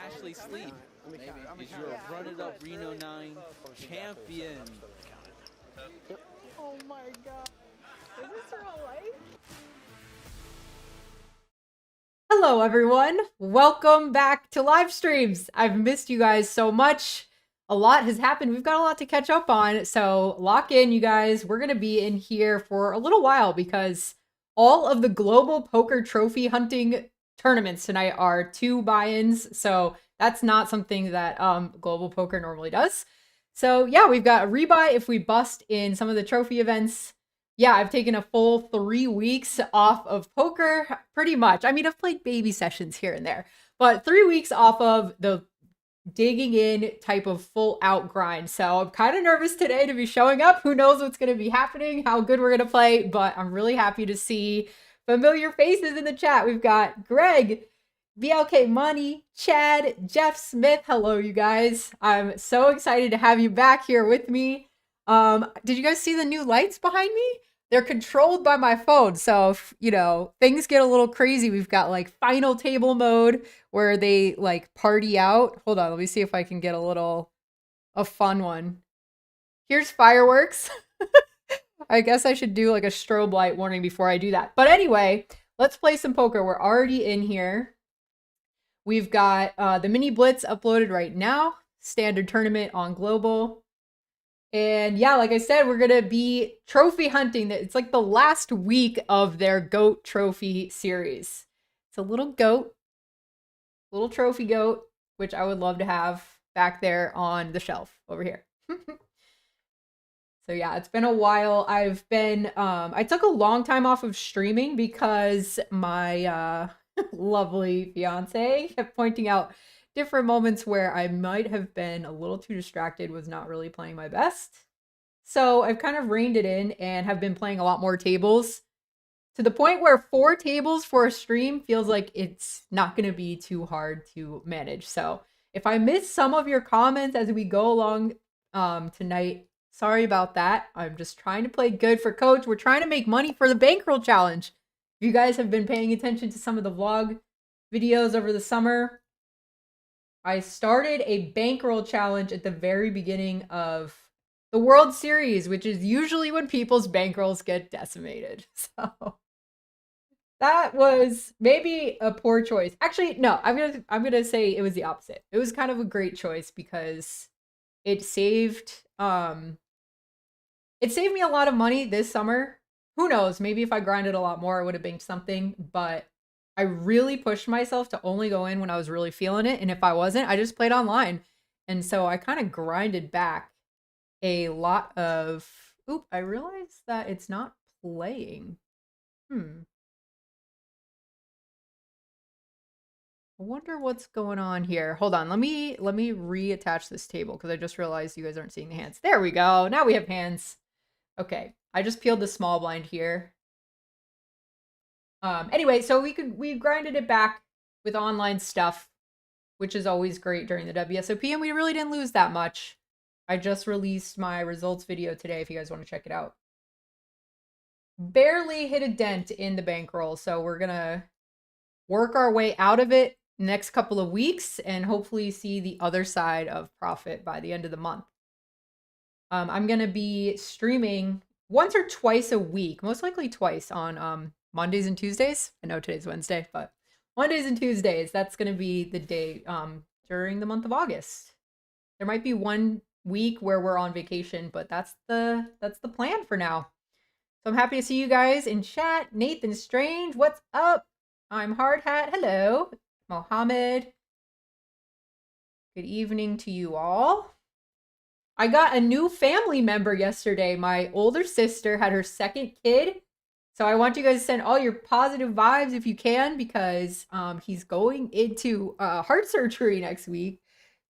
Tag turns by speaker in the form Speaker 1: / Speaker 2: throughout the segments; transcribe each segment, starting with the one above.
Speaker 1: Ashley Sleep is your run-it-up Reno 9 champion.
Speaker 2: Oh my god. Is this real life? Hello everyone. Welcome back to live streams. I've missed you guys so much. A lot has happened. We've got a lot to catch up on. So lock in, you guys. We're going to be in here for a little while because all of the global poker trophy hunting tournaments tonight are 2 buy-ins. So that's not something that global poker normally does. So yeah, we've got a rebuy if we bust in some of the trophy events. Yeah, I've taken a full 3 weeks off of poker, pretty much. I mean, I've played baby sessions here and there, but 3 weeks off of the digging in type of full out grind. So I'm kind of nervous today to be showing up. Who knows what's going to be happening, how good we're going to play, but I'm really happy to see familiar faces in the chat. We've got Greg, BLK Money, Chad, Jeff Smith. Hello, you guys. I'm so excited to have you back here with me. Did you guys see the new lights behind me? They're controlled by my phone. So if, things get a little crazy, we've got like final table mode where they like party out. Hold on, let me see if I can get a fun one. Here's fireworks. I guess I should do like a strobe light warning before I do that. But anyway, let's play some poker. We're already in here. We've got the mini blitz uploaded right now. Standard tournament on global. And yeah, like I said, we're going to be trophy hunting. It's like the last week of their GOAT trophy series. It's a little goat, little trophy goat, which I would love to have back there on the shelf over here. So yeah, it's been a while. I've been, I took a long time off of streaming because my lovely fiance kept pointing out different moments where I might have been a little too distracted, was not really playing my best. So I've kind of reined it in and have been playing a lot more tables to the point where 4 tables for a stream feels like it's not going to be too hard to manage. So if I miss some of your comments as we go along tonight, sorry about that. I'm just trying to play good for Coach. We're trying to make money for the Bankroll challenge. If you guys have been paying attention to some of the vlog videos over the summer, I started a Bankroll challenge at the very beginning of the World Series, which is usually when people's bankrolls get decimated. So that was maybe a poor choice. Actually, no, I'm gonna say it was the opposite. It was kind of a great choice because it saved me a lot of money this summer. Who knows? Maybe if I grinded a lot more, I would have banked something, but I really pushed myself to only go in when I was really feeling it. And if I wasn't, I just played online. And so I kind of grinded back a lot of, oop, I realized that it's not playing. I wonder what's going on here. Hold on, let me reattach this table because I just realized you guys aren't seeing the hands. There we go. Now we have hands. Okay, I just peeled the small blind here. Anyway, so we grinded it back with online stuff, which is always great during the WSOP, and we really didn't lose that much. I just released my results video today if you guys want to check it out. Barely hit a dent in the bankroll, so we're gonna work our way out of it next couple of weeks and hopefully see the other side of profit by the end of the month. I'm gonna be streaming once or twice a week, most likely twice on Mondays and Tuesdays. I know today's Wednesday, but Mondays and Tuesdays, that's going to be the day during the month of August. There might be one week where we're on vacation, but that's the plan for now. So I'm happy to see you guys in chat. Nathan Strange, what's up? I'm Hard Hat. Hello. Mohammed. Good evening to you all. I got a new family member yesterday. My older sister had her second kid. So I want you guys to send all your positive vibes if you can, because he's going into heart surgery next week.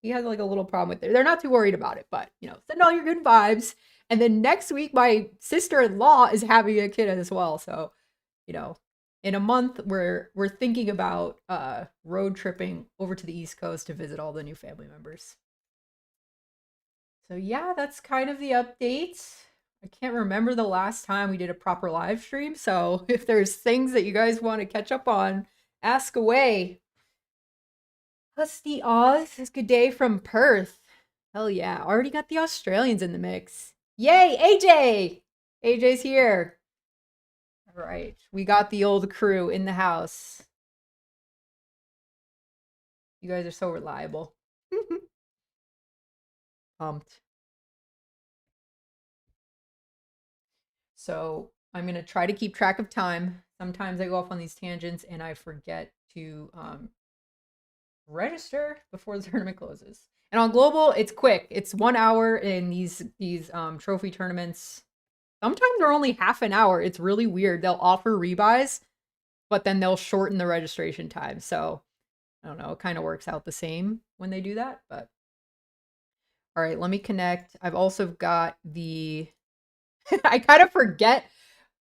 Speaker 2: He has like a little problem with it. They're not too worried about it, but send all your good vibes. And then next week, my sister-in-law is having a kid as well. So, in a month, we're thinking about road tripping over to the East Coast to visit all the new family members. So yeah, that's kind of the update. I can't remember the last time we did a proper live stream, so if there's things that you guys want to catch up on, ask away. Husty Oz, it's a good day from Perth. Hell yeah, already got the Australians in the mix. Yay, AJ! AJ's here. All right, we got the old crew in the house. You guys are so reliable. Pumped. So I'm going to try to keep track of time. Sometimes I go off on these tangents and I forget to register before the tournament closes. And on global, it's quick. It's 1 hour in these trophy tournaments. Sometimes they're only half an hour. It's really weird. They'll offer rebuys, but then they'll shorten the registration time. So I don't know. It kind of works out the same when they do that. But all right, let me connect. I've also got the. I kind of forget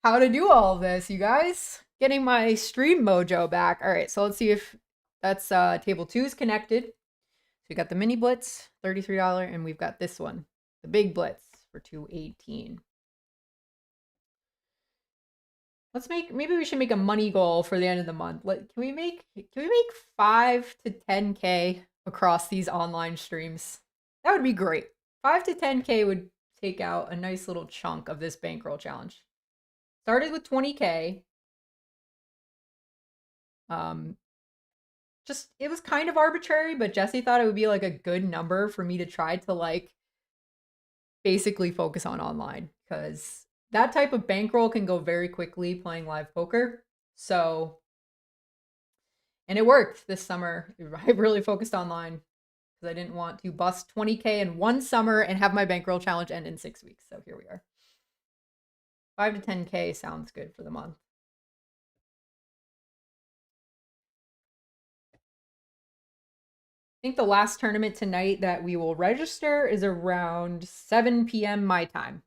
Speaker 2: how to do all of this, you guys. Getting my stream mojo back. All right, so let's see if that's table 2 is connected. So we got the mini blitz, $33, and we've got this one, the big blitz for $218. Maybe we should make a money goal for the end of the month. Can we make 5 to 10K across these online streams? That would be great. 5 to 10K would take out a nice little chunk of this bankroll challenge. Started with 20K. It was kind of arbitrary, but Jesse thought it would be like a good number for me to try to like basically focus on online, because that type of bankroll can go very quickly playing live poker. So, and it worked this summer. I really focused online because I didn't want to bust 20K in one summer and have my bankroll challenge end in 6 weeks. So here we are. 5 to 10K sounds good for the month. I think the last tournament tonight that we will register is around 7 p.m. my time.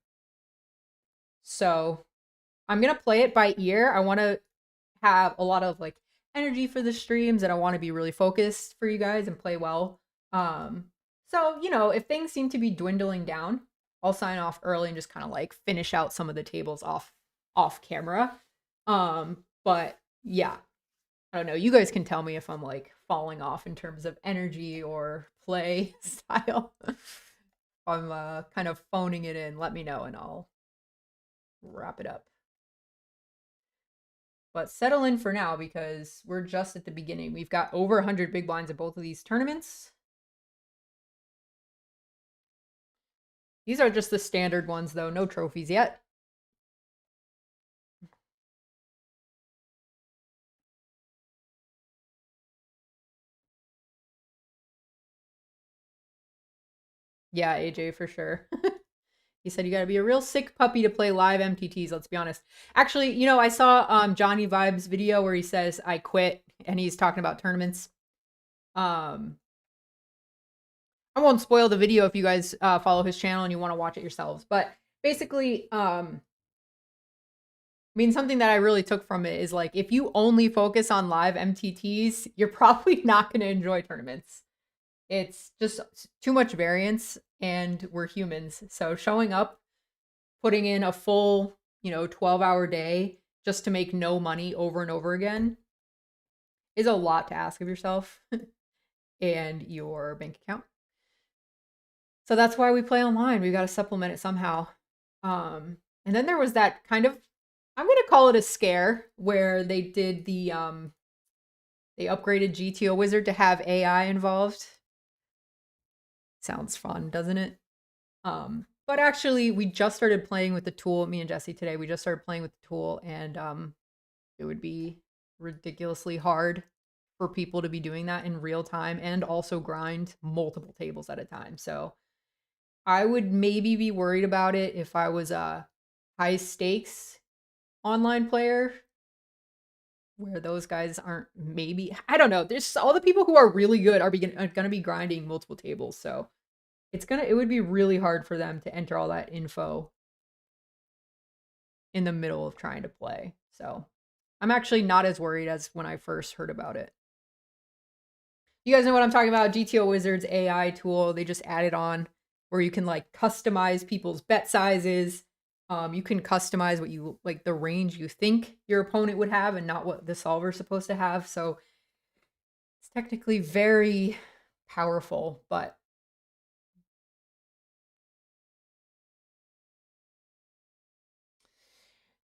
Speaker 2: So I'm going to play it by ear. I want to have a lot of like energy for the streams, and I want to be really focused for you guys and play well. So, you know, if things seem to be dwindling down, I'll sign off early and just kind of like finish out some of the tables off camera. But yeah, I don't know. You guys can tell me if I'm like falling off in terms of energy or play style. I'm kind of phoning it in. Let me know and I'll wrap it up. But settle in for now because we're just at the beginning. We've got over 100 big blinds at both of these tournaments. These are just the standard ones though. No trophies yet. Yeah, AJ, for sure. He said you got to be a real sick puppy to play live MTTs, let's be honest. Actually, you know, I saw Johnny Vibes' video where he says I quit and he's talking about tournaments. I won't spoil the video if you guys follow his channel and you want to watch it yourselves. But basically, I mean, something that I really took from it is like, if you only focus on live MTTs, you're probably not going to enjoy tournaments. It's just too much variance and we're humans. So showing up, putting in a full, 12-hour day just to make no money over and over again is a lot to ask of yourself and your bank account. So that's why we play online. We got to supplement it somehow. And then there was that kind of, I'm going to call it a scare, where they did they upgraded GTO Wizard to have AI involved. Sounds fun, doesn't it? But actually, we just started playing with the tool, me and Jesse today. We just started playing with the tool, and it would be ridiculously hard for people to be doing that in real time and also grind multiple tables at a time. So I would maybe be worried about it if I was a high stakes online player, where those guys aren't, maybe, I don't know. There's all the people who are really good are going to be grinding multiple tables. So it would be really hard for them to enter all that info in the middle of trying to play. So I'm actually not as worried as when I first heard about it. You guys know what I'm talking about? GTO Wizard's AI tool. They just added on where you can like customize people's bet sizes. You can customize what you like, the range you think your opponent would have and not what the solver's supposed to have. So it's technically very powerful, but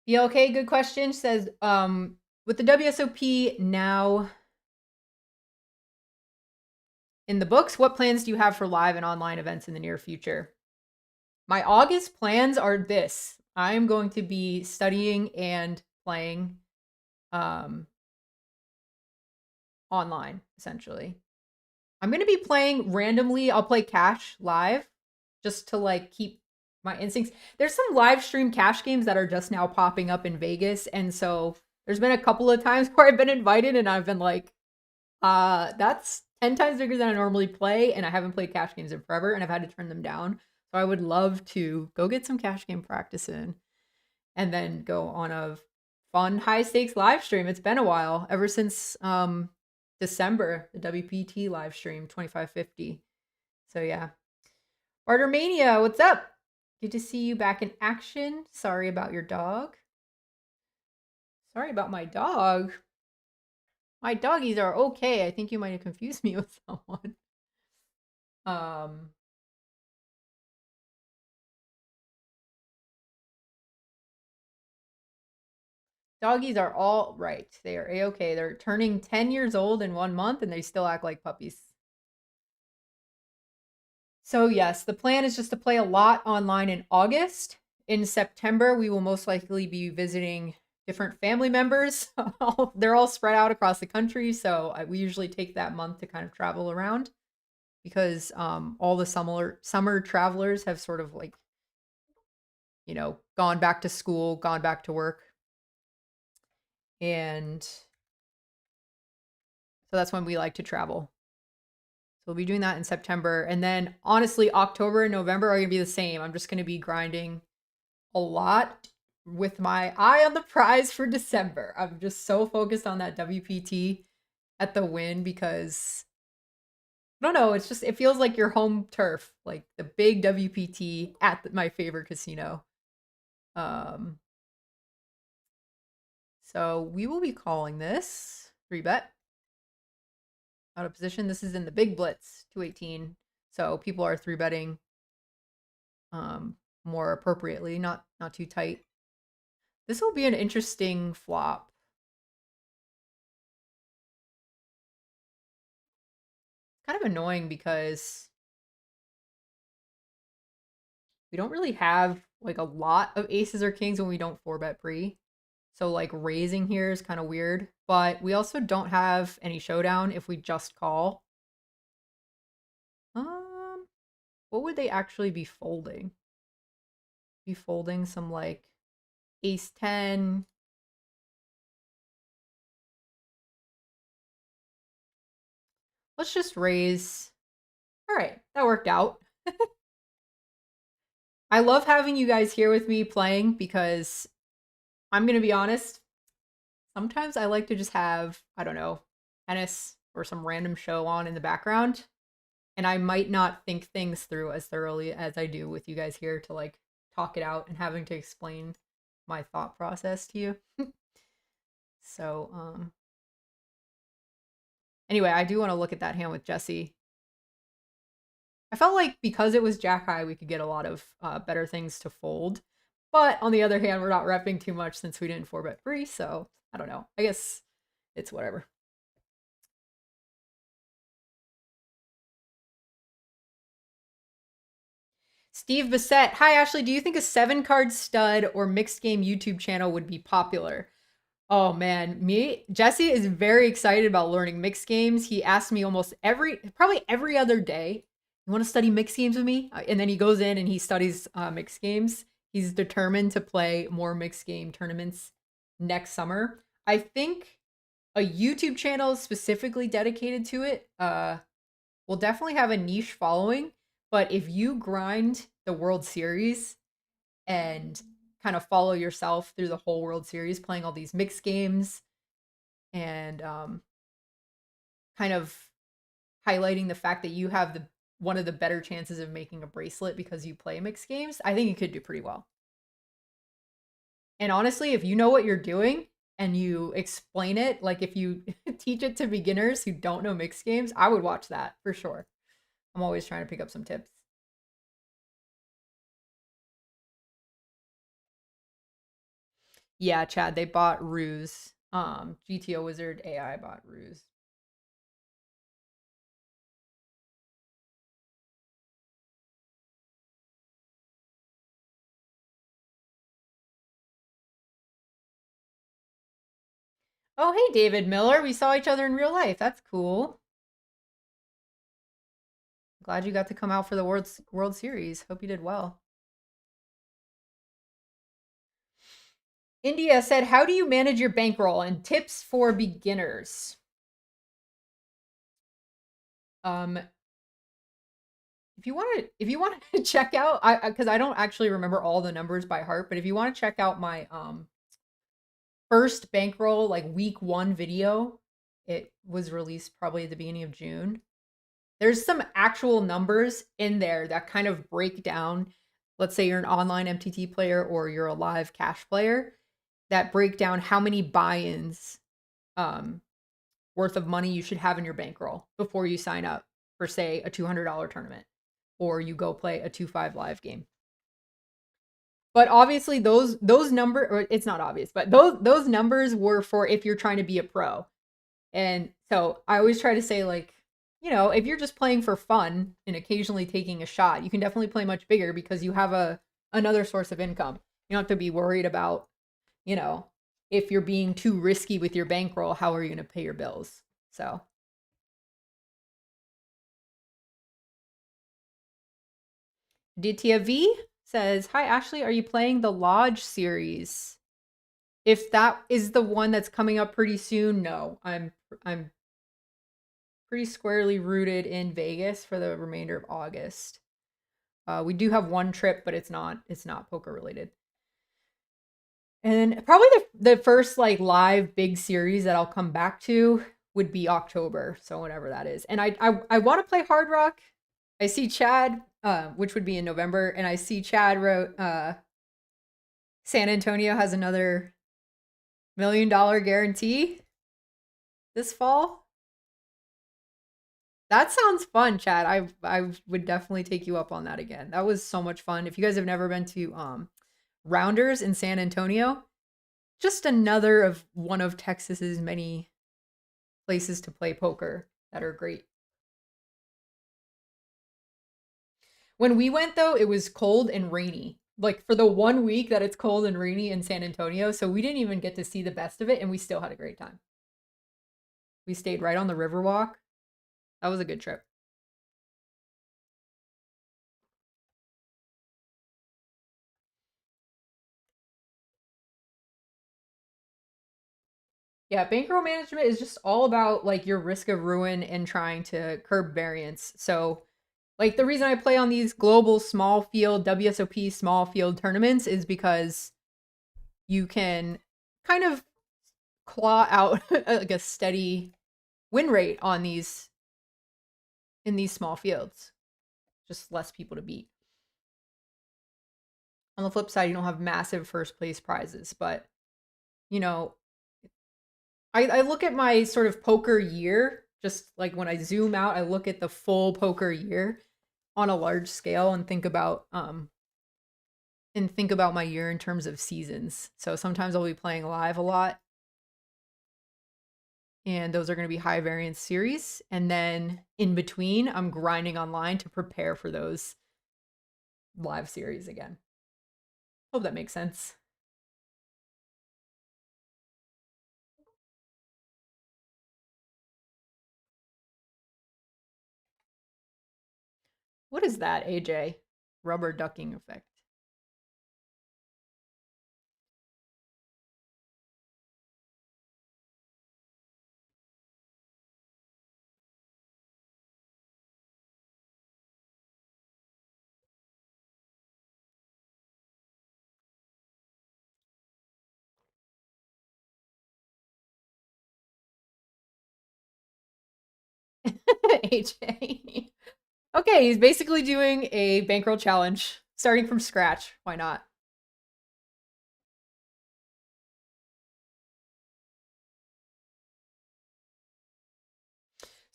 Speaker 2: yeah, okay, good question. Says, with the WSOP now in the books, what plans do you have for live and online events in the near future? My August plans are this. I'm going to be studying and playing online, essentially. I'm going to be playing randomly. I'll play cash live just to like keep my instincts. There's some live stream cash games that are just now popping up in Vegas. And so there's been a couple of times where I've been invited and I've been like, that's 10 times bigger than I normally play. And I haven't played cash games in forever and I've had to turn them down. So I would love to go get some cash game practice in and then go on a fun high stakes live stream. It's been a while, ever since December, the WPT live stream 2550. So yeah. Bartermania, what's up? Good to see you back in action. Sorry about your dog. Sorry about my dog. My doggies are okay. I think you might have confused me with someone. Doggies are all right. They are a-okay. They're turning 10 years old in 1 month and they still act like puppies. So yes, the plan is just to play a lot online in August. In September, we will most likely be visiting different family members. They're all spread out across the country, so we usually take that month to kind of travel around because all the summer travelers have sort of like, you know, gone back to school, gone back to work. And so that's when we like to travel. So we'll be doing that in September. And then honestly, October and November are going to be the same. I'm just going to be grinding a lot with my eye on the prize for December. I'm just so focused on that WPT at the win because I don't know, it's just, it feels like your home turf, like the big WPT at my favorite casino. So we will be calling this 3-bet. Out of position. This is in the big blitz, 218. So people are 3-betting more appropriately, not too tight. This will be an interesting flop. Kind of annoying because we don't really have like a lot of aces or kings when we don't 4-bet pre. So like raising here is kind of weird, but we also don't have any showdown if we just call. What would they actually be folding? Be folding some like ace 10. Let's just raise. All right, that worked out. I love having you guys here with me playing because I'm going to be honest, sometimes I like to just have, I don't know, tennis or some random show on in the background. And I might not think things through as thoroughly as I do with you guys here to like talk it out and having to explain my thought process to you. So, anyway, I do want to look at that hand with Jesse. I felt like because it was Jack High, we could get a lot of better things to fold. But on the other hand, we're not repping too much since we didn't 4-bet free, so I don't know. I guess it's whatever. Steve Bissett. Hi, Ashley. Do you think a 7-card stud or mixed game YouTube channel would be popular? Oh man, Jesse is very excited about learning mixed games. He asks me probably every other day, you want to study mixed games with me? And then he goes in and he studies mixed games. He's determined to play more mixed game tournaments next summer. I think a YouTube channel specifically dedicated to it will definitely have a niche following. But if you grind the World Series and kind of follow yourself through the whole World Series, playing all these mixed games and kind of highlighting the fact that you have one of the better chances of making a bracelet because you play mixed games, I think you could do pretty well. And honestly, if you know what you're doing, and you explain it, like if you teach it to beginners who don't know mixed games, I would watch that for sure. I'm always trying to pick up some tips. Yeah, Chad, they bought Ruse. GTO Wizard AI bought Ruse. Oh, hey, David Miller. We saw each other in real life. That's cool. Glad you got to come out for the World Series. Hope you did well. India said, "How do you manage your bankroll and tips for beginners?" If you want to check out, because I don't actually remember all the numbers by heart, but if you want to check out my first bankroll like week 1 video, it was released probably at the beginning of June. There's some actual numbers in there that kind of break down. Let's say you're an online MTT player or you're a live cash player, that break down how many buy-ins worth of money you should have in your bankroll before you sign up for, say, a $200 tournament or you go play a 2-5 live game. But obviously those number, or it's not obvious, but those numbers were for if you're trying to be a pro. And so I always try to say, like, you know, if you're just playing for fun and occasionally taking a shot, you can definitely play much bigger because you have another source of income. You don't have to be worried about, you know, if you're being too risky with your bankroll, how are you going to pay your bills? So Ditya V says, "Hi Ashley, are you playing the Lodge series? If that is the one that's coming up pretty soon, no. I'm pretty squarely rooted in Vegas for the remainder of August. We do have one trip, but it's not poker related. And probably the first like live big series that I'll come back to would be October, so whatever that is. And I want to play Hard Rock. I see Chad, which would be in November, and I see Chad wrote San Antonio has another $1 million guarantee this fall. That sounds fun, Chad. I would definitely take you up on that again. That was so much fun. If you guys have never been to Rounders in San Antonio, just another of one of Texas's many places to play poker that are great. When we went though, it was cold and rainy. Like for the 1 week that it's cold and rainy in San Antonio, so we didn't even get to see the best of it, and we still had a great time. We stayed right on the Riverwalk. That was a good trip. Yeah, bankroll management is just all about like your risk of ruin and trying to curb variance. So, like the reason I play on these global small field WSOP small field tournaments is because you can kind of claw out like a steady win rate on these in these small fields. Just less people to beat. On the flip side, you don't have massive first place prizes, but you know, I look at my sort of poker year, just like when I zoom out, I look at the full poker year on a large scale and think about my year in terms of seasons. So sometimes I'll be playing live a lot, and those are going to be high variance series, and then in between I'm grinding online to prepare for those live series again. Hope that makes sense. What is that, AJ? Rubber ducking effect. AJ. Okay, he's basically doing a bankroll challenge, starting from scratch. Why not?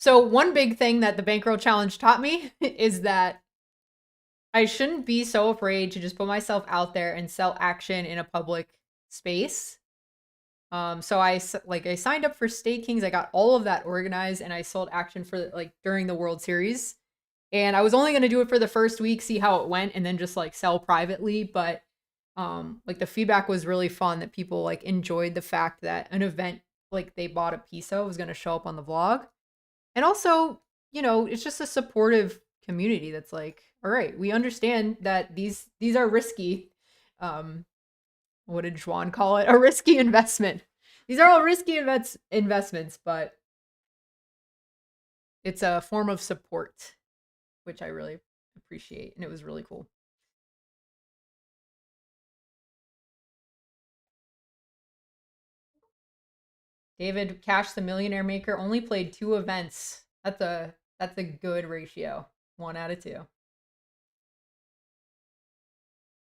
Speaker 2: So one big thing that the Bankroll Challenge taught me is that I shouldn't be so afraid to just put myself out there and sell action in a public space. So I signed up for Stakings. I got all of that organized, and I sold action for like during the World Series. And I was only going to do it for the first week, see how it went, and then just like sell privately. But like the feedback was really fun, that people like enjoyed the fact that an event like they bought a piece of was going to show up on the vlog. And also, it's just a supportive community that's like, all right, we understand that these are risky. What did Juan call it? A risky investment. These are all risky investments, but it's a form of support, which I really appreciate, and it was really cool. David Cash, the Millionaire Maker, only played 2 events. That's a good ratio. 1 out of 2.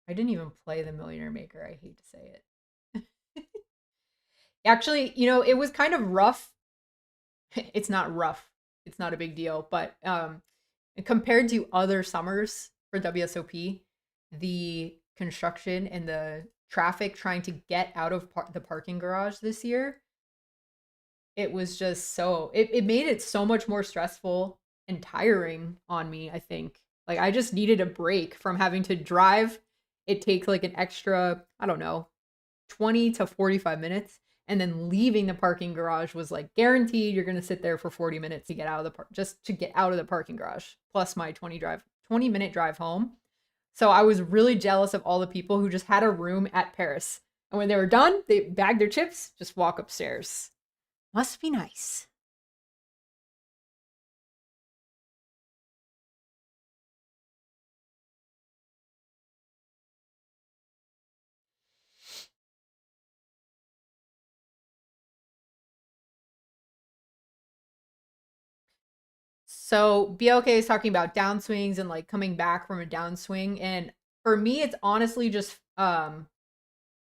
Speaker 2: I didn't even play the Millionaire Maker. I hate to say it. Actually, it was kind of rough. It's not rough. It's not a big deal, but compared to other summers for WSOP, the construction and the traffic trying to get out of the parking garage this year, it was just it made it so much more stressful and tiring on me, I think. Like I just needed a break from having to drive. It takes like an extra, I don't know, 20 to 45 minutes. And then leaving the parking garage was like guaranteed you're going to sit there for 40 minutes to get out of the just to get out of the parking garage, plus my 20-minute drive home. So I was really jealous of all the people who just had a room at Paris. And when they were done, they bagged their chips, just walk upstairs. Must be nice. So BLK is talking about downswings and like coming back from a downswing. And for me, it's honestly just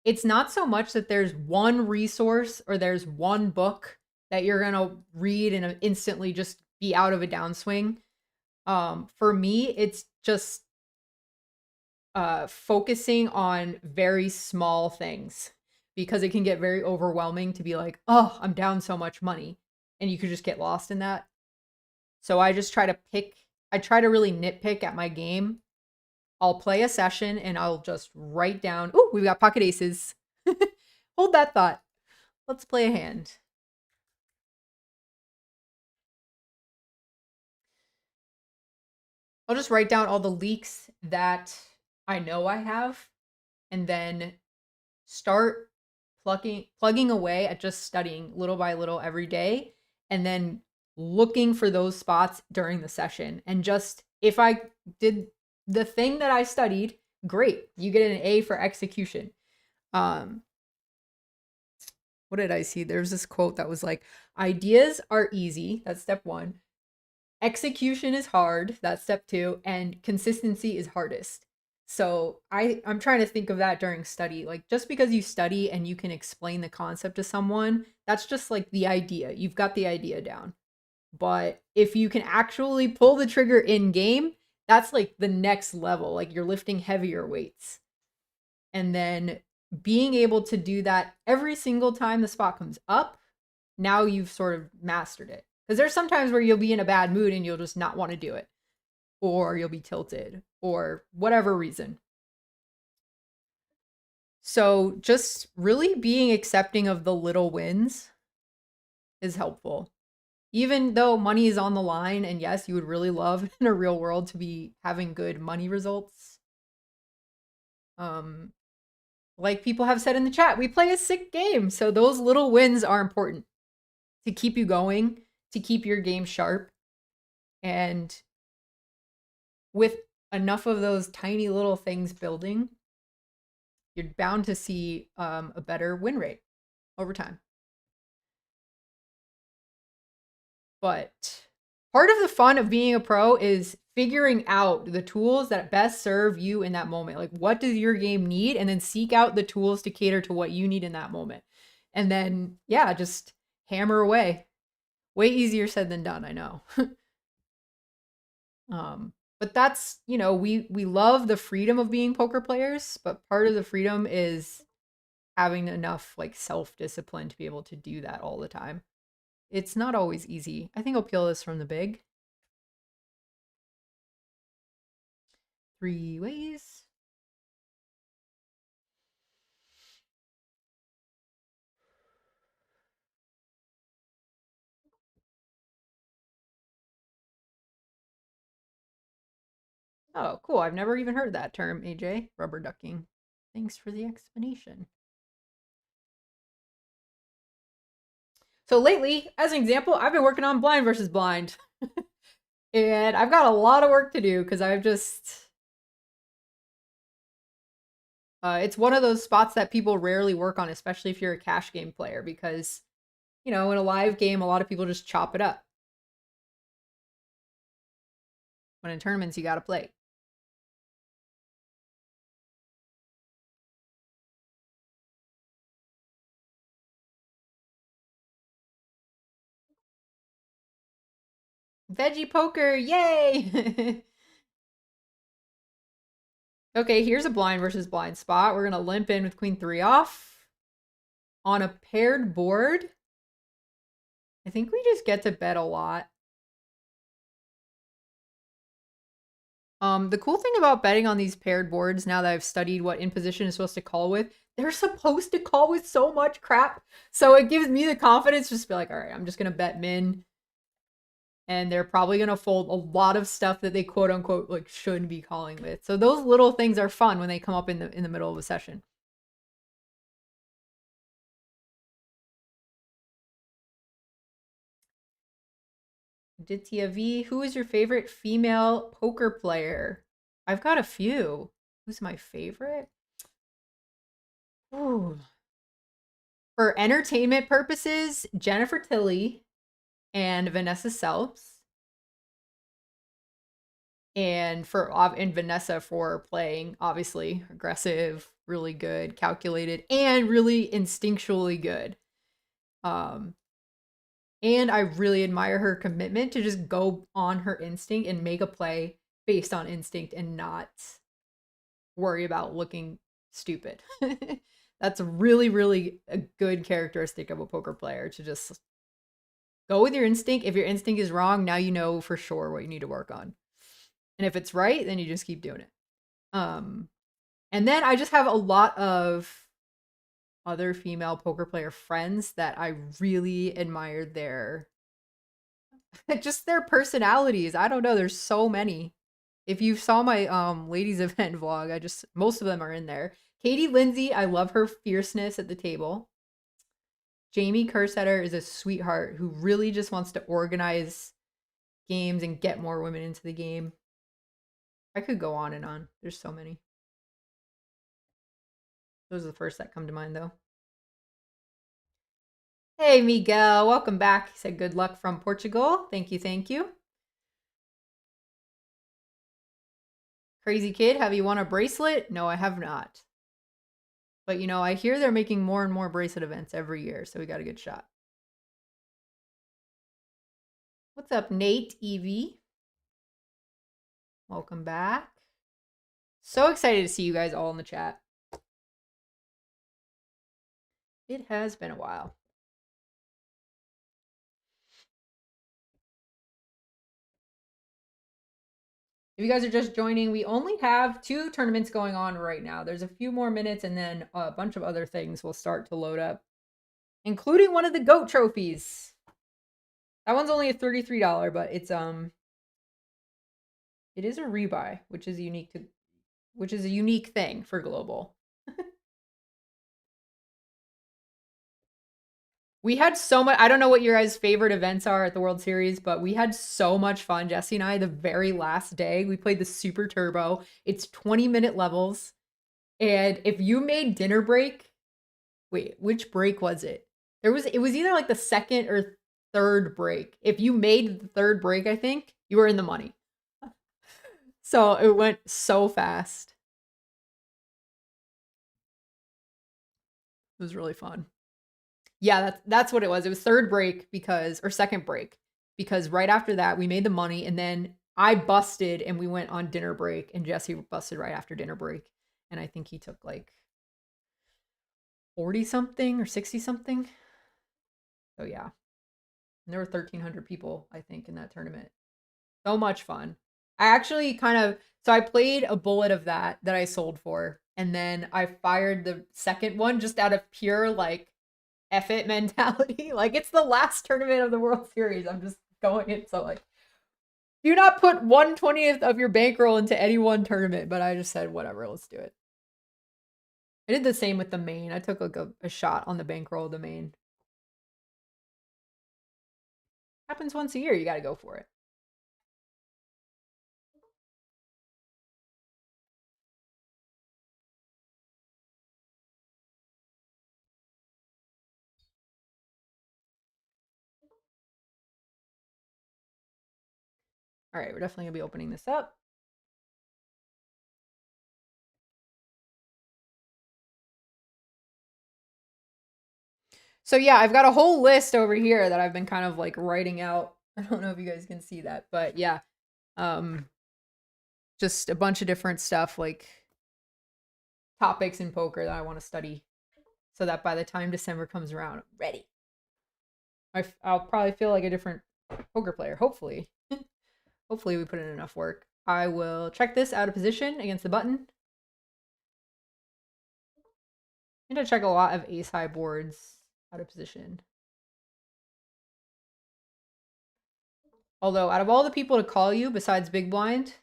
Speaker 2: it's not so much that there's one resource or there's one book that you're gonna read and instantly just be out of a downswing. For me, it's just focusing on very small things, because it can get very overwhelming to be like, oh, I'm down so much money, and you could just get lost in that. So I just try to really nitpick at my game. I'll play a session and I'll just write down, oh, we've got pocket aces. Hold that thought. Let's play a hand. I'll just write down all the leaks that I know I have, and then start plugging away at just studying little by little every day, and then looking for those spots during the session. And just, if I did the thing that I studied, great, you get an A for execution. What did I see? There's this quote that was like, ideas are easy, that's step 1. Execution is hard, that's step 2, and consistency is hardest. So I'm trying to think of that during study. Like, just because you study and you can explain the concept to someone, that's just like the idea. You've got the idea down. But if you can actually pull the trigger in game, that's like the next level. Like, you're lifting heavier weights. And then being able to do that every single time the spot comes up, now you've sort of mastered it. Because there's sometimes where you'll be in a bad mood and you'll just not want to do it, or you'll be tilted, or whatever reason. So just really being accepting of the little wins is helpful. Even though money is on the line, and yes, you would really love in a real world to be having good money results. Like people have said in the chat, we play a sick game. So those little wins are important to keep you going, to keep your game sharp. And with enough of those tiny little things building, you're bound to see a better win rate over time. But part of the fun of being a pro is figuring out the tools that best serve you in that moment. Like, what does your game need? And then seek out the tools to cater to what you need in that moment. And then, yeah, just hammer away. Way easier said than done, I know. But that's, you know, we love the freedom of being poker players, but part of the freedom is having enough like self-discipline to be able to do that all the time. It's not always easy. I think I'll peel this from the big. 3 ways. Oh, cool. I've never even heard that term, AJ. Rubber ducking. Thanks for the explanation. So lately, as an example, I've been working on blind versus blind. And I've got a lot of work to do because I've just it's one of those spots that people rarely work on, especially if you're a cash game player, because, you know, in a live game, a lot of people just chop it up. When in tournaments, you got to play. Veggie poker, yay! Okay, here's a blind versus blind spot. We're gonna limp in with queen 3 off. On a paired board, I think we just get to bet a lot. The cool thing about betting on these paired boards, now that I've studied what in position is supposed to call with, they're supposed to call with so much crap. So it gives me the confidence just to be like, all right, I'm just gonna bet min. And they're probably gonna fold a lot of stuff that they quote unquote like shouldn't be calling with. So those little things are fun when they come up in the middle of a session. Ditya V, who is your favorite female poker player? I've got a few. Who's my favorite? Ooh. For entertainment purposes, Jennifer Tilly and Vanessa Selps. And Vanessa for playing, obviously, aggressive, really good, calculated, and really instinctually good. And I really admire her commitment to just go on her instinct and make a play based on instinct and not worry about looking stupid. That's really, really a good characteristic of a poker player, to just go with your instinct. If your instinct is wrong, now you know for sure what you need to work on. And if it's right, then you just keep doing it. And then I just have a lot of other female poker player friends that I really admire their just their personalities. I don't know, there's so many. If you saw my ladies event vlog, most of them are in there. Katie Lindsay, I love her fierceness at the table. Jamie Kersetter is a sweetheart who really just wants to organize games and get more women into the game. I could go on and on. There's so many. Those are the first that come to mind, though. Hey, Miguel, welcome back. He said good luck from Portugal. Thank you, thank you. Crazy Kid, have you won a bracelet? No, I have not. But, you know, I hear they're making more and more bracelet events every year, so we got a good shot. What's up, Nate, Evie? Welcome back. So excited to see you guys all in the chat. It has been a while. If you guys are just joining, we only have 2 tournaments going on right now. There's a few more minutes and then a bunch of other things will start to load up, including one of the GOAT trophies. That one's only a $33, but it is a rebuy, which is a unique thing for global. We had so much. I don't know what your guys' favorite events are at the World Series, but we had so much fun, Jesse and I, the very last day. We played the Super Turbo. It's 20-minute levels. And if you made dinner break, wait, which break was it? It was either like the second or third break. If you made the third break, I think, you were in the money. So it went so fast. It was really fun. Yeah, that's what it was. It was third break or second break, because right after that we made the money, and then I busted and we went on dinner break, and Jesse busted right after dinner break, and I think he took like 40 something or 60 something. So yeah, and there were 1,300 people I think in that tournament. So much fun. I actually so I played a bullet of that I sold for, and then I fired the second one just out of pure like F it mentality. Like, it's the last tournament of the World Series. I'm just going in. So, like, do not put 1/20th of your bankroll into any one tournament. But I just said, whatever, let's do it. I did the same with the main. I took like a shot on the bankroll of the main. Happens once a year. You got to go for it. All right, we're definitely going to be opening this up. So yeah, I've got a whole list over here that I've been kind of like writing out. I don't know if you guys can see that, but yeah. Just a bunch of different stuff, like topics in poker that I want to study, so that by the time December comes around, I'm ready. I'll probably feel like a different poker player, hopefully. Hopefully we put in enough work. I will check this out of position against the button. I'm going to check a lot of ace high boards out of position. Although, out of all the people to call you besides big blind,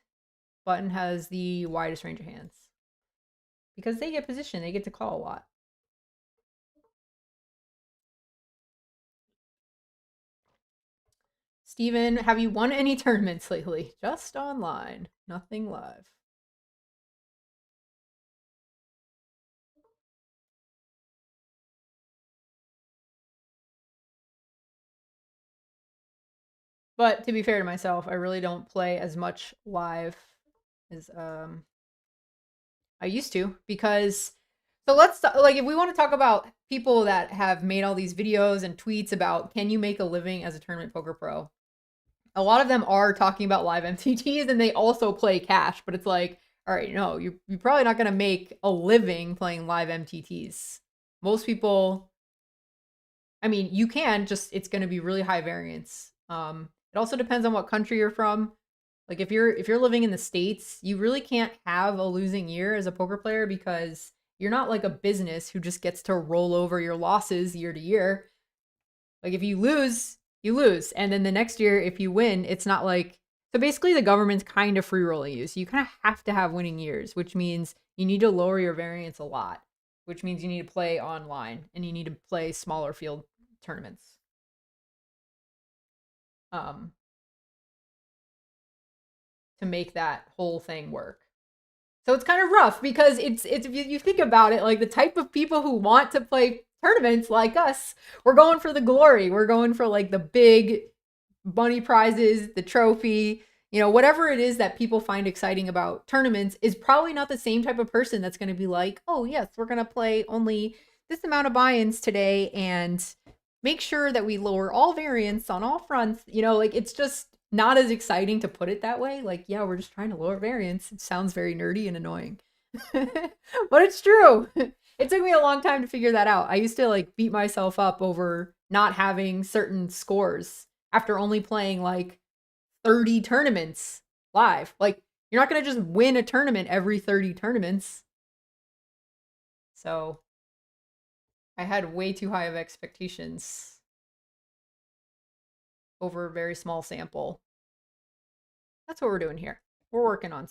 Speaker 2: button has the widest range of hands. Because they get position, they get to call a lot. Steven, have you won any tournaments lately? Just online, nothing live. But to be fair to myself, I really don't play as much live as I used to, because so let's like, if we want to talk about people that have made all these videos and tweets about can you make a living as a tournament poker pro, a lot of them are talking about live MTTs, and they also play cash, but it's like, all right, no, you're probably not going to make a living playing live MTTs. Most people, I mean, you can, just it's going to be really high variance. It also depends on what country you're from. Like, if you're living in the States, you really can't have a losing year as a poker player, because you're not like a business who just gets to roll over your losses year to year. Like, if you lose, you lose. And then the next year, if you win, it's not like, so basically the government's kind of free rolling you. So you kind of have to have winning years, which means you need to lower your variance a lot, which means you need to play online and you need to play smaller field tournaments. To make that whole thing work. So it's kind of rough, because it's if you think about it, like the type of people who want to play tournaments like us, we're going for the glory. We're going for like the big money prizes, the trophy, whatever it is that people find exciting about tournaments is probably not the same type of person that's going to be like, oh yes, we're going to play only this amount of buy-ins today and make sure that we lower all variance on all fronts. Like, it's just not as exciting to put it that way. Like, yeah, we're just trying to lower variance. It sounds very nerdy and annoying. But it's true. It took me a long time to figure that out. I used to like beat myself up over not having certain scores after only playing like 30 tournaments live. Like, you're not going to just win a tournament every 30 tournaments. So I had way too high of expectations over a very small sample. That's what we're doing here. We're working on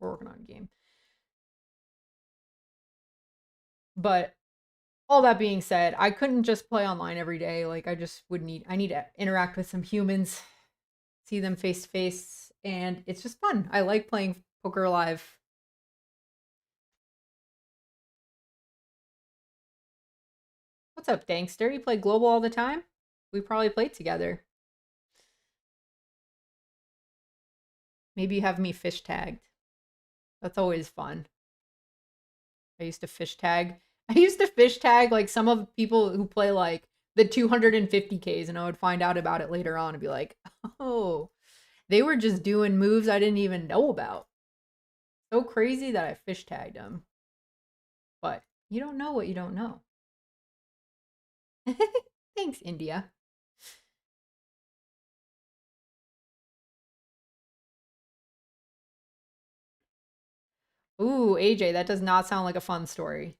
Speaker 2: a game. But all that being said, I couldn't just play online every day. Like, I need to interact with some humans, see them face to face, and it's just fun. I like playing poker live. What's up, Dankster? You play global all the time? We probably played together. Maybe you have me fish tagged. That's always fun. I used to fish tag like some of the people who play like the 250Ks, and I would find out about it later on and be like, oh, they were just doing moves I didn't even know about. So crazy that I fish tagged them. But you don't know what you don't know. Thanks, India. Ooh, AJ, that does not sound like a fun story.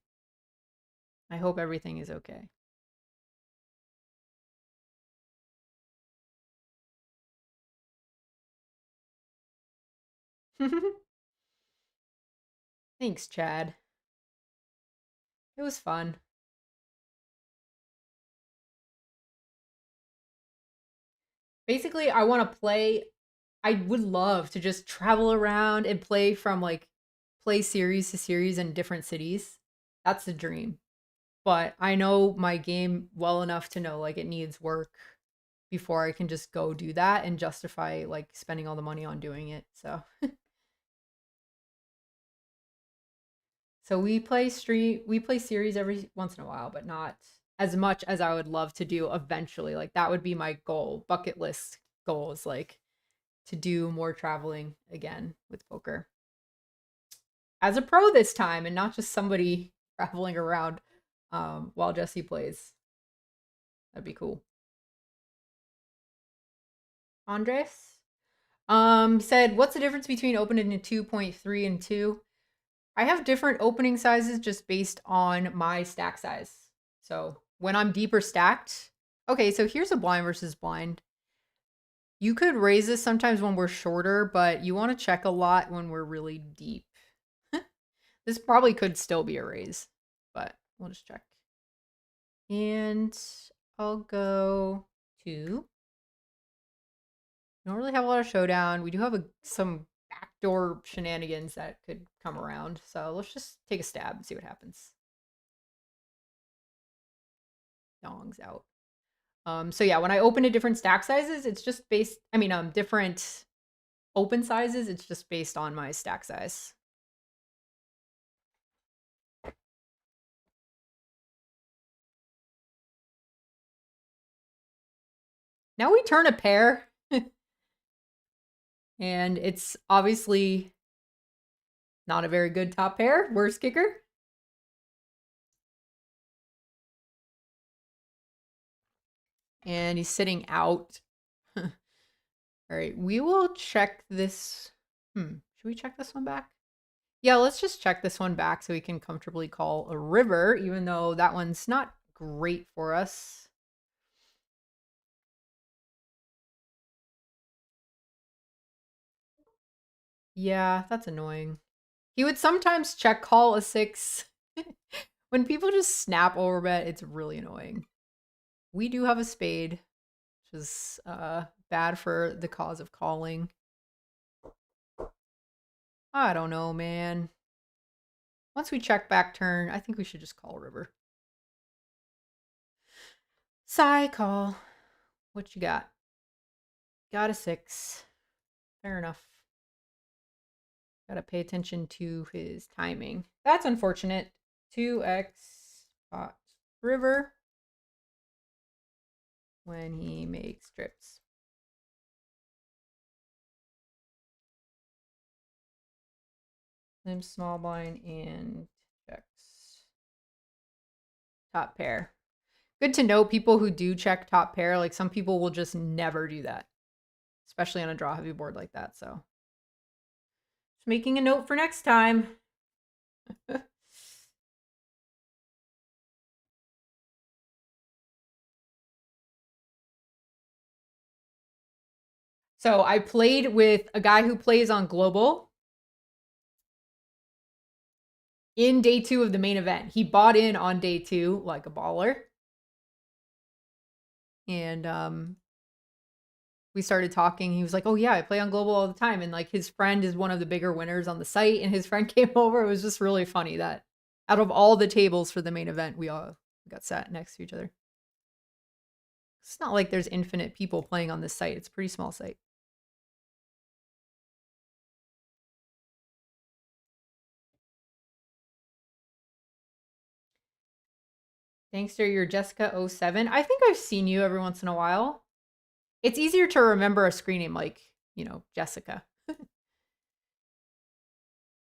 Speaker 2: I hope everything is okay. Thanks, Chad. It was fun. Basically, I want to play. I would love to just travel around and play from like play series to series in different cities. That's the dream. But I know my game well enough to know like it needs work before I can just go do that and justify like spending all the money on doing it. So we play series every once in a while, but not as much as I would love to do eventually. Like that would be my goal, bucket list goal is like to do more traveling again with poker. As a pro this time and not just somebody traveling around while Jesse plays. That'd be cool. Andres said, what's the difference between opening a 2.3 and 2? I have different opening sizes just based on my stack size. So when I'm deeper stacked, okay, so here's a blind versus blind. You could raise this sometimes when we're shorter, but you want to check a lot when we're really deep. This probably could still be a raise, but we'll just check. And I'll go 2. We don't really have a lot of showdown. We do have some backdoor shenanigans that could come around. So let's just take a stab and see what happens. Dong's out. So yeah, when I open to different stack sizes, it's just based, different open sizes, it's just based on my stack size. Now we turn a pair. And it's obviously not a very good top pair. Worst kicker. And he's sitting out. All right, we will check this. Should we check this one back? Yeah, let's just check this one back so we can comfortably call a river, even though that one's not great for us. Yeah, that's annoying. He would sometimes check call a 6. When people just snap overbet, it's really annoying. We do have a spade, which is bad for the cause of calling. I don't know, man. Once we check back turn, I think we should just call river. Sigh call. What you got? Got a 6. Fair enough. Gotta pay attention to his timing. That's unfortunate. 2x pot river when he makes trips. Limp small blind and checks. Top pair. Good to know people who do check top pair. Like some people will just never do that, especially on a draw heavy board like that. So just making a note for next time. So I played with a guy who plays on global in day 2 of the main event. He bought in on day 2 like a baller. And we started talking. He was like, oh yeah, I play on global all the time. And like his friend is one of the bigger winners on the site. And his friend came over. It was just really funny that out of all the tables for the main event, we all got sat next to each other. It's not like there's infinite people playing on this site. It's a pretty small site. Thanks to your Jessica07. I think I've seen you every once in a while. It's easier to remember a screen name like, you know, Jessica.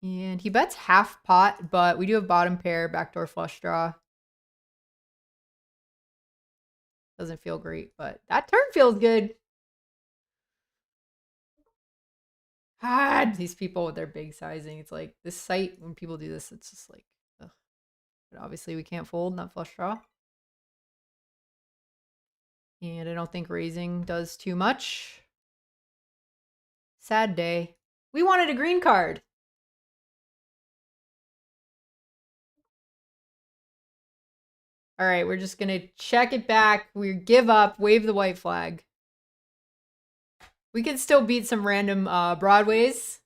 Speaker 2: And he bets half pot, but we do have bottom pair, backdoor flush draw. Doesn't feel great, but that turn feels good. God, these people with their big sizing. It's like this site, when people do this, it's just like, ugh. But obviously we can't fold, not flush draw. And I don't think raising does too much. Sad day. We wanted a green card. All right, we're just going to check it back. We give up, wave the white flag. We can still beat some random Broadways.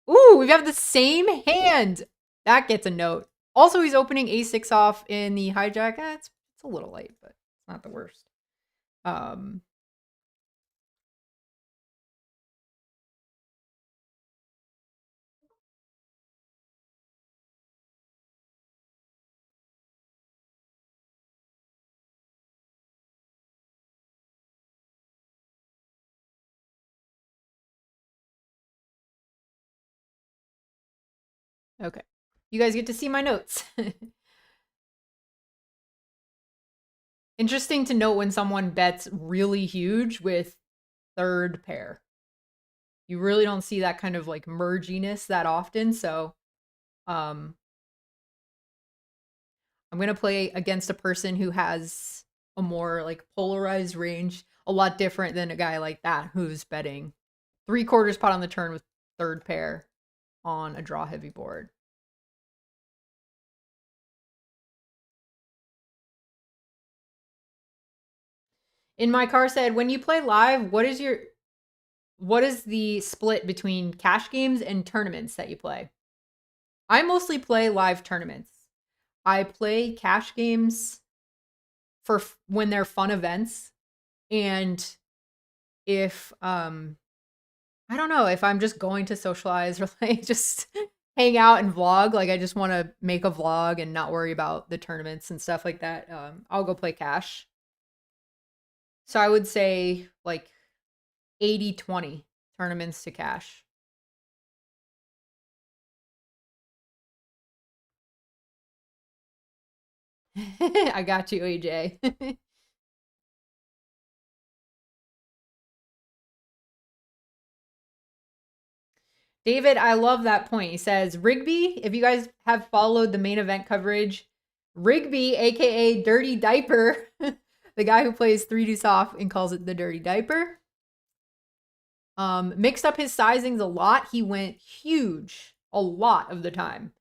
Speaker 2: Ooh, we have the same hand. That gets a note. Also, he's opening a6 off in the hijack. It's a little late, but it's not the worst. Okay. You guys get to see my notes. Interesting to note when someone bets really huge with third pair. You really don't see that kind of like merginess that often. So I'm going to play against a person who has a more like polarized range, a lot different than a guy like that who's betting 3/4 pot on the turn with third pair on a draw heavy board. In my car said, when you play live, what is the split between cash games and tournaments that you play? I mostly play live tournaments. I play cash games for when they're fun events, and if I don't know, if I'm just going to socialize or like just hang out and vlog, like I just want to make a vlog and not worry about the tournaments and stuff like that, I'll go play cash. So I would say like 80-20 tournaments to cash. I got you, AJ. David, I love that point. He says, Rigby, if you guys have followed the main event coverage, Rigby, aka Dirty Diaper, the guy who plays 3 deuce off and calls it the Dirty Diaper, mixed up his sizings a lot. He went huge a lot of the time.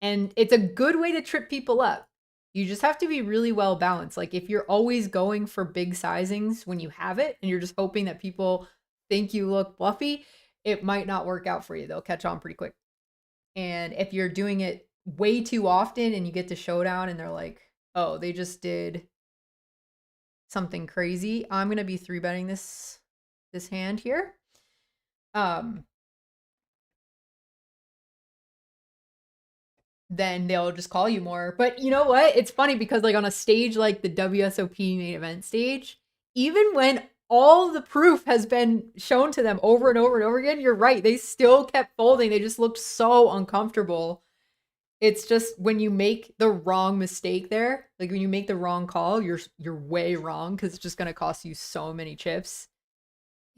Speaker 2: And it's a good way to trip people up. You just have to be really well balanced. Like if you're always going for big sizings when you have it and you're just hoping that people think you look bluffy, it might not work out for you. They'll catch on pretty quick. And if you're doing it way too often and you get to showdown and they're like, oh, they just did something crazy, I'm going to be 3-betting this hand here. Then they'll just call you more. But you know what? It's funny because like on a stage like the WSOP main event stage, even when all the proof has been shown to them over and over and over again, you're right. They still kept folding. They just looked so uncomfortable. It's just when you make the wrong mistake there, like when you make the wrong call, you're way wrong because it's just going to cost you so many chips.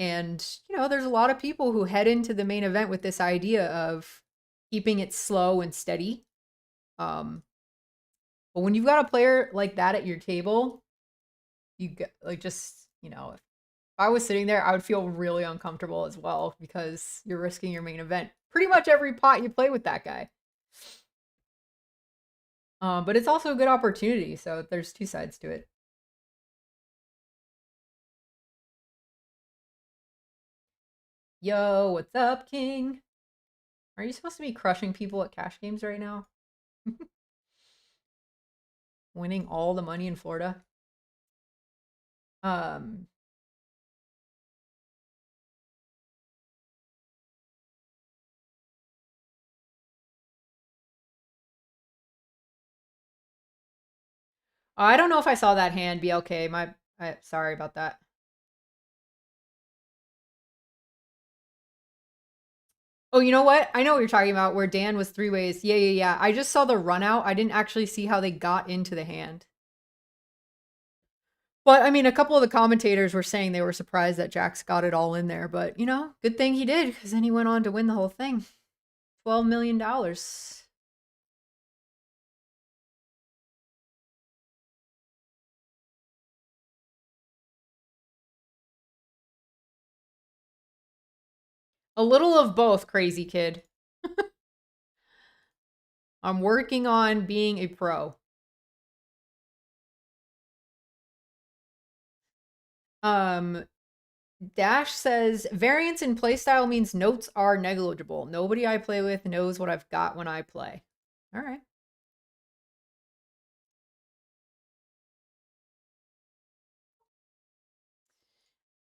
Speaker 2: And, you know, there's a lot of people who head into the main event with this idea of keeping it slow and steady. But when you've got a player like that at your table, you get like just, you know, if I was sitting there, I would feel really uncomfortable as well because you're risking your main event pretty much every pot you play with that guy. But it's also a good opportunity, so there's two sides to it. Yo, what's up, King? Are you supposed to be crushing people at cash games right now? Winning all the money in Florida? Um, I don't know if I saw that hand, BLK. Sorry about that. Oh, you know what? I know what you're talking about, where Dan was 3 ways. Yeah. I just saw the run out. I didn't actually see how they got into the hand. But I mean, a couple of the commentators were saying they were surprised that Jax got it all in there. But, you know, good thing he did, because then he went on to win the whole thing. $12 million. A little of both, crazy kid. I'm working on being a pro. Dash says variance in playstyle means notes are negligible. Nobody I play with knows what I've got when I play. All right.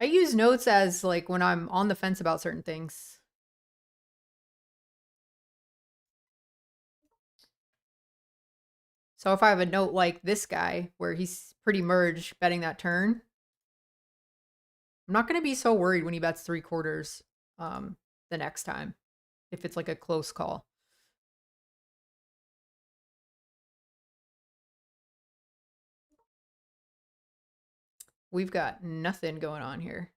Speaker 2: I use notes as like when I'm on the fence about certain things. So if I have a note like this guy where he's pretty merged betting that turn, I'm not going to be so worried when he bets 3/4 the next time if it's like a close call. We've got nothing going on here.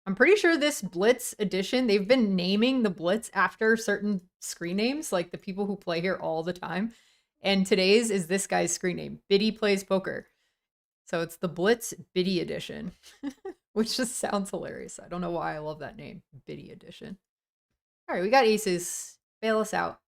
Speaker 2: I'm pretty sure this Blitz edition, they've been naming the Blitz after certain screen names, like the people who play here all the time. And today's is this guy's screen name, Biddy Plays Poker. So it's the Blitz Biddy edition, which just sounds hilarious. I don't know why I love that name, Biddy edition. All right, we got aces. Bail us out.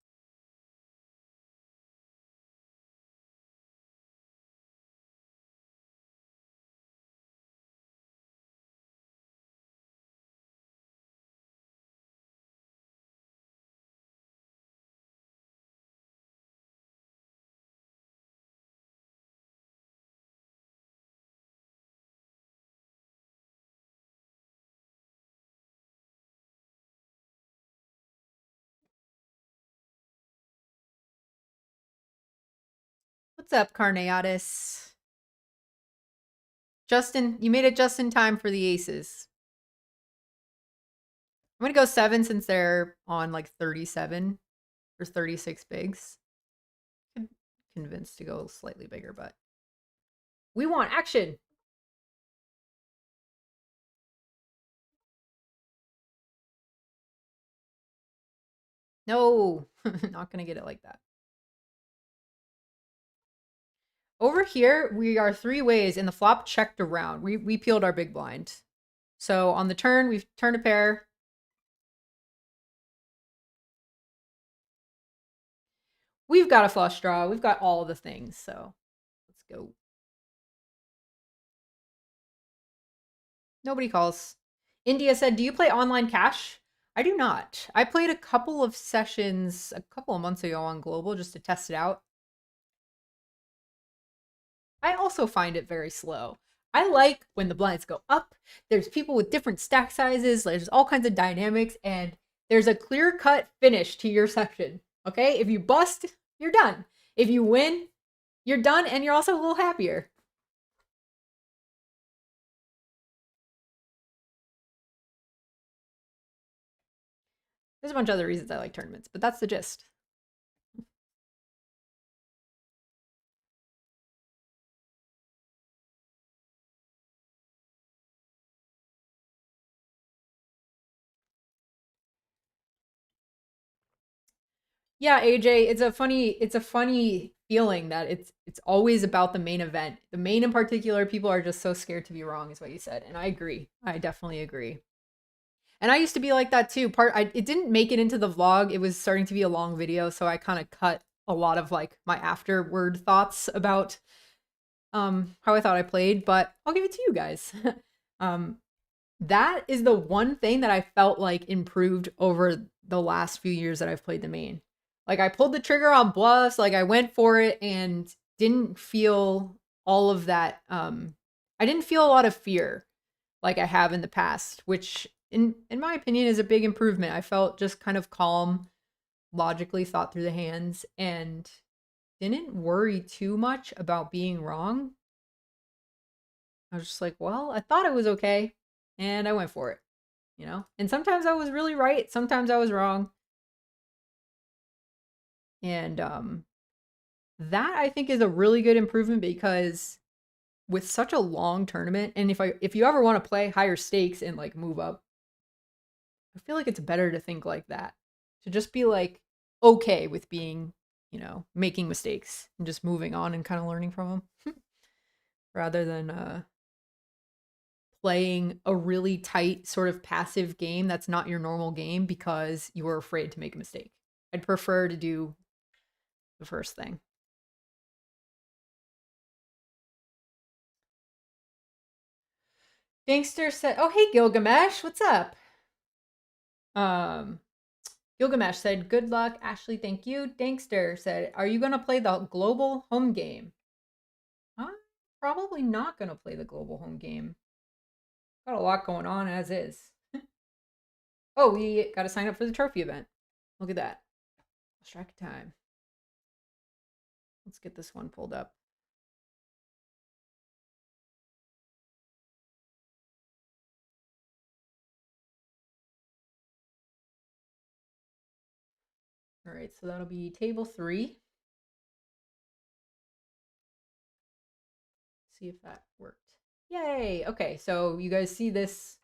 Speaker 2: What's up, Carneatis? Justin, you made it just in time for the aces. I'm going to go 7 since they're on like 37 or 36 bigs. I'm convinced to go slightly bigger, but we want action. No, not going to get it like that. Over here, we are 3 ways, and the flop checked around. We peeled our big blind. So on the turn, we've turned a pair. We've got a flush draw. We've got all of the things. So let's go. Nobody calls. India said, do you play online cash? I do not. I played a couple of sessions a couple of months ago on Global just to test it out. I also find it very slow. I like when the blinds go up. There's people with different stack sizes. There's all kinds of dynamics, and there's a clear-cut finish to your session. Okay? If you bust, you're done. If you win, you're done, and you're also a little happier. There's a bunch of other reasons I like tournaments, but that's the gist. Yeah, AJ, it's a funny feeling that it's always about the main event. The main in particular, people are just so scared to be wrong, is what you said. And I agree. I definitely agree. And I used to be like that too. It didn't make it into the vlog. It was starting to be a long video, so I kind of cut a lot of like my afterward thoughts about how I thought I played, but I'll give it to you guys. That is the one thing that I felt like improved over the last few years that I've played the main. Like I pulled the trigger on bluffs, like I went for it and didn't feel all of that. I didn't feel a lot of fear like I have in the past, which in my opinion is a big improvement. I felt just kind of calm, logically thought through the hands, and didn't worry too much about being wrong. I was just like, well, I thought it was okay, and I went for it, you know? And sometimes I was really right, sometimes I was wrong. And that I think is a really good improvement, because with such a long tournament, and if you ever want to play higher stakes and like move up, I feel like it's better to think like that. To just be like okay with being, you know, making mistakes and just moving on and kind of learning from them rather than playing a really tight sort of passive game that's not your normal game because you were afraid to make a mistake. I'd prefer to do the first thing. Gangster said, "Oh hey Gilgamesh, what's up?" Um, Gilgamesh said, "Good luck, Ashley. Thank you." Dankster said, "Are you gonna play the global home game?" I'm probably not gonna play the global home game. Got a lot going on as is. Oh, we got to sign up for the trophy event. Look at that. Strike time. Let's get this one pulled up. All right, so that'll be table 3. See if that worked. Yay! Okay, so you guys see this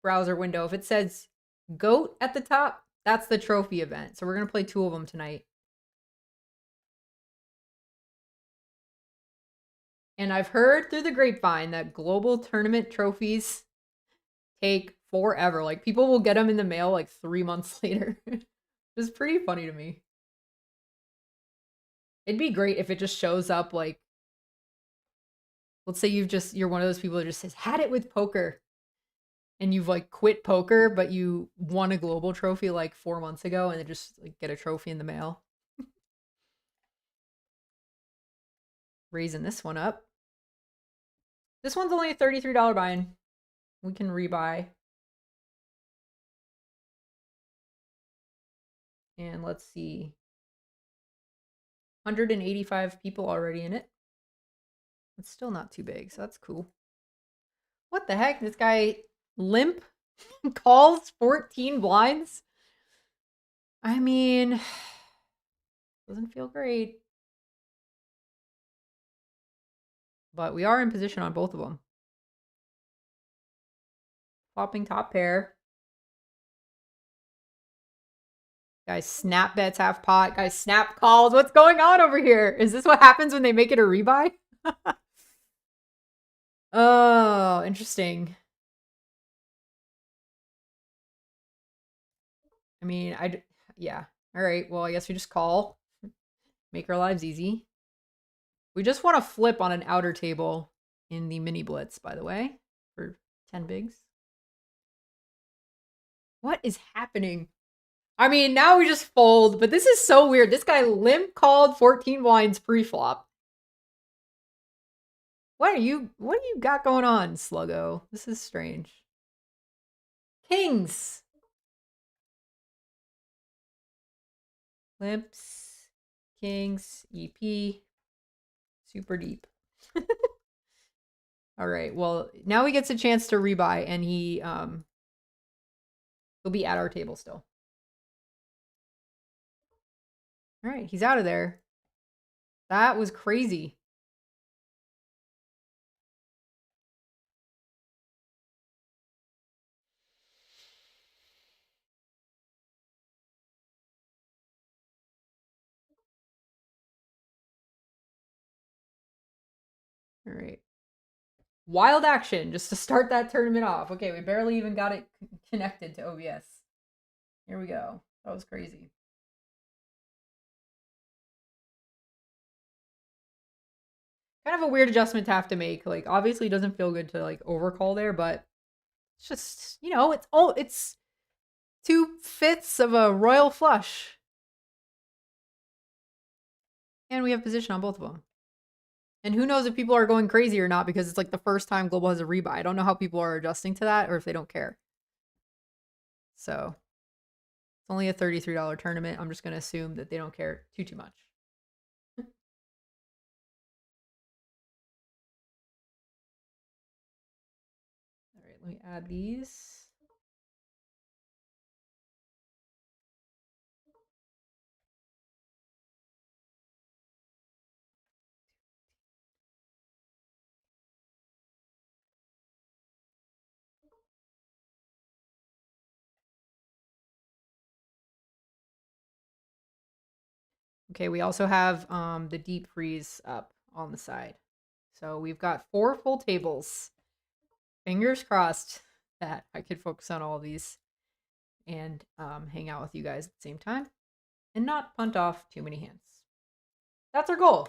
Speaker 2: browser window. If it says GOAT at the top, that's the trophy event. So we're going to play 2 of them tonight. And I've heard through the grapevine that global tournament trophies take forever. Like, people will get them in the mail like 3 months later. It's pretty funny to me. It'd be great if it just shows up like, let's say you're one of those people that just says had it with poker, and you've like quit poker but you won a global trophy like 4 months ago, and they just like get a trophy in the mail. Raising this one up. This one's only a $33 buy-in. We can rebuy. And let's see. 185 people already in it. It's still not too big, so that's cool. What the heck? This guy limp calls 14 blinds? I mean, doesn't feel great. But we are in position on both of them. Flopping top pair. Guys, snap bets half pot. Guys, snap calls. What's going on over here? Is this what happens when they make it a rebuy? Oh, interesting. I mean, yeah. All right, well, I guess we just call. Make our lives easy. We just want to flip on an outer table in the mini blitz, by the way, for 10 bigs. What is happening? I mean, now we just fold, but this is so weird. This guy limp called 14 blinds pre-flop. What do you got going on, Sluggo? This is strange. Kings. Limps. Kings. EP. Super deep. All right. Well, now he gets a chance to rebuy, and he'll be at our table still. All right, he's out of there. That was crazy. All right. Wild action just to start that tournament off. Okay, we barely even got it connected to OBS. Here we go. That was crazy. Kind of a weird adjustment to have to make. Like, obviously it doesn't feel good to like overcall there, but it's just, you know, it's 2/5 of a royal flush. And we have position on both of them. And who knows if people are going crazy or not, because it's like the first time Global has a rebuy. I don't know how people are adjusting to that or if they don't care. So it's only a $33 tournament. I'm just going to assume that they don't care too much. Let me add these. Okay, we also have the deep freeze up on the side. So we've got 4 full tables. Fingers crossed that I could focus on all of these and hang out with you guys at the same time and not punt off too many hands. That's our goal.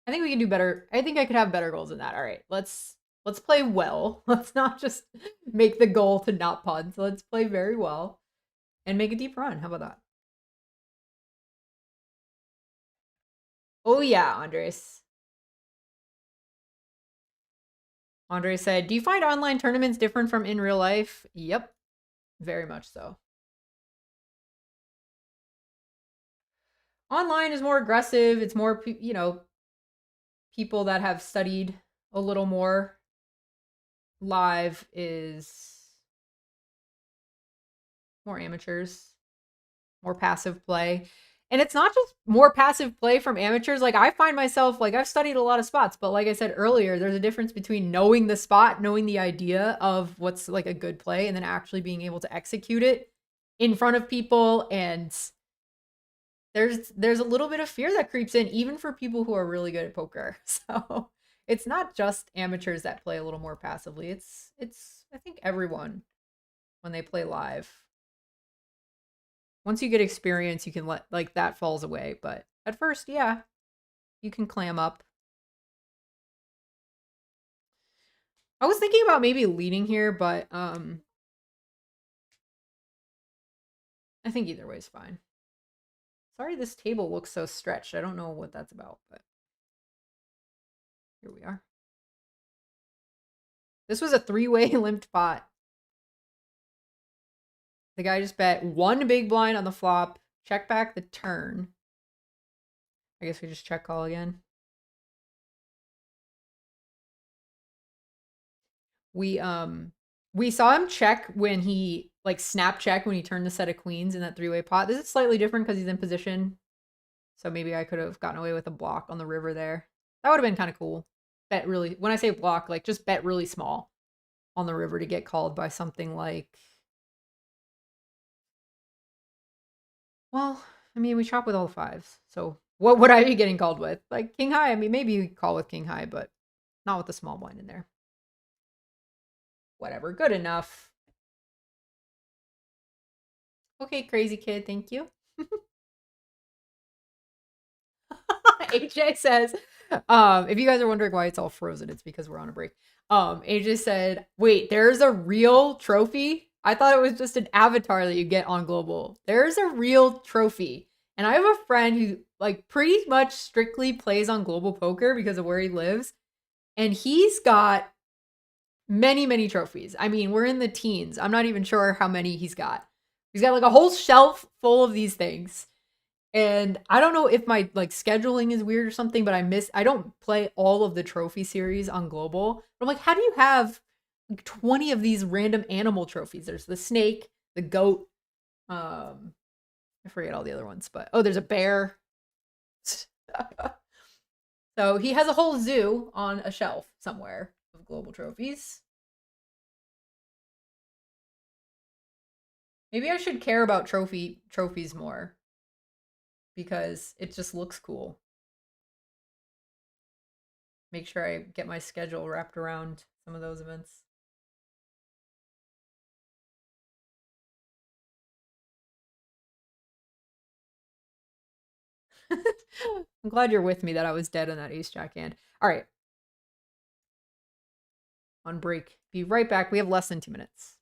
Speaker 2: I think we can do better. I think I could have better goals than that. All right, let's play well. Let's not just make the goal to not punt. Let's play very well and make a deep run. How about that? Oh yeah, Andres. Andre said, do you find online tournaments different from in real life? Yep, very much so. Online is more aggressive. It's more, you know, people that have studied a little more. Live is more amateurs, more passive play. And it's not just more passive play from amateurs. Like I find myself, like I've studied a lot of spots, but like I said earlier, there's a difference between knowing the spot, knowing the idea of what's like a good play, and then actually being able to execute it in front of people. And there's a little bit of fear that creeps in even for people who are really good at poker. So it's not just amateurs that play a little more passively. It's I think everyone when they play live. Once you get experience, you can let like that falls away, but at first, yeah, you can clam up. I was thinking about maybe leading here, but I think either way is fine. Sorry this table looks so stretched. I don't know what that's about, but here we are. This was a 3-way limped pot. The guy just bet 1 big blind on the flop, check back the turn. I guess we just check call again. We saw him check when he like snap check when he turned the set of queens in that 3-way pot. This is slightly different because he's in position. So maybe I could have gotten away with a block on the river there. That would have been kind of cool. Bet really, when I say block, like just bet really small on the river to get called by something like, well, I mean, we chop with all 5s. So what would I be getting called with? Like king high? I mean, maybe you call with king high, but not with the small blind in there. Whatever, good enough. Okay, crazy kid, thank you. AJ says, if you guys are wondering why it's all frozen, it's because we're on a break. AJ said, wait, there's a real trophy? I thought it was just an avatar that you get on Global. There's a real trophy. And I have a friend who like pretty much strictly plays on Global Poker because of where he lives. And he's got many, many trophies. I mean, we're in the teens. I'm not even sure how many he's got. He's got like a whole shelf full of these things. And I don't know if my like scheduling is weird or something, but I don't play all of the trophy series on Global. But I'm like, how do you have like 20 of these random animal trophies? There's the snake, the goat, I forget all the other ones, but oh, there's a bear. So he has a whole zoo on a shelf somewhere of Global trophies. Maybe I should care about trophies more because it just looks cool. Make sure I get my schedule wrapped around some of those events. I'm glad you're with me that I was dead on that ace jack hand. All right. On break. Be right back. We have less than 2 minutes.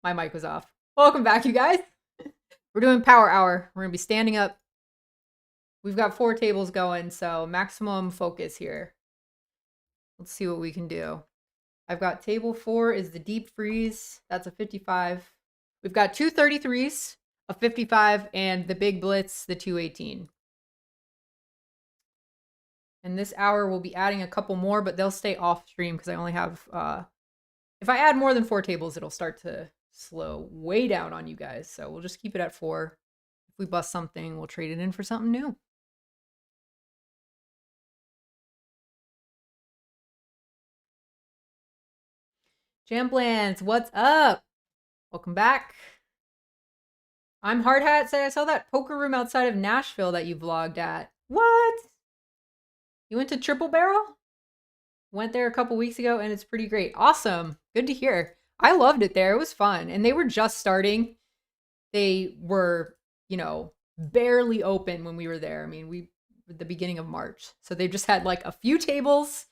Speaker 2: My mic was off. Welcome back, you guys. We're doing power hour. We're going to be standing up. We've got 4 tables going, so maximum focus here. Let's see what we can do. I've got table 4 is the deep freeze. That's a 55. We've got 2 33s, a 55, and the big blitz, the 218. And this hour we'll be adding a couple more, but they'll stay off stream because I only have, if I add more than 4 tables, it'll start to slow way down on you guys. So we'll just keep it at 4. If we bust something, we'll trade it in for something new. Jamblans, what's up? Welcome back. I'm Hard Hat. Said I saw that poker room outside of Nashville that you vlogged at. What? You went to Triple Barrel? Went there a couple weeks ago and it's pretty great. Awesome. Good to hear. I loved it there. It was fun. And they were just starting. They were, you know, barely open when we were there. I mean, the beginning of March. So they just had like a few tables,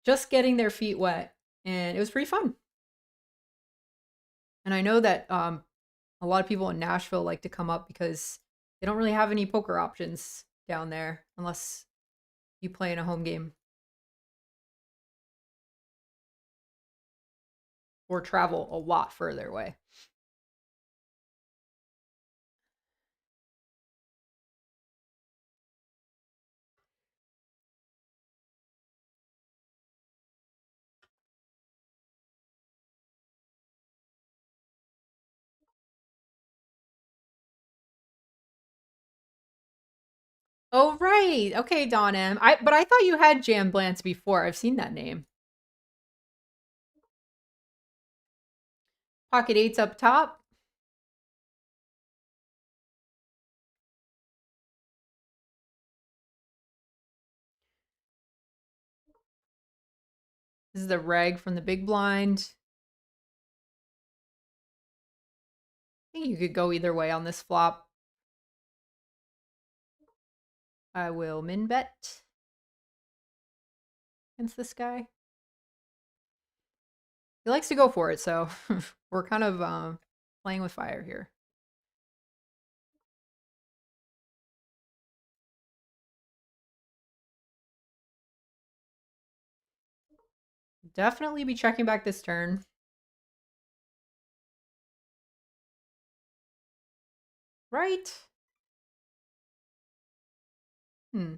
Speaker 2: just getting their feet wet. And it was pretty fun. And I know that a lot of people in Nashville like to come up because they don't really have any poker options down there unless you play in a home game. Or travel a lot further away. Oh, right. Okay, Don M. But I thought you had Jam Blance before. I've seen that name. Pocket 8's up top. This is the reg from the big blind. I think you could go either way on this flop. I will min bet against this guy. He likes to go for it, so we're kind of playing with fire here. Definitely be checking back this turn. Right?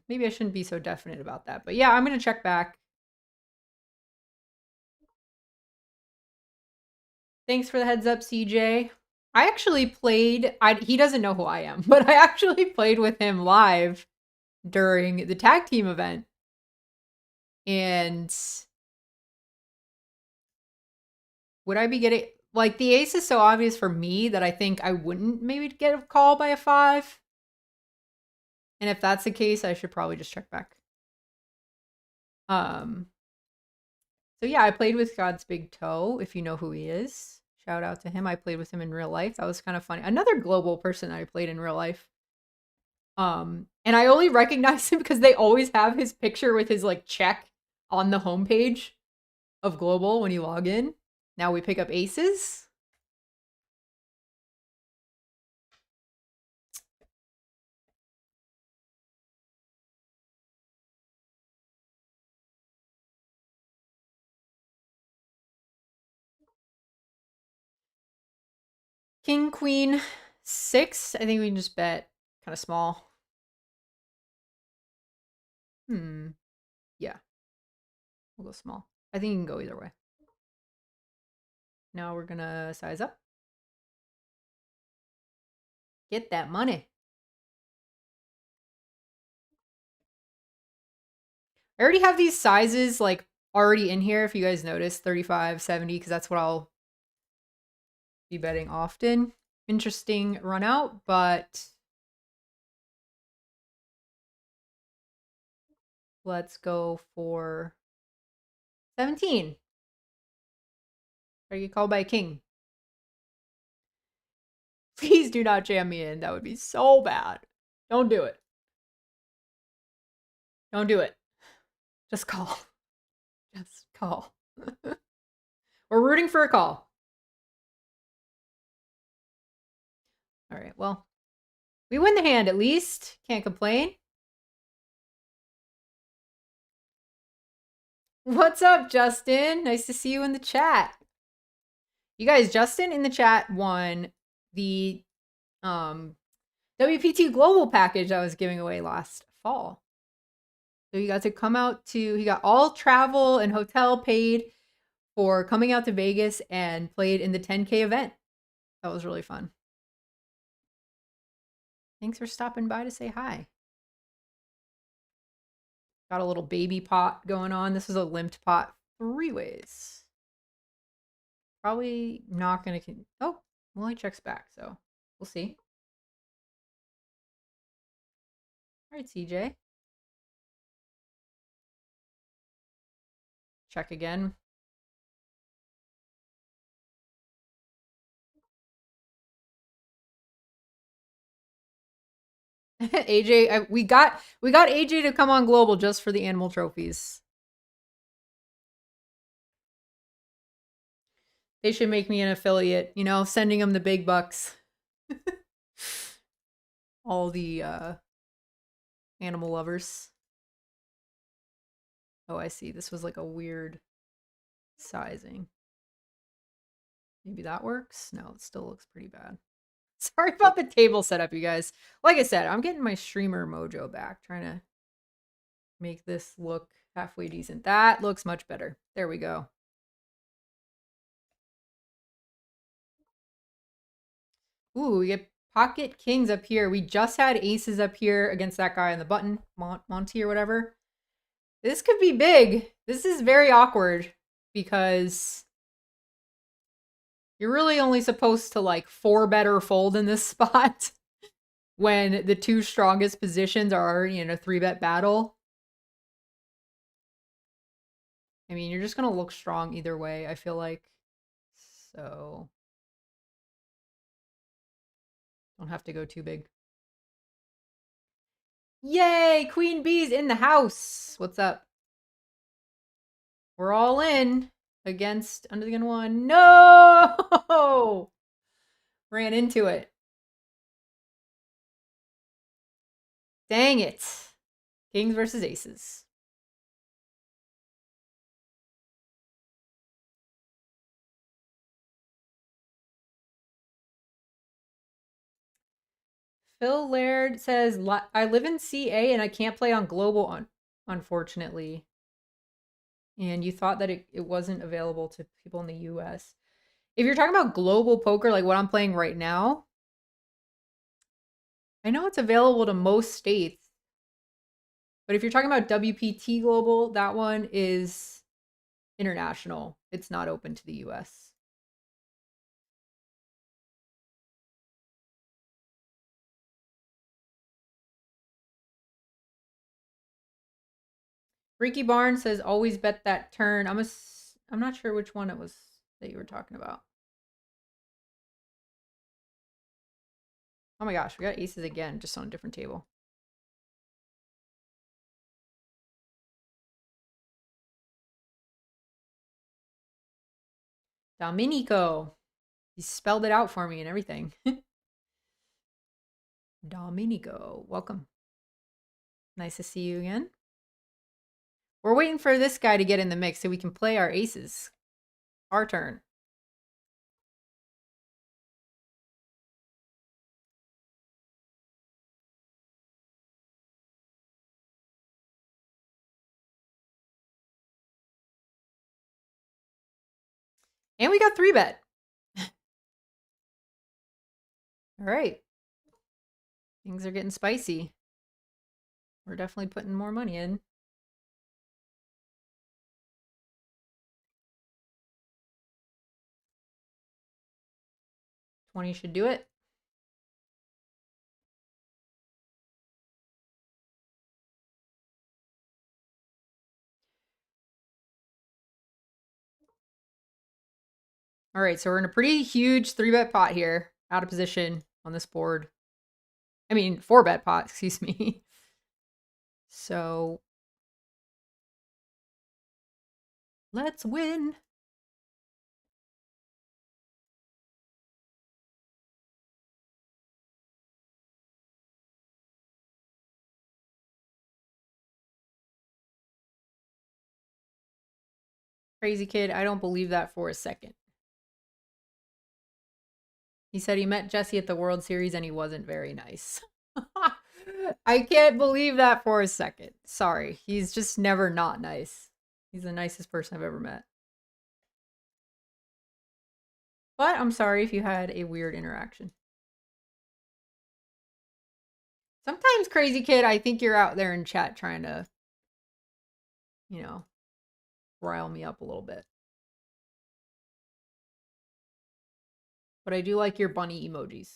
Speaker 2: Maybe I shouldn't be so definite about that. But yeah, I'm going to check back. Thanks for the heads up, CJ. I actually played, he doesn't know who I am, but I actually played with him live during the tag team event. And would I be getting, like, the ace is so obvious for me that I think I wouldn't maybe get a call by a 5. And if that's the case, I should probably just check back. So yeah, I played with God's Big Toe, if you know who he is. Shout out to him. I played with him in real life. That was kind of funny. Another global person I played in real life. And I only recognize him because they always have his picture with his like check on the homepage of global when you log in. Now we pick up aces. King, queen, 6. I think we can just bet kind of small. Yeah. We'll go small. I think you can go either way. Now we're gonna size up. Get that money. I already have these sizes like already in here. If you guys notice, 35, 70, because that's what I'll be betting often. Interesting run out, but let's go for 17. Are you called by a king? Please do not jam me in. That would be so bad. Don't do it. Don't do it. Just call. Just call. We're rooting for a call. All right, well, we win the hand at least. Can't complain. What's up, Justin? Nice to see you in the chat. You guys, Justin in the chat won the WPT Global package I was giving away last fall. So you got to come out to, he got all travel and hotel paid for coming out to Vegas and played in the 10K event. That was really fun. Thanks for stopping by to say hi. Got a little baby pot going on. This is a limped pot 3 ways. Probably not going to, oh, well, he checks back, so we'll see. All right, CJ. Check again. AJ, we got AJ to come on global just for the animal trophies. They should make me an affiliate, you know, sending them the big bucks. All the animal lovers. Oh, I see. This was like a weird sizing. Maybe that works? No, it still looks pretty bad. Sorry about the table setup, you guys. Like I said, I'm getting my streamer mojo back, trying to make this look halfway decent. That looks much better. There we go. Ooh, we get pocket kings up here. We just had aces up here against that guy on the button, Monty or whatever. This could be big. This is very awkward because you're really only supposed to like 4-bet or fold in this spot when the 2 strongest positions are already in a 3-bet battle. I mean, you're just going to look strong either way, I feel like. So don't have to go too big. Yay! Queen Bee's in the house. What's up? We're all in against Under the Gun 1. No! Ran into it. Dang it. Kings versus aces. Phil Laird says, I live in CA and I can't play on global, unfortunately. And you thought that it wasn't available to people in the US. If you're talking about global poker, like what I'm playing right now, I know it's available to most states. But if you're talking about WPT Global, that one is international. It's not open to the US. Ricky Barnes says, always bet that turn. I'm not sure which one it was that you were talking about. Oh my gosh, we got aces again, just on a different table. Domenico. He spelled it out for me and everything. Domenico, welcome. Nice to see you again. We're waiting for this guy to get in the mix so we can play our aces. Our turn. And we got 3-bet. All right. Things are getting spicy. We're definitely putting more money in. 20 should do it. All right, so we're in a pretty huge 3-bet pot here, out of position on this board. I mean, 4-bet pot, excuse me. So let's win. Crazy kid, I don't believe that for a second. He said he met Jesse at the World Series and he wasn't very nice. I can't believe that for a second. Sorry. He's just never not nice. He's the nicest person I've ever met. But I'm sorry if you had a weird interaction. Sometimes, crazy kid, I think you're out there in chat trying to, you know, rile me up a little bit. But I do like your bunny emojis.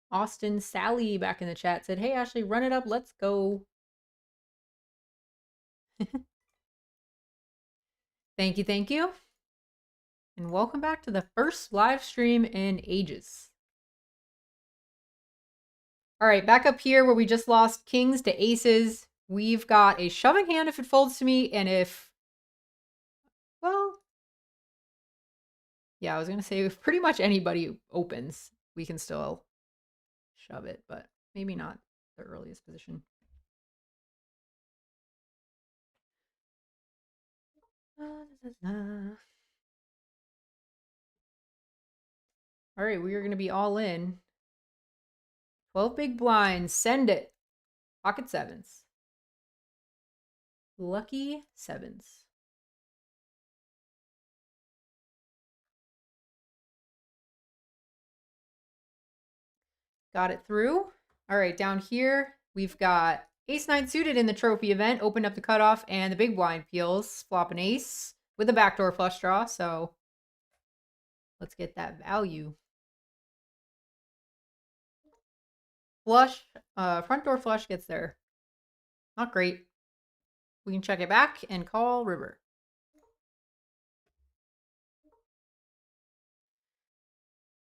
Speaker 2: Austin Sally back in the chat said, "Hey Ashley, run it up. Let's go." Thank you, thank you. And welcome back to the first live stream in ages. All right, back up here where we just lost kings to aces. We've got a shoving hand if it folds to me, and if, well, yeah, I was going to say if pretty much anybody opens, we can still shove it, but maybe not the earliest position. All right, we are going to be all in. 12 big blinds. Send it. Pocket sevens. Lucky sevens. Got it through. All right, down here, we've got ace-9 suited in the trophy event. Opened up the cutoff, and the big blind peels. Flop an ace with a backdoor flush draw, so let's get that value. Flush, front door flush gets there. Not great. We can check it back and call river.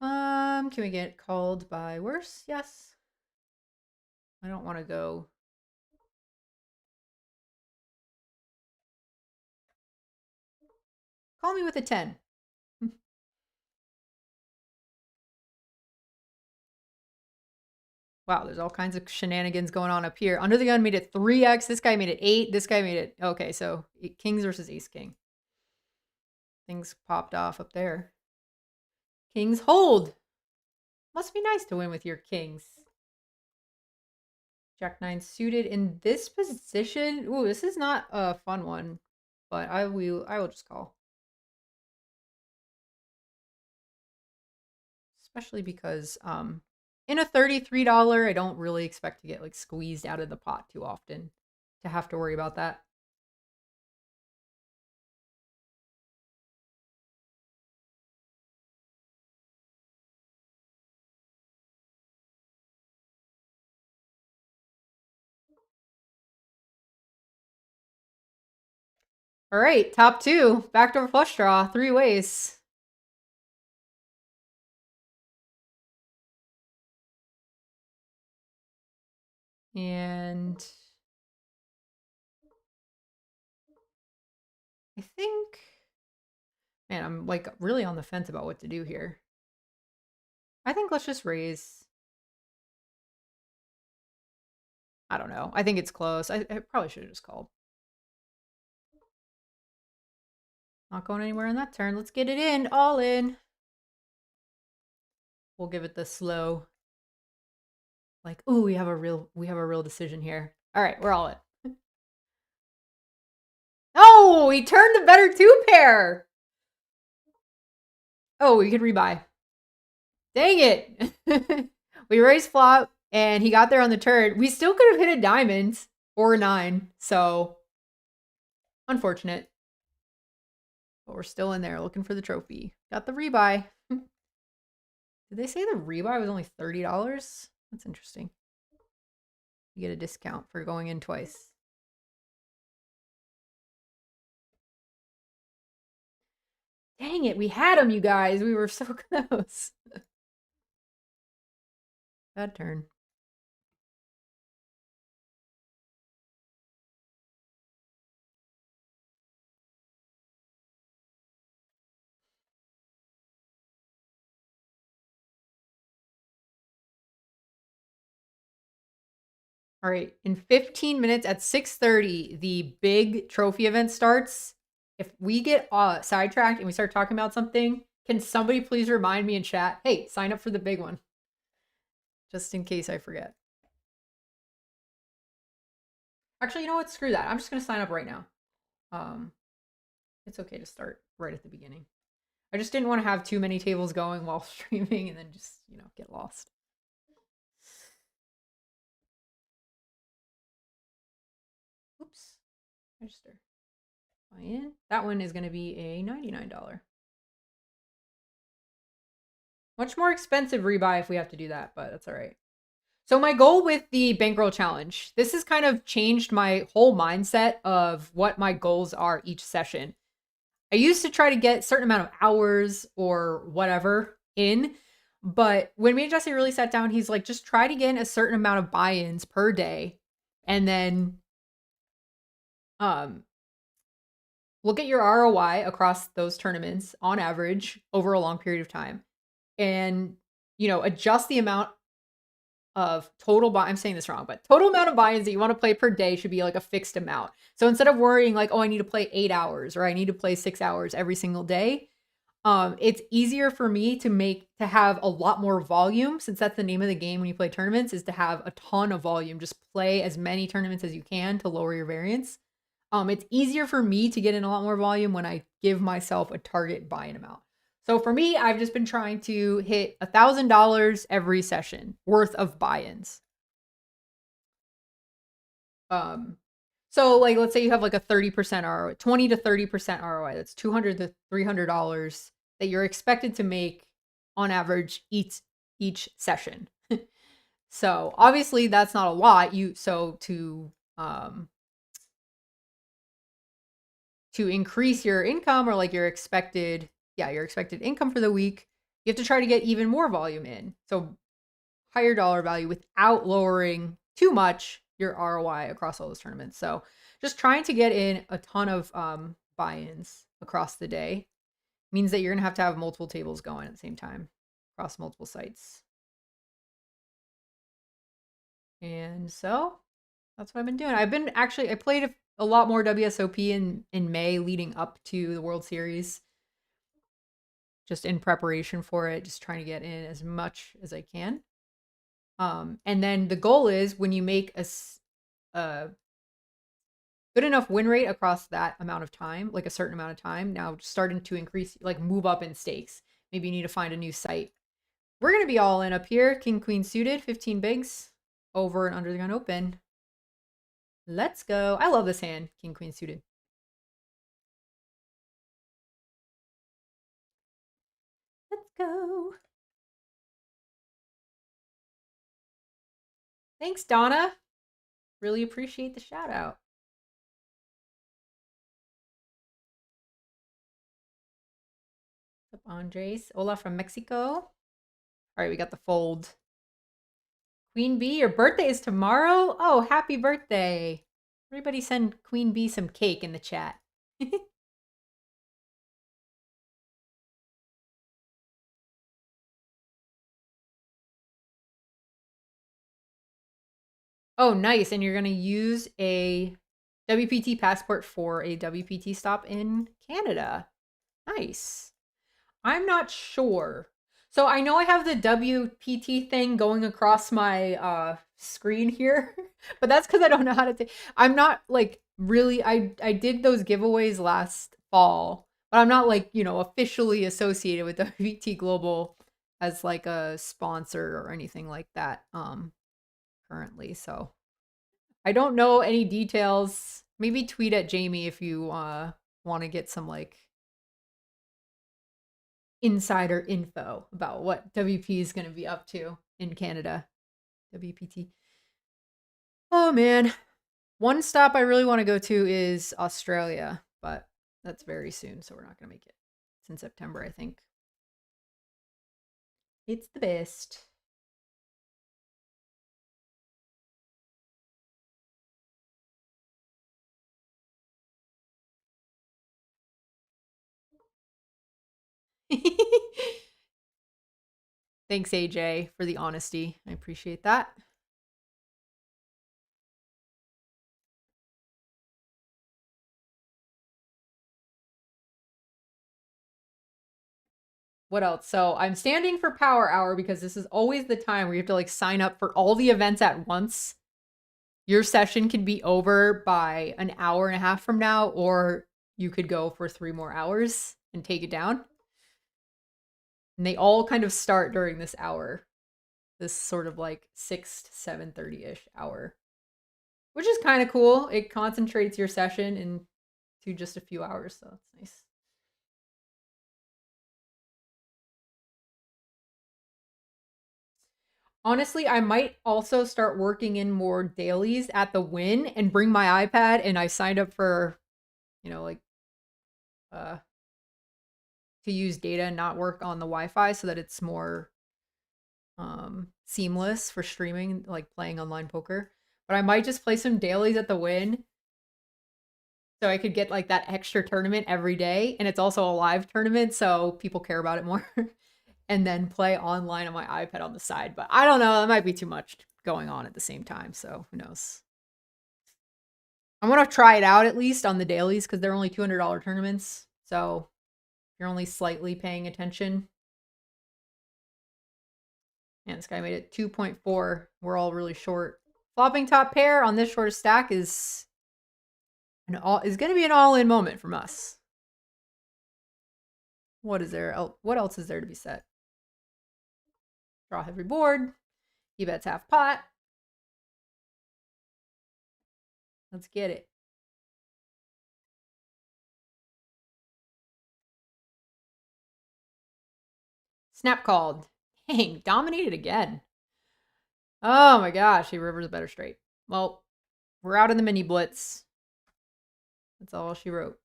Speaker 2: Can we get called by worse? Yes. I don't want to go. Call me with a 10. Wow, there's all kinds of shenanigans going on up here. Under the gun made it 3x. This guy made it 8. This guy made it... Okay, so kings versus ace-king. Things popped off up there. Kings hold. Must be nice to win with your kings. Jack-9 suited in this position. Ooh, this is not a fun one, but I will just call. Especially because in a $33, I don't really expect to get like squeezed out of the pot too often to have to worry about that. All right, top two, backdoor flush draw, 3 ways. And I think, man, I'm like really on the fence about what to do here. I think let's just raise. I don't know. I think it's close. I probably should have just called. Not going anywhere on that turn. Let's get it in. All in. We'll give it the slow. Like, ooh, we have a real decision here. All right, we're all in. Oh, he turned the better 2-pair. Oh, we could rebuy. Dang it. We raised flop, and he got there on the turn. We still could have hit a diamond or a 9, so unfortunate. But we're still in there looking for the trophy. Got the rebuy. Did they say the rebuy was only $30? That's interesting. You get a discount for going in twice. Dang it, we had him, you guys. We were so close. Bad turn. All right, in 15 minutes at 6:30, the big trophy event starts. If we get sidetracked and we start talking about something, can somebody please remind me in chat, hey, sign up for the big one? Just in case I forget. Actually, you know what? Screw that. I'm just going to sign up right now. It's okay to start right at the beginning. I just didn't want to have too many tables going while streaming and then just, get lost. Oops. Register. Buy in. That one is going to be a $99. Much more expensive rebuy if we have to do that, but that's all right. So my goal with the Bankroll challenge, this has kind of changed my whole mindset of what my goals are each session. I used to try to get a certain amount of hours or whatever in, but when me and Jesse really sat down, he's like, just try to get in a certain amount of buy-ins per day, and then look at your ROI across those tournaments on average over a long period of time, and adjust the amount of total I'm saying this wrong, but total amount of buy-ins that you want to play per day should be like a fixed amount. So instead of worrying like, oh, I need to play 8 hours or I need to play 6 hours every single day, it's easier for me to have a lot more volume, since that's the name of the game when you play tournaments, is to have a ton of volume. Just play as many tournaments as you can to lower your variance. It's easier for me to get in a lot more volume when I give myself a target buy-in amount. So for me, I've just been trying to hit $1,000 every session worth of buy-ins. So like, let's say you have like a 30% ROI, 20 to 30% ROI. That's $200 to $300 that you're expected to make on average each session. So obviously that's not a lot. To increase your income, or like your expected income for the week, you have to try to get even more volume in. So higher dollar value without lowering too much your ROI across all those tournaments. So just trying to get in a ton of buy-ins across the day means that you're going to have multiple tables going at the same time across multiple sites. And so that's what I've been doing. I played a lot more WSOP in May leading up to the World Series, just in preparation for it, just trying to get in as much as I can. And then the goal is, when you make a good enough win rate across that amount of time, like a certain amount of time, now starting to increase, like move up in stakes. Maybe you need to find a new site. We're going to be all in up here. King, queen suited, 15 bigs, over and under the gun open. Let's go. I love this hand, king, queen suited. Let's go. Thanks, Donna. Really appreciate the shout out. What's up, Andres? Hola from Mexico. All right, we got the fold. Queen Bee, your birthday is tomorrow? Oh, happy birthday. Everybody send Queen Bee some cake in the chat. Oh, nice. And you're going to use a WPT passport for a WPT stop in Canada. Nice. I'm not sure. So I know I have the WPT thing going across my screen here, but that's because I don't know how to I'm not like really, I did those giveaways last fall, but I'm not like, officially associated with WPT Global as like a sponsor or anything like that currently. So I don't know any details. Maybe tweet at Jamie if you want to get some like insider info about what WP is going to be up to in Canada. WPT. Oh man. One stop I really want to go to is Australia, but that's very soon, so we're not going to make it. It's in September, I think. It's the best. Thanks, AJ, for the honesty. I appreciate that. what else? So I'm standing for Power Hour because this is always the time where you have to like sign up for all the events at once. Your session can be over by an hour and a half from now, or you could go for 3 more hours and take it down. And they all kind of start during this hour, this sort of like 6 to 7:30-ish hour, which is kind of cool. It concentrates your session into just a few hours, so that's nice. Honestly, I might also start working in more dailies at the Win and bring my iPad, and I signed up for, like uh to use data and not work on the Wi-Fi so that it's more seamless for streaming, like playing online poker. But I might just play some dailies at the Win so I could get like that extra tournament every day, and it's also a live tournament so people care about it more. And then play online on my iPad on the side. But I don't know, that might be too much going on at the same time, so who knows. I'm gonna try it out at least on the dailies because they're only $200 tournaments, so you're only slightly paying attention. And this guy made it 2.4. We're all really short. Flopping top pair on this short stack is gonna be an all-in moment from us. What is there? What else is there to be said? Draw heavy board. He bets half pot. Let's get it. Snap called. Dang, dominated again. Oh my gosh, he rivers a better straight. Well, we're out in the mini blitz. That's all she wrote.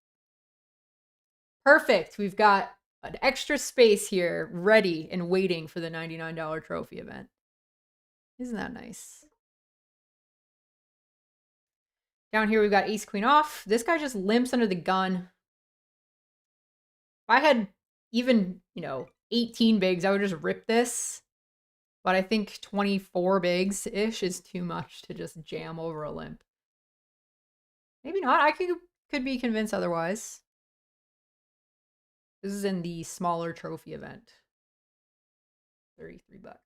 Speaker 2: Perfect. We've got an extra space here ready and waiting for the $99 trophy event. Isn't that nice? Down here, we've got ace queen off. This guy just limps under the gun. If I had even, 18 bigs, I would just rip this. But I think 24 bigs-ish is too much to just jam over a limp. Maybe not. I could be convinced otherwise. This is in the smaller trophy event. 33 bucks.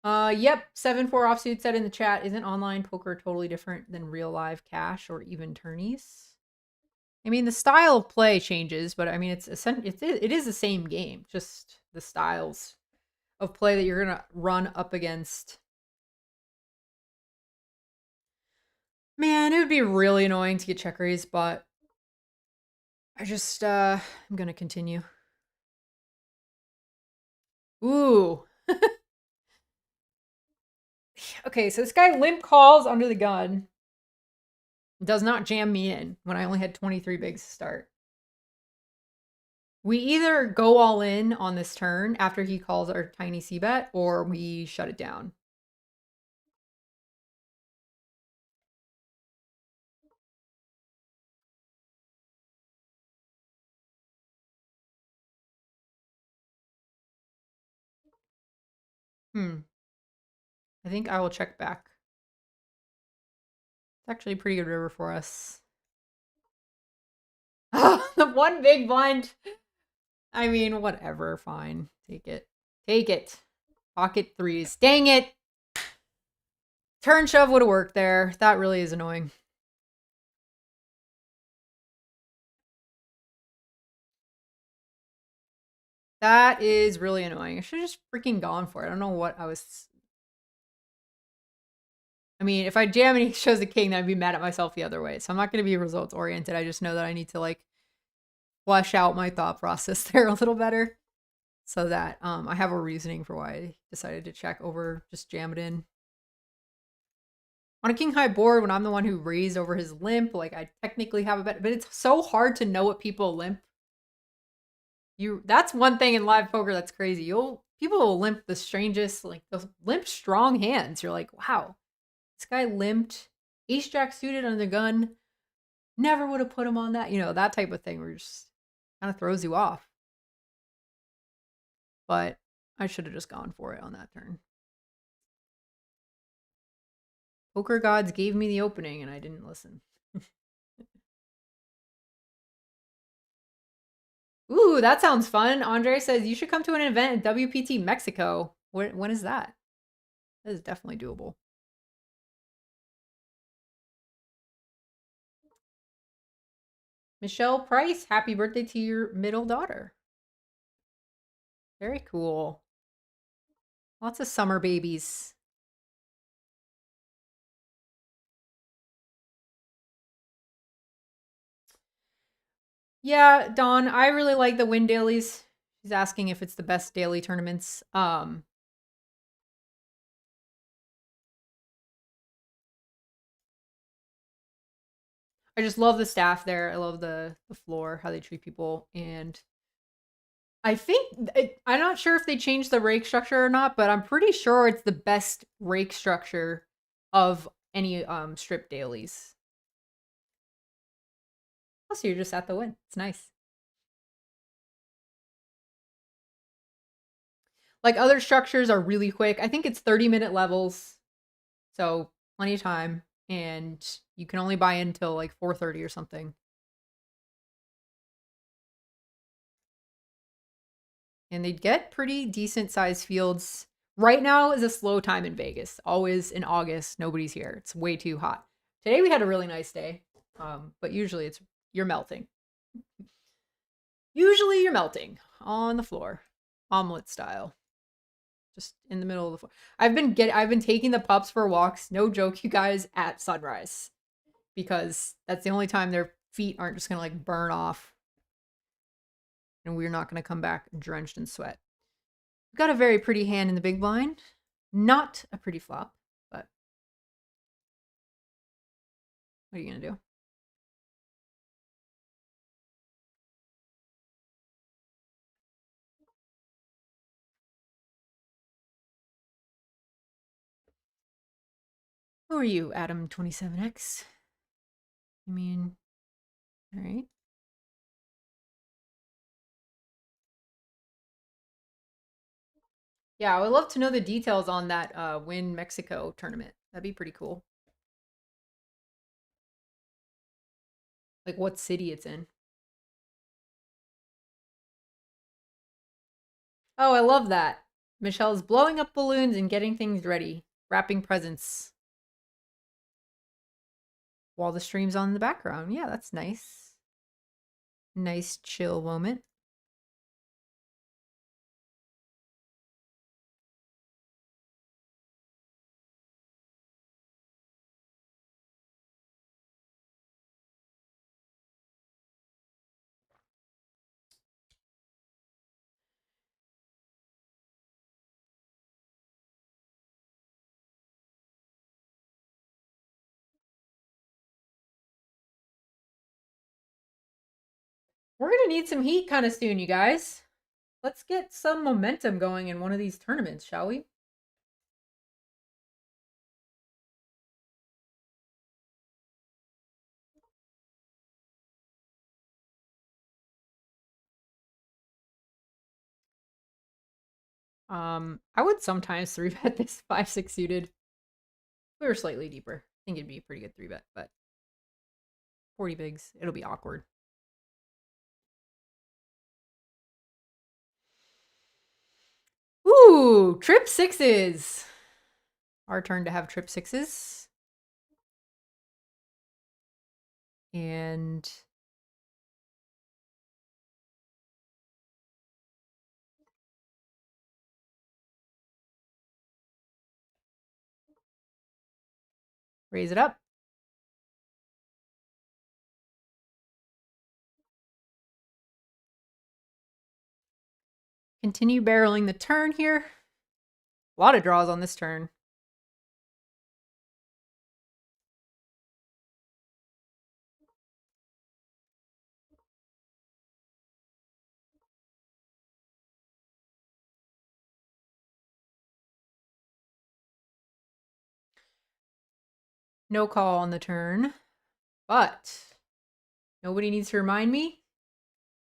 Speaker 2: Yep, 7-4 offsuit said in the chat, isn't online poker totally different than real live cash or even tourneys? I mean, the style of play changes, but I mean, it is the same game, just the styles of play that you're gonna run up against. Man, it would be really annoying to get check raised, but I just, I'm gonna continue. Ooh. Okay, so this guy limp calls under the gun. Does not jam me in when I only had 23 bigs to start. We either go all in on this turn after he calls our tiny c-bet, or we shut it down. I think I will check back. It's actually a pretty good river for us. The one big blind. I mean, whatever, fine. Take it. Take it. Pocket threes. Dang it! Turn shove would have worked there. That really is annoying. That is really annoying. I should have just freaking gone for it. I don't know what I was... I mean, if I jam and he shows a king, then I'd be mad at myself the other way. So I'm not going to be results oriented. I just know that I need to like flesh out my thought process there a little better so that I have a reasoning for why I decided to check over just jam it in. On a king high board, when I'm the one who raised over his limp, like I technically have a bet, but it's so hard to know what people limp. That's one thing in live poker that's crazy. People will limp the strangest, like those limp strong hands. You're like, wow, this guy limped ace jack suited under the gun. Never would have put him on that. That type of thing where just kind of throws you off. But I should have just gone for it on that turn. Poker gods gave me the opening and I didn't listen. Ooh, that sounds fun. Andre says you should come to an event at WPT Mexico. When is that? That is definitely doable. Michelle Price, happy birthday to your middle daughter. Very cool. Lots of summer babies. Yeah, Dawn, I really like the win dailies. She's asking if it's the best daily tournaments. I just love the staff there. I love the floor, how they treat people, and I think I'm not sure if they changed the rake structure or not, but I'm pretty sure it's the best rake structure of any strip dailies. Oh, so you're just at the win. It's nice. Like other structures are really quick. I think it's 30-minute levels, so plenty of time, and you can only buy in until like 4:30 or something. And they'd get pretty decent sized fields. Right now is a slow time in Vegas. Always in August, nobody's here. It's way too hot. Today we had a really nice day, but usually you're melting. Usually you're melting on the floor, omelet style, just in the middle of the floor. I've been taking the pups for walks. No joke, you guys, at sunrise, because that's the only time their feet aren't just gonna like burn off, and we're not gonna come back drenched in sweat. We've got a very pretty hand in the big blind. Not a pretty flop, but what are you gonna do? Who are you, Adam27X? I mean, all right. Yeah, I would love to know the details on that Win Mexico tournament. That'd be pretty cool. Like what city it's in. Oh, I love that. Michelle's blowing up balloons and getting things ready, wrapping presents while the stream's on in the background. Yeah, that's nice. Nice chill moment. We're gonna need some heat kind of soon, you guys. Let's get some momentum going in one of these tournaments, shall we? I would sometimes 3-bet this 5-6 suited. We were slightly deeper. I think it'd be a pretty good 3-bet, but 40 bigs, it'll be awkward. Ooh, trip sixes. Our turn to have trip sixes. And raise it up. Continue barreling the turn here. A lot of draws on this turn. No call on the turn, but nobody needs to remind me.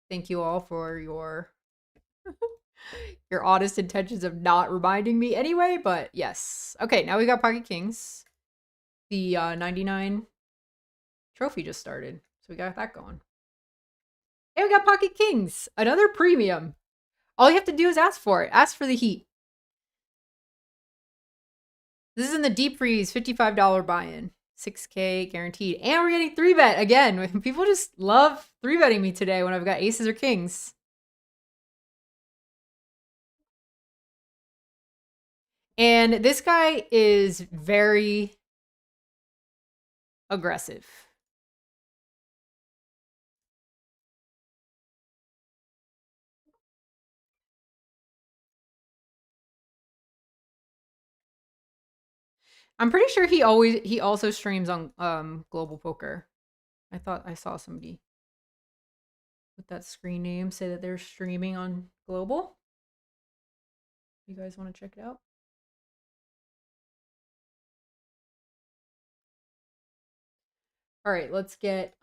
Speaker 2: Thank you all for your honest intentions of not reminding me anyway, but yes. Okay, now we got pocket kings. The 99 trophy just started. So we got that going. And we got Pocket Kings, another premium. All you have to do is ask for it. Ask for the heat. This is in the deep freeze, $55 buy-in. 6K guaranteed. And we're getting 3-bet again. People just love 3-betting me today when I've got aces or kings. And this guy is very aggressive. I'm pretty sure he also streams on Global Poker. I thought I saw somebody with that screen name say that they're streaming on Global. You guys want to check it out? All right, let's get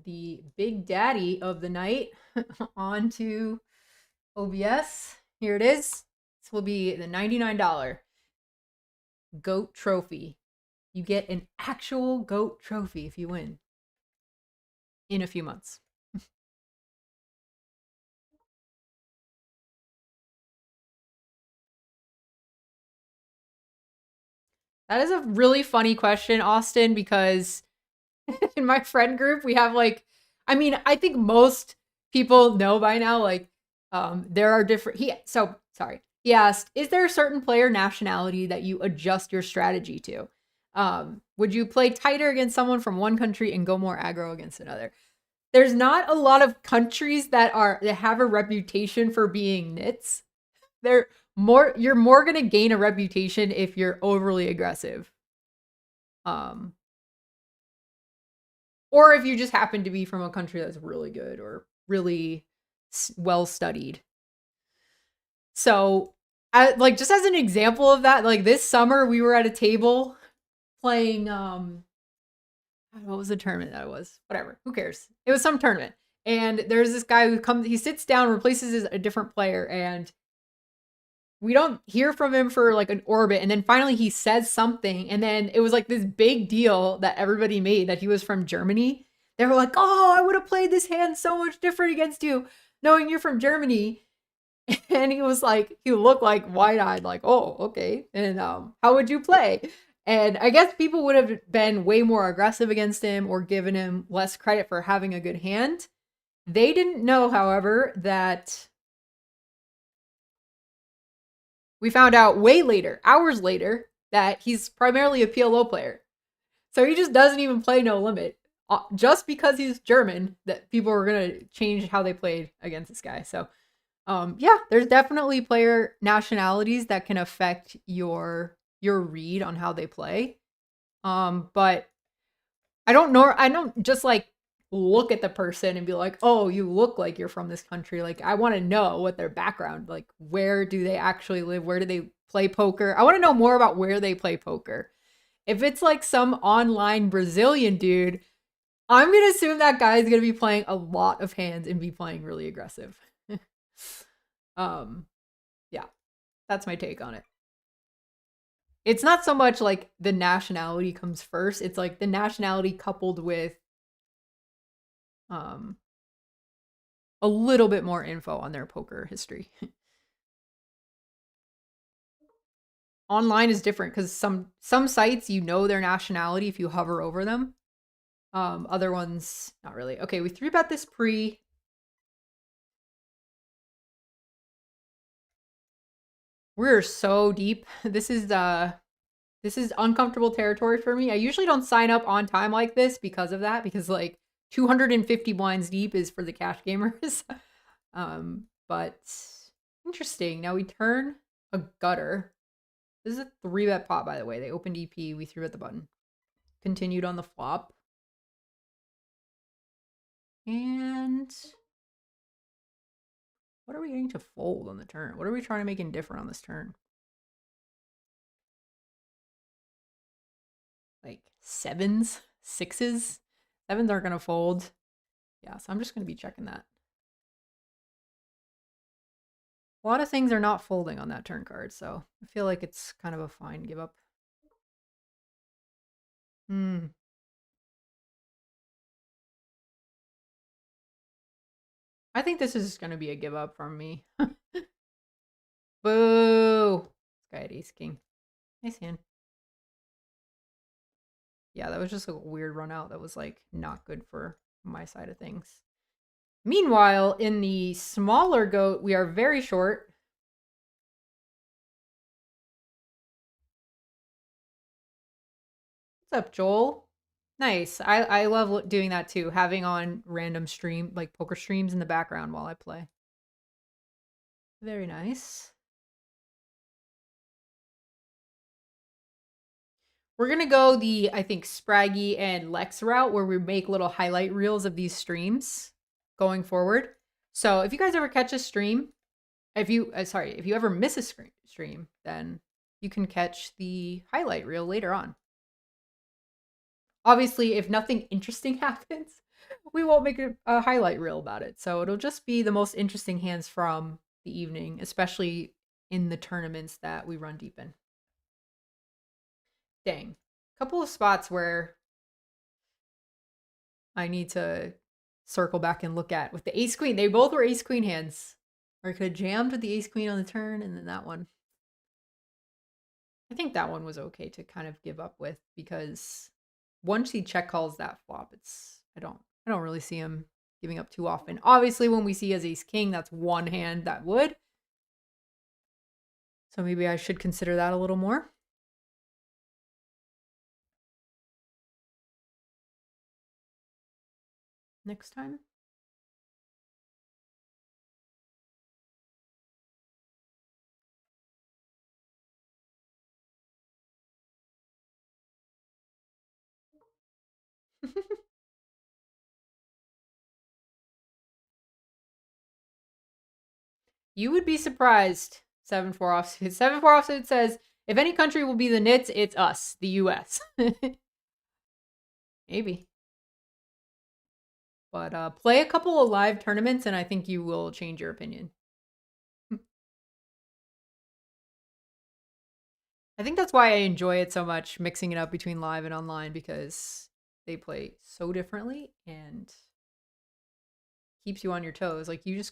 Speaker 2: the big daddy of the night onto OBS. Here it is. This will be the $99 GOAT trophy. You get an actual GOAT trophy if you win in a few months. That is a really funny question, Austin, because in my friend group, we have like, I mean, I think most people know by now, like, there are different, he asked, is there a certain player nationality that you adjust your strategy to? Would you play tighter against someone from one country and go more aggro against another? There's not a lot of countries that have a reputation for being nits. You're more gonna gain a reputation if you're overly aggressive. Or if you just happen to be from a country that's really good or really well studied. So, like, just as an example of that, like this summer we were at a table playing what was the tournament that it was? Whatever, who cares? It was some tournament. And there's this guy who comes, he sits down, replaces a different player, and we don't hear from him for like an orbit, and then finally he says something, and then it was like this big deal that everybody made that he was from Germany. They were like, oh, I would have played this hand so much different against you knowing you're from Germany. And he was like, he looked like wide-eyed, like, oh, okay. And how would you play? And I guess people would have been way more aggressive against him or given him less credit for having a good hand. They didn't know, however, that we found out way later, hours later, that he's primarily a PLO player. So he just doesn't even play no limit. Just because he's German, that people are going to change how they played against this guy. So, yeah, there's definitely player nationalities that can affect your read on how they play. But I don't just like look at the person and be like, oh, you look like you're from this country. Like, I want to know what their background, like, where do they actually live? Where do they play poker? I want to know more about where they play poker. If it's like some online Brazilian dude, I'm going to assume that guy is going to be playing a lot of hands and be playing really aggressive. Yeah, that's my take on it. It's not so much like the nationality comes first. It's like the nationality coupled with a little bit more info on their poker history. Online is different because some sites you know their nationality if you hover over them. Other ones not really. Okay, we 3-bet this pre. We're so deep. This is uncomfortable territory for me. I usually don't sign up on time like this because of that, because like 250 blinds deep is for the cash gamers. But interesting. Now we turn a gutter. This is a 3-bet pot, by the way. They opened EP. We threw at the button. Continued on the flop. And what are we getting to fold on the turn? What are we trying to make indifferent on this turn? Like sevens, sixes. Sevens aren't going to fold. Yeah, so I'm just going to be checking that. A lot of things are not folding on that turn card, so I feel like it's kind of a fine give up. Hmm. I think this is going to be a give up from me. Boo! This guy had ace king. Nice hand. Yeah, that was just a weird run out. That was like not good for my side of things. Meanwhile, in the smaller goat, we are very short. What's up, Joel? Nice. I love doing that too, having on random stream, like poker streams in the background while I play. Very nice. We're going to go the, I think, Spraggy and Lex route where we make little highlight reels of these streams going forward. So if you guys ever catch a stream, if you ever miss a stream, then you can catch the highlight reel later on. Obviously, if nothing interesting happens, we won't make a highlight reel about it. So it'll just be the most interesting hands from the evening, especially in the tournaments that we run deep in. Dang. Couple of spots where I need to circle back and look at with the ace queen. They both were ace queen hands. Or I could have jammed with the ace queen on the turn and then that one. I think that one was okay to kind of give up with because once he check calls that flop, I don't really see him giving up too often. Obviously, when we see as ace king, that's one hand that would. So maybe I should consider that a little more. Next time. You would be surprised. 7-4 offsuit. 7-4 offsuit says, if any country will be the nits, it's us, the US. Maybe. But play a couple of live tournaments and I think you will change your opinion. I think that's why I enjoy it so much, mixing it up between live and online, because they play so differently and keeps you on your toes. Like you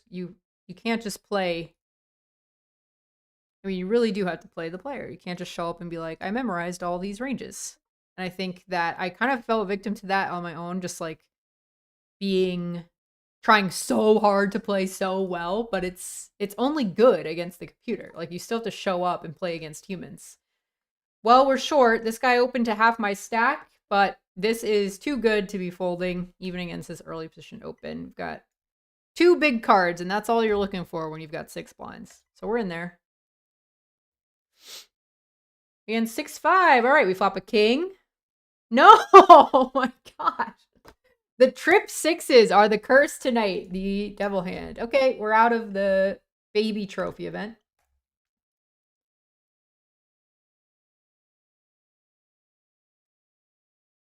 Speaker 2: can't just play. I mean, you really do have to play the player. You can't just show up and be like, I memorized all these ranges. And I think that I kind of fell victim to that on my own, just like trying so hard to play so well, but it's only good against the computer. Like you still have to show up and play against humans. Well, we're short. This guy opened to half my stack, but this is too good to be folding, even against this early position open. We've got 2 big cards, and that's all you're looking for when you've got 6 blinds. So we're in there. Again, 6-5. All right, we flop a king. No! Oh my gosh. The trip 6s are the curse tonight. The devil hand. Okay, we're out of the baby trophy event.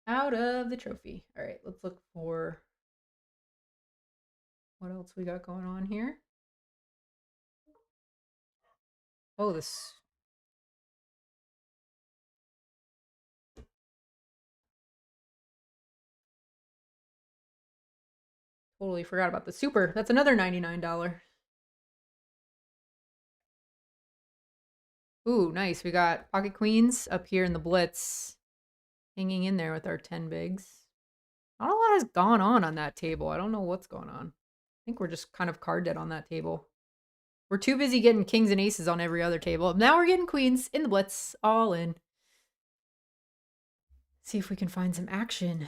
Speaker 2: Out of the trophy. All right, let's look for what else we got going on here. Oh, this. Totally forgot about the super. That's another $99. Ooh, nice. We got pocket queens up here in the blitz. Hanging in there with our 10 bigs. Not a lot has gone on that table. I don't know what's going on. I think we're just kind of card dead on that table. We're too busy getting kings and aces on every other table. Now we're getting queens in the blitz. All in. See if we can find some action.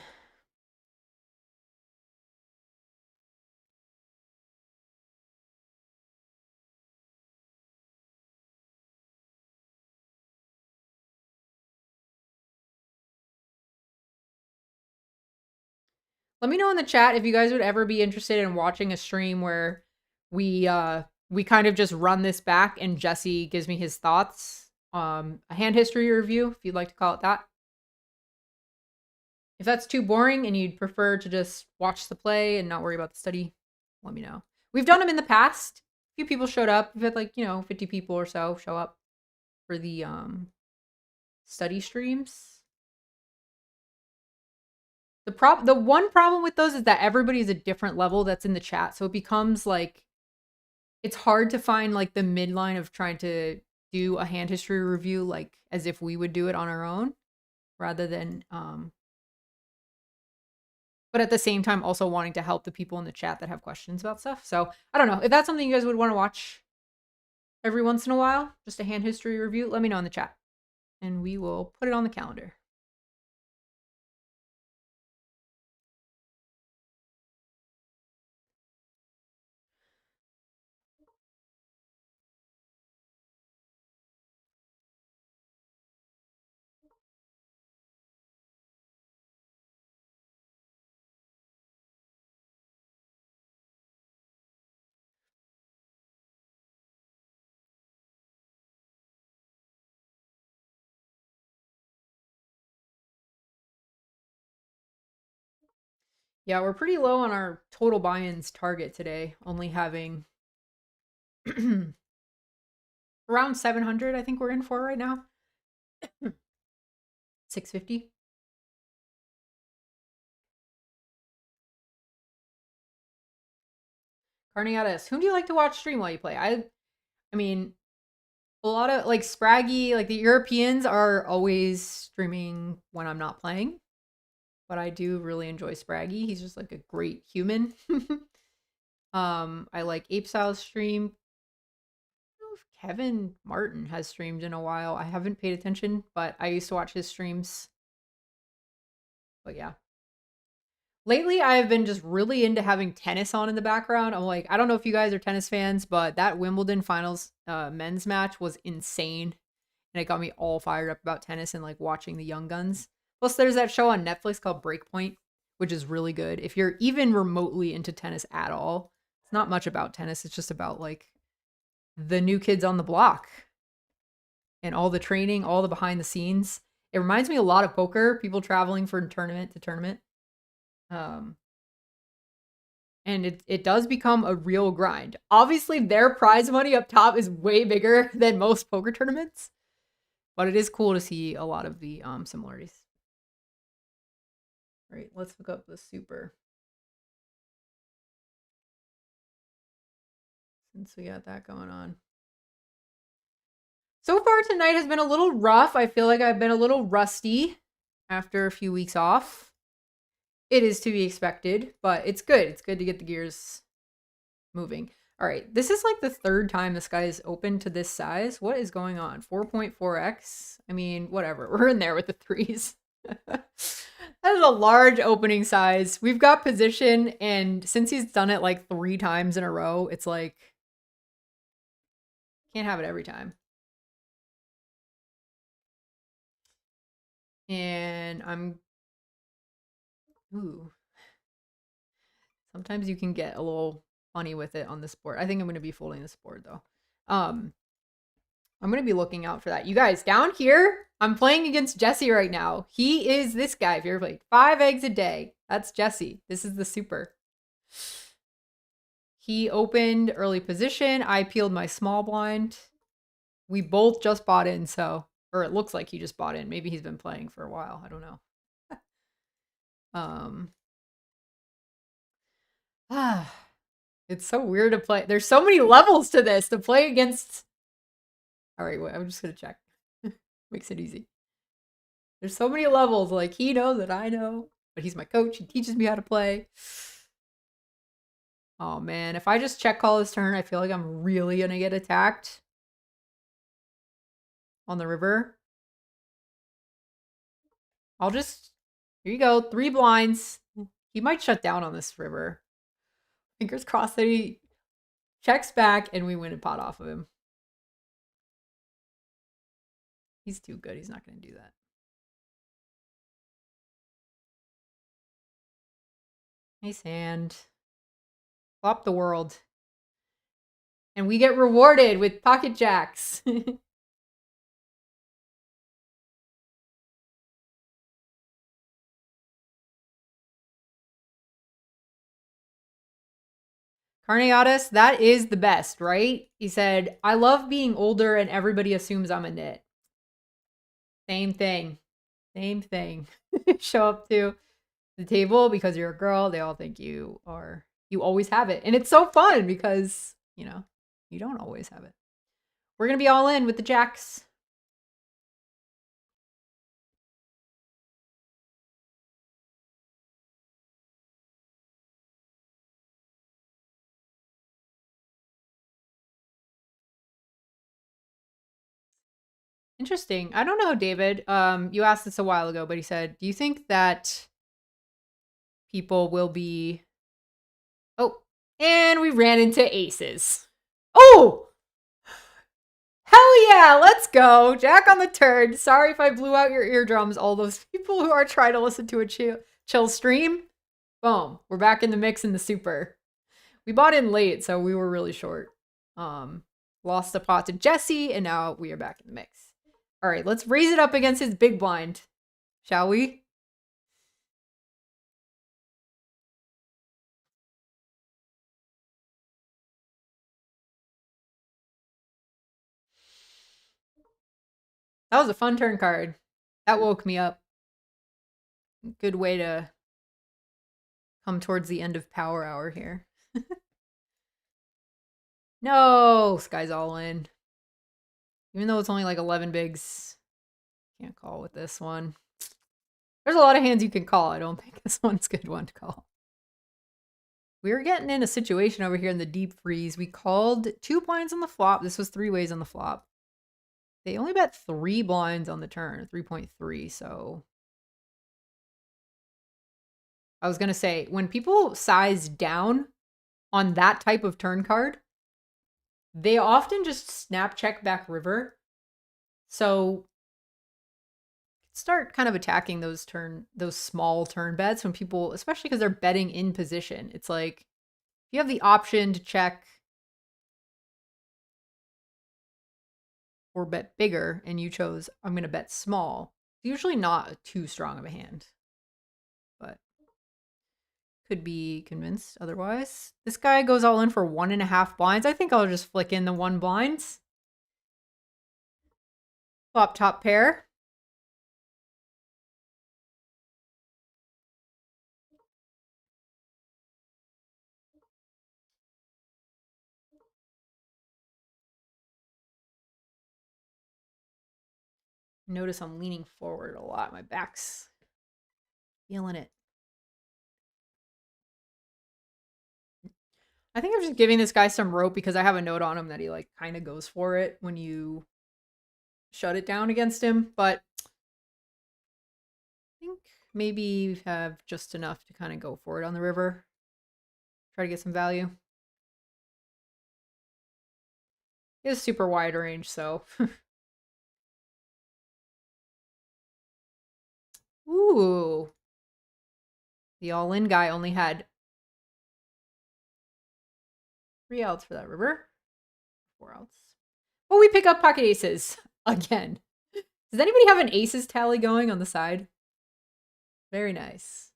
Speaker 2: Let me know in the chat if you guys would ever be interested in watching a stream where we kind of just run this back and Jesse gives me his thoughts. A hand history review, if you'd like to call it that. If that's too boring and you'd prefer to just watch the play and not worry about the study, let me know. We've done them in the past. A few people showed up. We've had 50 people or so show up for the study streams. The one problem with those is that everybody's a different level that's in the chat. So it becomes like it's hard to find like the midline of trying to do a hand history review like as if we would do it on our own rather than but at the same time also wanting to help the people in the chat that have questions about stuff. So I don't know if that's something you guys would want to watch every once in a while, just a hand history review. Let me know in the chat and we will put it on the calendar. Yeah, we're pretty low on our total buy-ins target today, only having around 700, I think we're in for right now. 650. Carniatis, whom do you like to watch stream while you play? I mean, a lot of like Spraggy, like the Europeans are always streaming when I'm not playing. But I do really enjoy Spraggy. He's just like a great human. I like Ape Style's stream. I don't know if Kevin Martin has streamed in a while. I haven't paid attention, but I used to watch his streams. But yeah. Lately, I've been just really into having tennis on in the background. I'm like, I don't know if you guys are tennis fans, but that Wimbledon finals men's match was insane. And it got me all fired up about tennis and like watching the young guns. Plus, there's that show on Netflix called Breakpoint, which is really good. If you're even remotely into tennis at all, it's not much about tennis. It's just about like the new kids on the block and all the training, all the behind the scenes. It reminds me a lot of poker, people traveling from tournament to tournament. And it does become a real grind. Obviously, their prize money up top is way bigger than most poker tournaments, but it is cool to see a lot of the similarities. All right, let's look up the super. Since we got that going on. So far tonight has been a little rough. I feel like I've been a little rusty after a few weeks off. It is to be expected, but it's good. It's good to get the gears moving. All right, this is like the third time this guy is open to this size. What is going on? 4.4x? I mean, whatever. We're in there with the threes. That is a large opening size. We've got position, and since he's done it like 3 times in a row, it's like, can't have it every time. And ooh. Sometimes you can get a little funny with it on this board. I think I'm going to be folding this board though. I'm going to be looking out for that. You guys, down here, I'm playing against Jesse right now. He is this guy. If you're like 5 eggs a day, that's Jesse. This is the super. He opened early position. I peeled my small blind. We both just bought in, so, or it looks like he just bought in. Maybe he's been playing for a while. I don't know. It's so weird to play. There's so many levels to this to play against. All right, wait, I'm just gonna check. Makes it easy. There's so many levels. Like he knows that I know, but he's my coach. He teaches me how to play. Oh man, if I just check call this turn, I feel like I'm really gonna get attacked on the river. I'll just, here you go, 3 blinds. He might shut down on this river. Fingers crossed that he checks back and we win a pot off of him. He's too good. He's not going to do that. Nice hand. Flop the world. And we get rewarded with pocket jacks. Carniatis, that is the best, right? He said, I love being older and everybody assumes I'm a nit. Same thing. Same thing. Show up to the table because you're a girl. They all think you always have it. And it's so fun because, you know, you don't always have it. We're going to be all in with the jacks. Interesting. I don't know, David. You asked this a while ago, but he said, do you think that people will be... Oh, and we ran into aces. Oh! Hell yeah, let's go. Jack on the turn. Sorry if I blew out your eardrums, all those people who are trying to listen to a chill stream. Boom. We're back in the mix in the super. We bought in late, so we were really short. Lost a pot to Jesse, and now we are back in the mix. All right, let's raise it up against his big blind, shall we? That was a fun turn card. That woke me up. Good way to come towards the end of power hour here. No, Sky's all in. Even though it's only like 11 bigs. Can't call with this one. There's a lot of hands you can call. I don't think this one's a good one to call. We were getting in a situation over here in the deep freeze. We called 2 blinds on the flop. This was 3 ways on the flop. They only bet 3 blinds on the turn, 3.3, so... I was going to say, when people size down on that type of turn card, they often just snap check back river. So start kind of attacking those small turn bets when people, especially because they're betting in position. It's like, if you have the option to check or bet bigger and you chose, I'm going to bet small, it's usually not too strong of a hand. But could be convinced otherwise. This guy goes all in for 1.5 blinds. I think I'll just flick in the 1 blinds. Flop top pair. Notice I'm leaning forward a lot. My back's feeling it. I think I'm just giving this guy some rope because I have a note on him that he like kind of goes for it when you shut it down against him. But I think maybe you have just enough to kind of go for it on the river. Try to get some value. It is super wide range, so. Ooh. The all-in guy only had 3 outs for that river. 4 outs. Oh, we pick up pocket aces again. Does anybody have an aces tally going on the side? Very nice.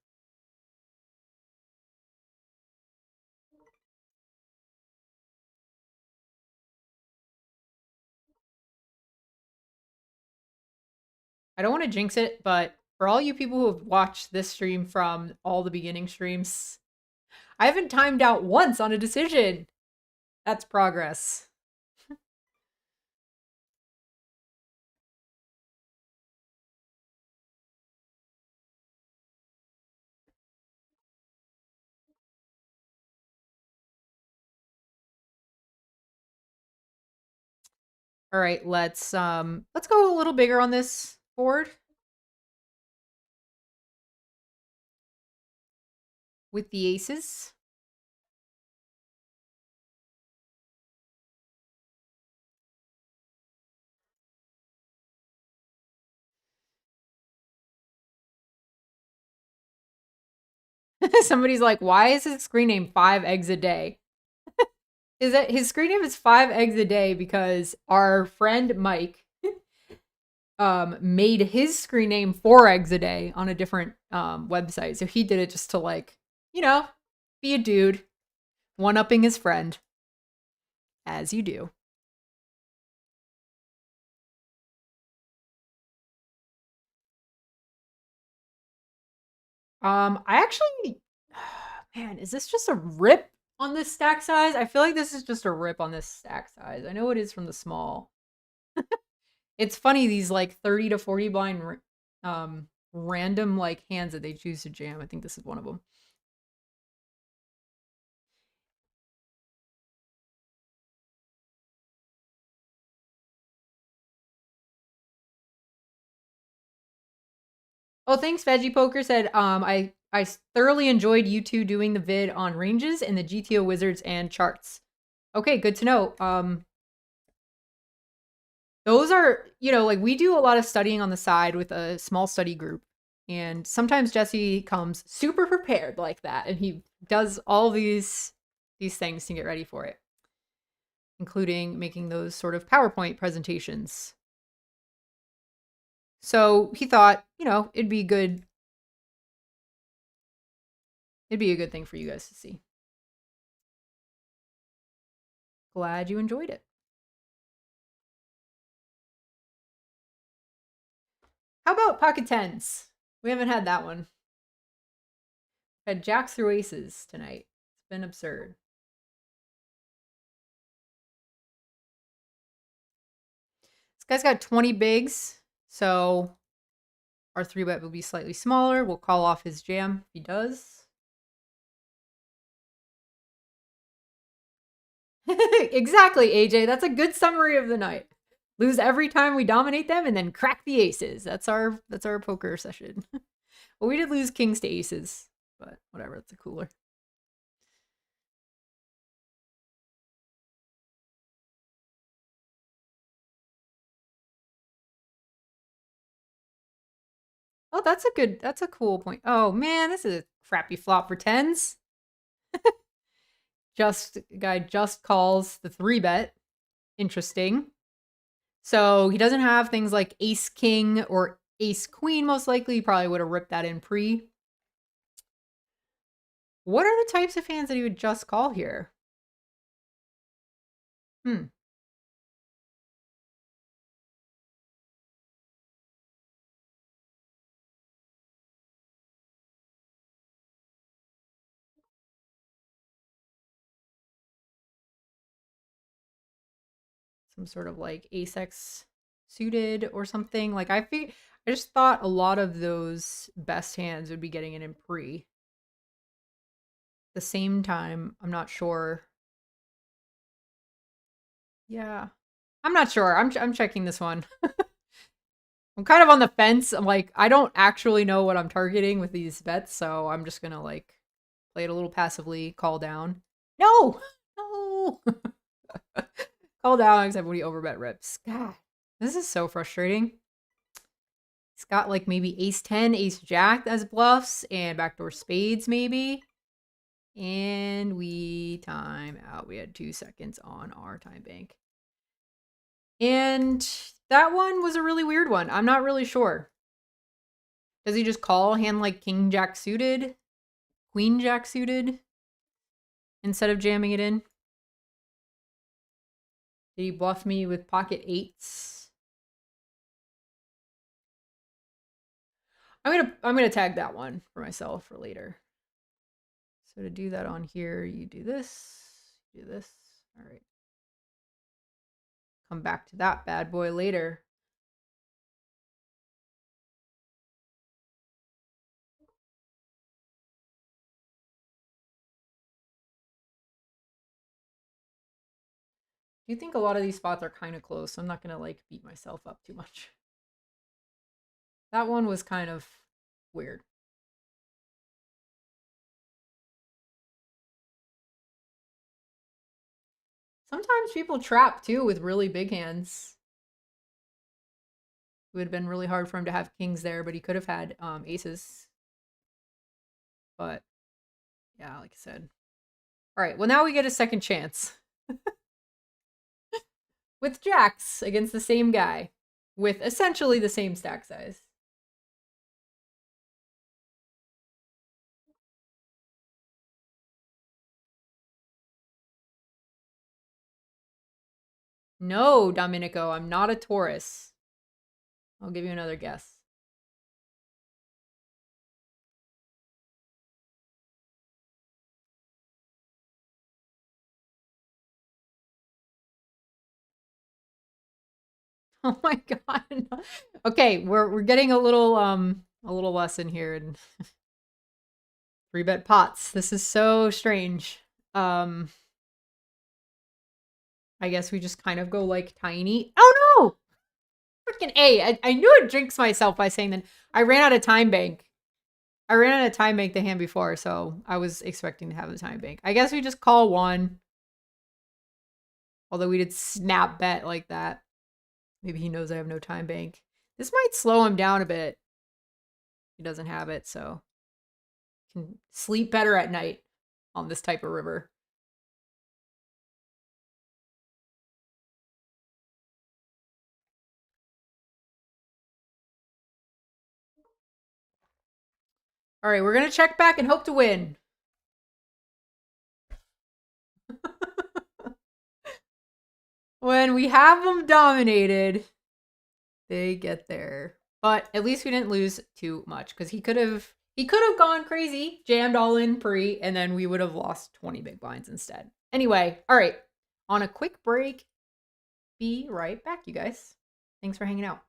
Speaker 2: I don't want to jinx it, but for all you people who have watched this stream from all the beginning streams, I haven't timed out once on a decision. That's progress. All right, let's go a little bigger on this board. With the aces. Somebody's like, why is his screen name 5 eggs a day? Is that his screen name is 5 eggs a day because our friend Mike made his screen name 4 eggs a day on a different website. So he did it just to like, you know, be a dude, one-upping his friend. As you do. I actually, man, is this just a rip on this stack size? I feel like this is just a rip on this stack size. I know it is from the small. It's funny, these like 30 to 40 blind random like hands that they choose to jam. I think this is one of them. Oh, thanks, Veggie Poker said, I thoroughly enjoyed you two doing the vid on ranges and the GTO wizards and charts. Okay, good to know. Those are, you know, like we do a lot of studying on the side with a small study group. And sometimes Jesse comes super prepared like that, and he does all these things to get ready for it, including making those sort of PowerPoint presentations. So he thought, you know, it'd be good. It'd be a good thing for you guys to see. Glad you enjoyed it. How about pocket tens? We haven't had that one. Had jacks through aces tonight. It's been absurd. This guy's got 20 bigs, so our 3-bet will be slightly smaller. We'll call off his jam if he does. Exactly, AJ. That's a good summary of the night. Lose every time we dominate them and then crack the aces. That's our poker session. Well, we did lose kings to aces, but whatever, it's a cooler. Oh, that's a cool point. Oh man, this is a crappy flop for tens. Guy just calls the 3-bet. Interesting. So he doesn't have things like ace king or ace queen, most likely. He probably would have ripped that in pre. What are the types of hands that he would just call here? Some sort of like ace-x suited or something. Like I just thought a lot of those best hands would be getting it in pre. At the same time, I'm not sure. Yeah. I'm not sure. I'm checking this one. I'm kind of on the fence. I'm like, I don't actually know what I'm targeting with these bets, so I'm just gonna like play it a little passively, call down. No! No! Call down except when he overbet rips. God, this is so frustrating. He's got like maybe ace 10, ace jack as bluffs, and backdoor spades maybe. And we time out. We had 2 seconds on our time bank. And that one was a really weird one. I'm not really sure. Does he just call a hand like king jack suited? Queen jack suited? Instead of jamming it in? Did he bluff me with pocket eights? I'm gonna tag that one for myself for later. So to do that on here, you do this, do this. All right. Come back to that bad boy later. Do you think a lot of these spots are kind of close? So I'm not gonna like beat myself up too much. That one was kind of weird. Sometimes people trap too with really big hands. It would have been really hard for him to have kings there, but he could have had aces. But yeah, like I said. All right, well now we get a second chance. With jacks against the same guy with essentially the same stack size. No, Domenico, I'm not a Taurus. I'll give you another guess. Oh my god. Okay, we're getting a little lesson here in 3-bet pots. This is so strange. I guess we just kind of go like tiny. Oh no! Freaking A. I knew I'd jinx myself by saying that. I ran out of time bank. I ran out of time bank the hand before, so I was expecting to have the time bank. I guess we just call one. Although we did snap bet like that. Maybe he knows I have no time bank. This might slow him down a bit. He doesn't have it, so can sleep better at night on this type of river. All right, we're going to check back and hope to win. When we have them dominated, they get there. But at least we didn't lose too much because he could have gone crazy, jammed all in pre, and then we would have lost 20 big blinds instead. Anyway, all right. On a quick break. Be right back, you guys. Thanks for hanging out.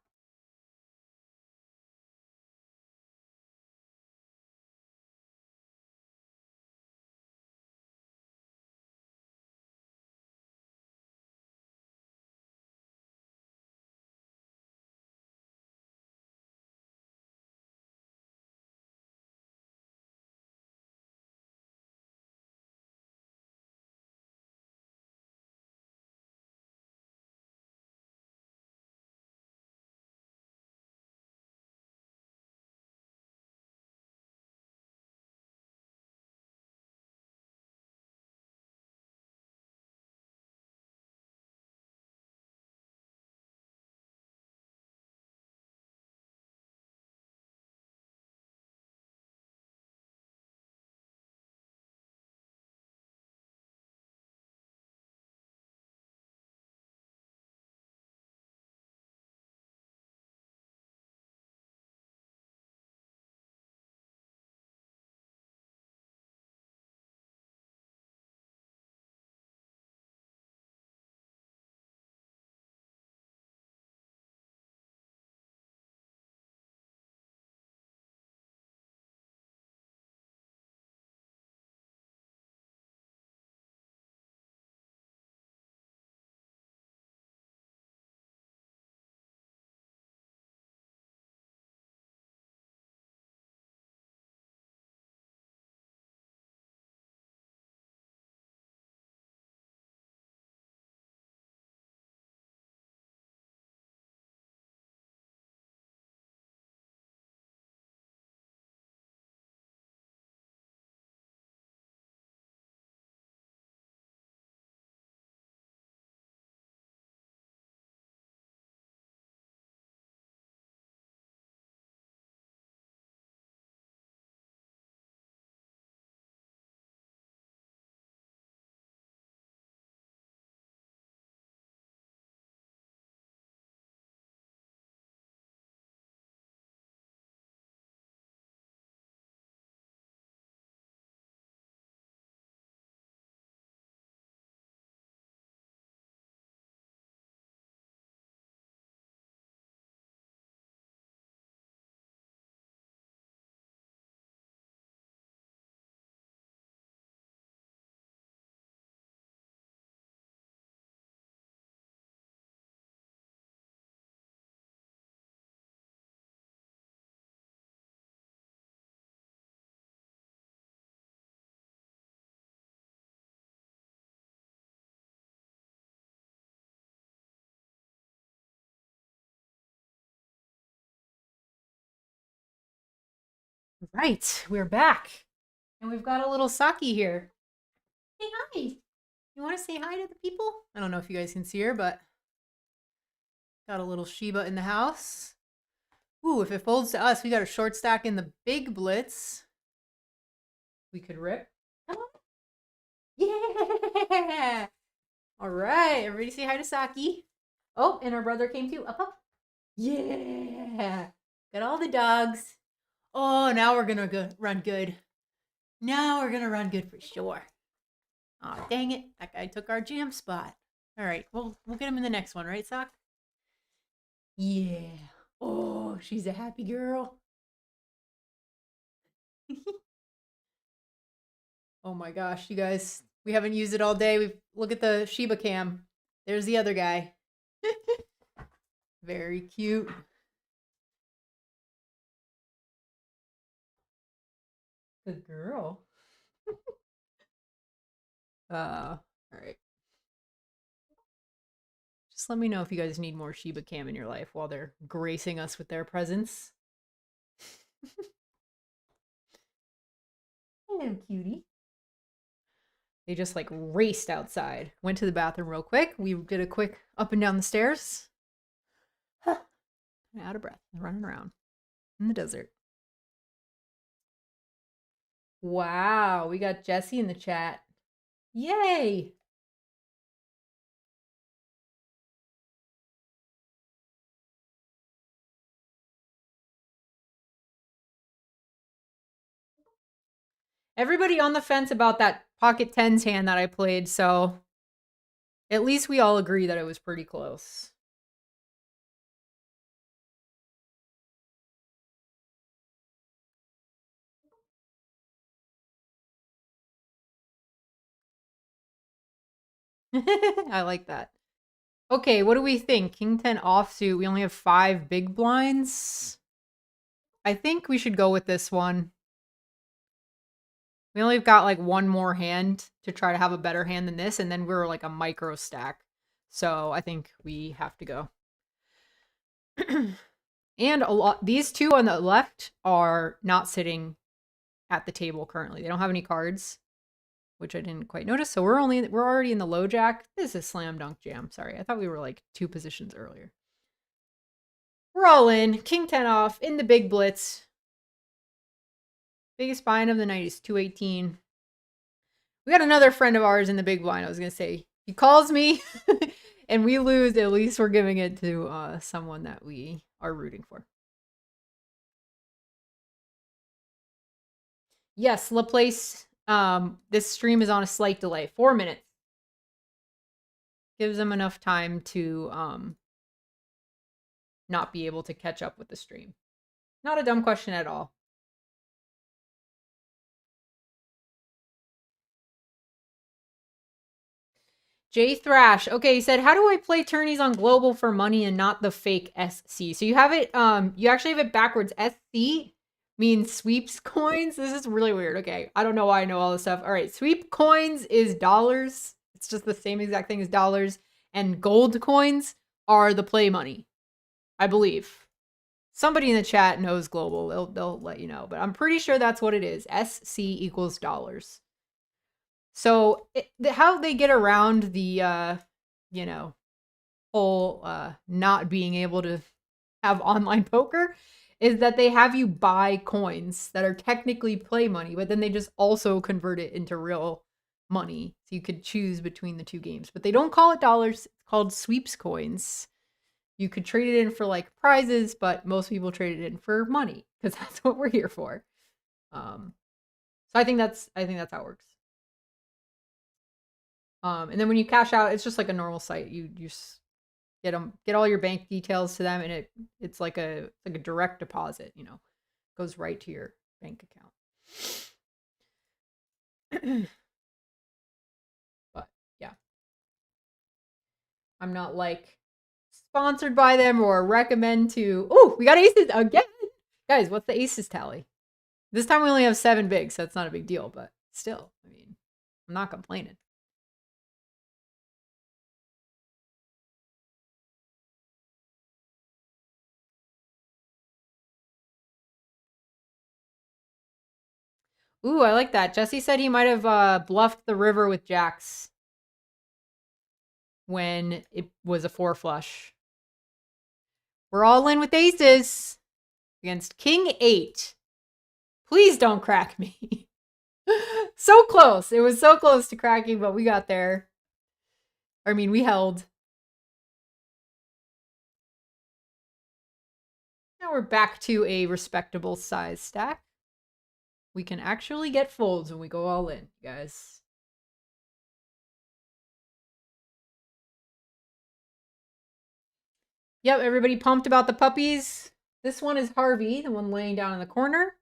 Speaker 2: Right, we're back. And we've got a little Saki here. Say hi. You want to say hi to the people? I don't know if you guys can see her, but got a little Shiba in the house. Ooh, if it folds to us, we got a short stack in the big blitz. We could rip. Come on. Yeah! All right, everybody say hi to Saki. Oh, and our brother came too. Up, up. Yeah! Got all the dogs. Oh, now we're gonna run good. Now we're gonna run good for sure. Oh, dang it. That guy took our jam spot. All right, we'll get him in the next one, right, Sock? Yeah. Oh, she's a happy girl. Oh my gosh, you guys. We haven't used it all day. Look at the Shiba cam. There's the other guy. Very cute. Good girl. All right. Just let me know if you guys need more Shiba cam in your life while they're gracing us with their presence. Hello, cutie. They just like raced outside. Went to the bathroom real quick. We did a quick up and down the stairs. Huh. Out of breath, running around in the desert. Wow, we got Jesse in the chat. Yay! Everybody on the fence about that pocket tens hand that I played, so at least we all agree that it was pretty close. I like that. Okay, what do we think? King 10 offsuit. We only have 5 big blinds. I think we should go with this one. We only got like one more hand to try to have a better hand than this, and then we're like a micro stack. So I think we have to go. And these two on the left are not sitting at the table currently. They don't have any cards, which I didn't quite notice. So we're already in the low jack. This is slam dunk jam. Sorry, I thought we were like 2 positions earlier. We're all in. King 10 off in the big blitz. Biggest blind of the night is 218. We got another friend of ours in the big blind. I was gonna say he calls me, and we lose. At least we're giving it to someone that we are rooting for. Yes, Laplace. This stream is on a slight delay, 4 minutes. Gives them enough time to not be able to catch up with the stream. Not a dumb question at all. Jay Thrash. Okay, he said, how do I play tourneys on global for money and not the fake SC? So you have it, you actually have it backwards. SC means sweeps coins. This is really weird. Okay, I don't know why I know all this stuff. All right, sweep coins is dollars. It's just the same exact thing as dollars. And gold coins are the play money, I believe. Somebody in the chat knows global. They'll let you know. But I'm pretty sure that's what it is. SC equals dollars. So how they get around the, you know, whole not being able to have online poker is that they have you buy coins that are technically play money, but then they just also convert it into real money. So you could choose between the two games. But they don't call it dollars. It's called sweeps coins. You could trade it in for like prizes, but most people trade it in for money because that's what we're here for. So I think that's how it works. And then when you cash out, it's just like a normal site. You just get all your bank details to them, and it's like a direct deposit. You know, goes right to your bank account. But yeah, I'm not like sponsored by them or recommend to. Oh, we got aces again, guys. What's the aces tally? This time we only have 7 bigs, so it's not a big deal. But still, I mean, I'm not complaining. Ooh, I like that. Jesse said he might have bluffed the river with jacks when it was a 4 flush. We're all in with aces against King 8. Please don't crack me. So close. It was so close to cracking, but we got there. I mean, we held. Now we're back to a respectable size stack. We can actually get folds when we go all in, guys. Yep, everybody pumped about the puppies. This one is Harvey, the one laying down in the corner.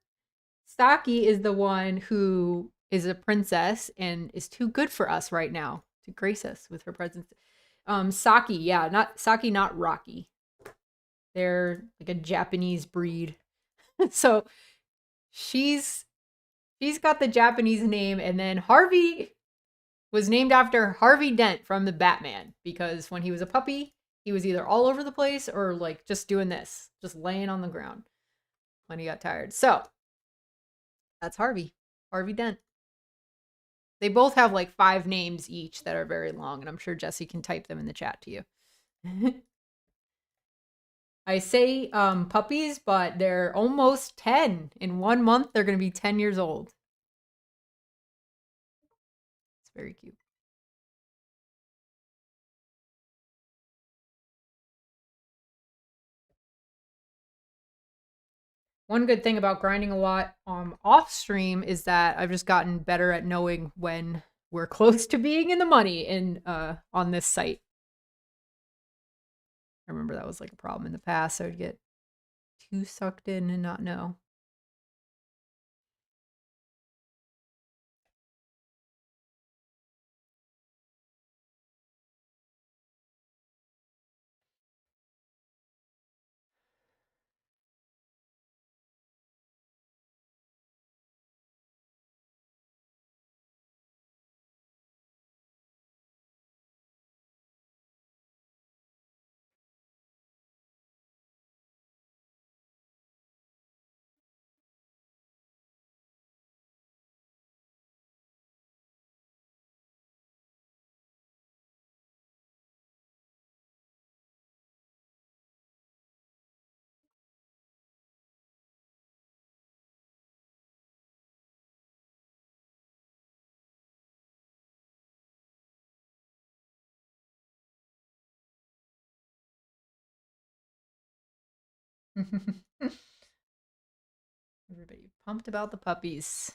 Speaker 2: Saki is the one who is a princess and is too good for us right now to grace us with her presence. Saki, yeah, not Saki, not Rocky. They're like a Japanese breed. So she's got the Japanese name, and then Harvey was named after Harvey Dent from the Batman, because when he was a puppy, he was either all over the place or like just doing this, just laying on the ground when he got tired. So that's Harvey Dent. They both have like 5 names each that are very long, and I'm sure Jesse can type them in the chat to you. I say puppies, but they're almost 10. In 1 month, they're going to be 10 years old. It's very cute. One good thing about grinding a lot off stream is that I've just gotten better at knowing when we're close to being in the money on this site. I remember that was like a problem in the past. I would get too sucked in and not know. Everybody pumped about the puppies.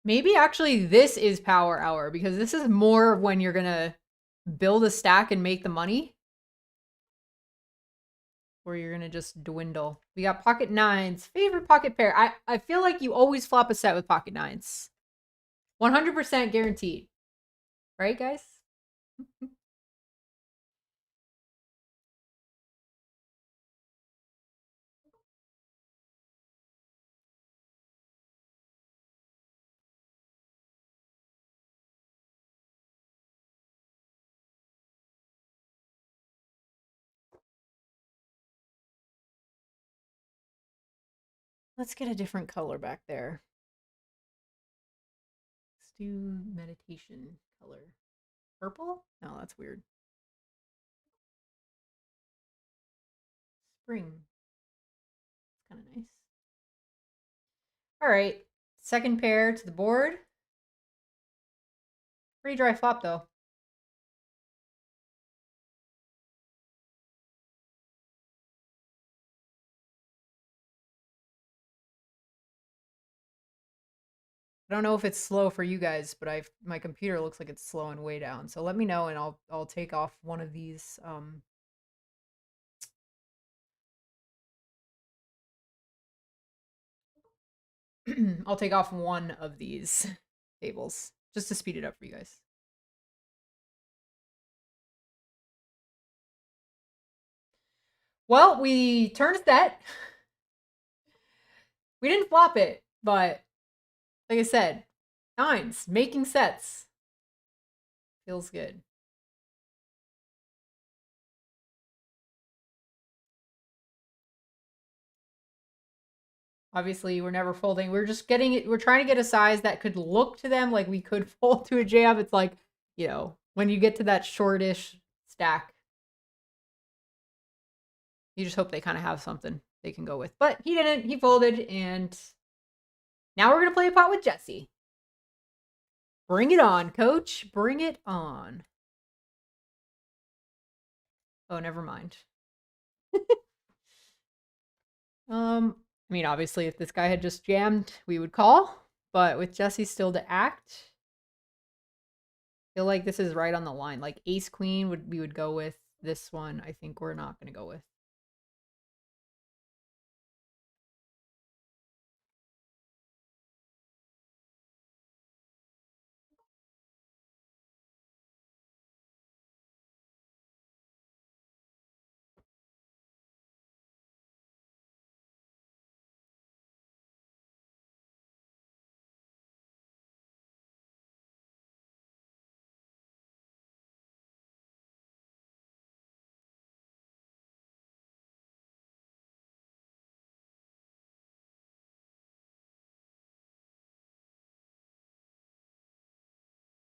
Speaker 2: Maybe actually this is power hour, because this is more when you're gonna build a stack and make the money, or you're gonna just dwindle. We got pocket nines, favorite pocket pair. I feel like you always flop a set with pocket nines. 100% guaranteed. Right, guys? Let's get a different color back there. Let's do meditation color. Purple? No, that's weird. Spring. It's kind of nice. All right. Second pair to the board. Pretty dry flop, though. I don't know if it's slow for you guys, but my computer looks like it's slowing way down. So let me know, and I'll take off one of these. I'll take off one of these tables just to speed it up for you guys. Well, we turned a set. We didn't flop it, but like I said, nines, making sets. Feels good. Obviously, we're never folding. We're just getting it. We're trying to get a size that could look to them like we could fold to a jam. It's like, you know, when you get to that shortish stack, you just hope they kind of have something. they can go with. But he didn't. He folded, and now we're going to play a pot with Jesse. Bring it on, coach. Bring it on. Oh, never mind. I mean, obviously, if this guy had just jammed, we would call. But with Jesse still to act, I feel like this is right on the line. Like ace queen we would go with. This one, I think we're not going to go with.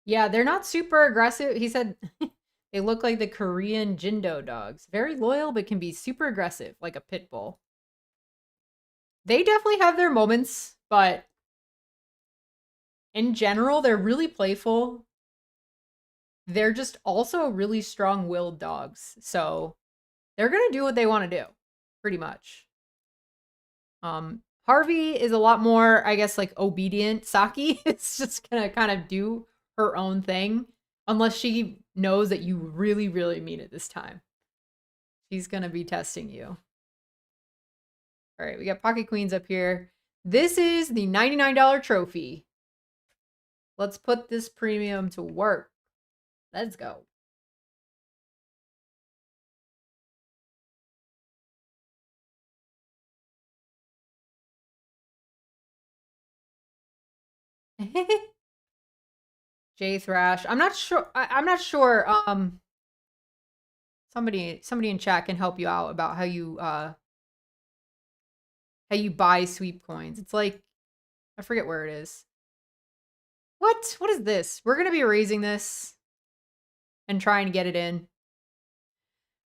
Speaker 2: Yeah, they're not super aggressive. He said they look like the Korean Jindo dogs. Very loyal, but can be super aggressive, like a pit bull. They definitely have their moments, but in general, they're really playful. They're just also really strong-willed dogs. So they're going to do what they want to do, pretty much. Harvey is a lot more, I guess, like obedient. Saki is just going to kind of do her own thing unless she knows that you really, really mean it this time. She's going to be testing you. All right, we got pocket queens up here. This is the $99 trophy. Let's put this premium to work. Let's go. J Thrash. I'm not sure. I'm not sure. Somebody in chat can help you out about how you buy sweep coins. It's like, I forget where it is. What? What is this? We're gonna be raising this and trying to get it in.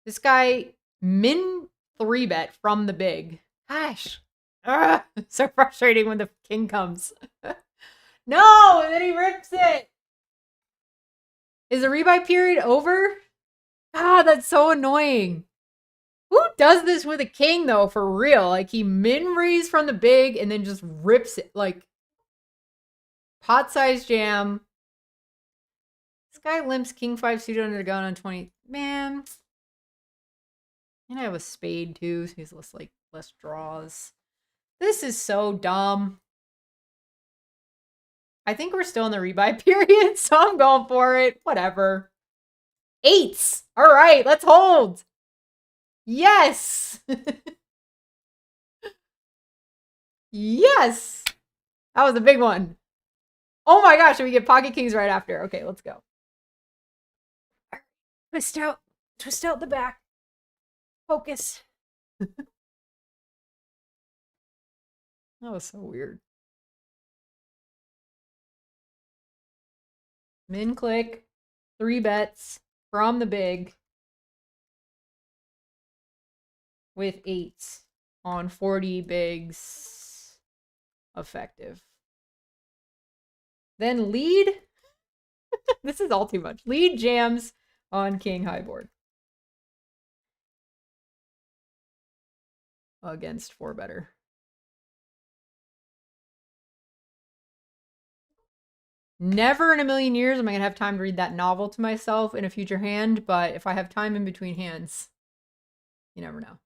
Speaker 2: This guy min 3-bet from the big. Gosh. So frustrating when the king comes. No, and then he rips it. Is the rebuy period over? Ah, that's so annoying. Who does this with a king, though, for real? Like, he min-raise from the big and then just rips it. Like, pot-size jam. This guy limps king 5 suited under the gun on 20. Man. And I have a spade, too, so he's less draws. This is so dumb. I think we're still in the rebuy period, so I'm going for it. Whatever. 8s. All right, let's hold. Yes. Yes. That was a big one. Oh my gosh, and we get pocket kings right after. Okay, let's go. Twist out the back. Focus. That was so weird. Min click, 3 bets from the big with 8s on 40 bigs effective. Then lead. This is all too much. Lead jams on king high board against 4-better. Never in a million years am I going to have time to read that novel to myself in a future hand, but if I have time in between hands, you never know.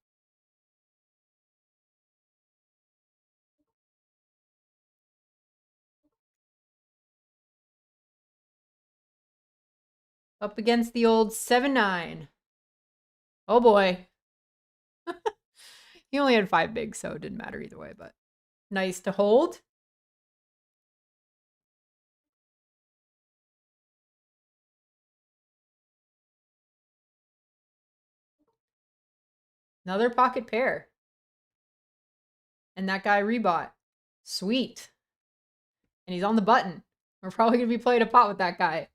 Speaker 2: Up against the old 7-9. Oh boy. He only had 5 bigs, so it didn't matter either way, but nice to hold. Another pocket pair. And that guy rebought. Sweet. And he's on the button. We're probably going to be playing a pot with that guy.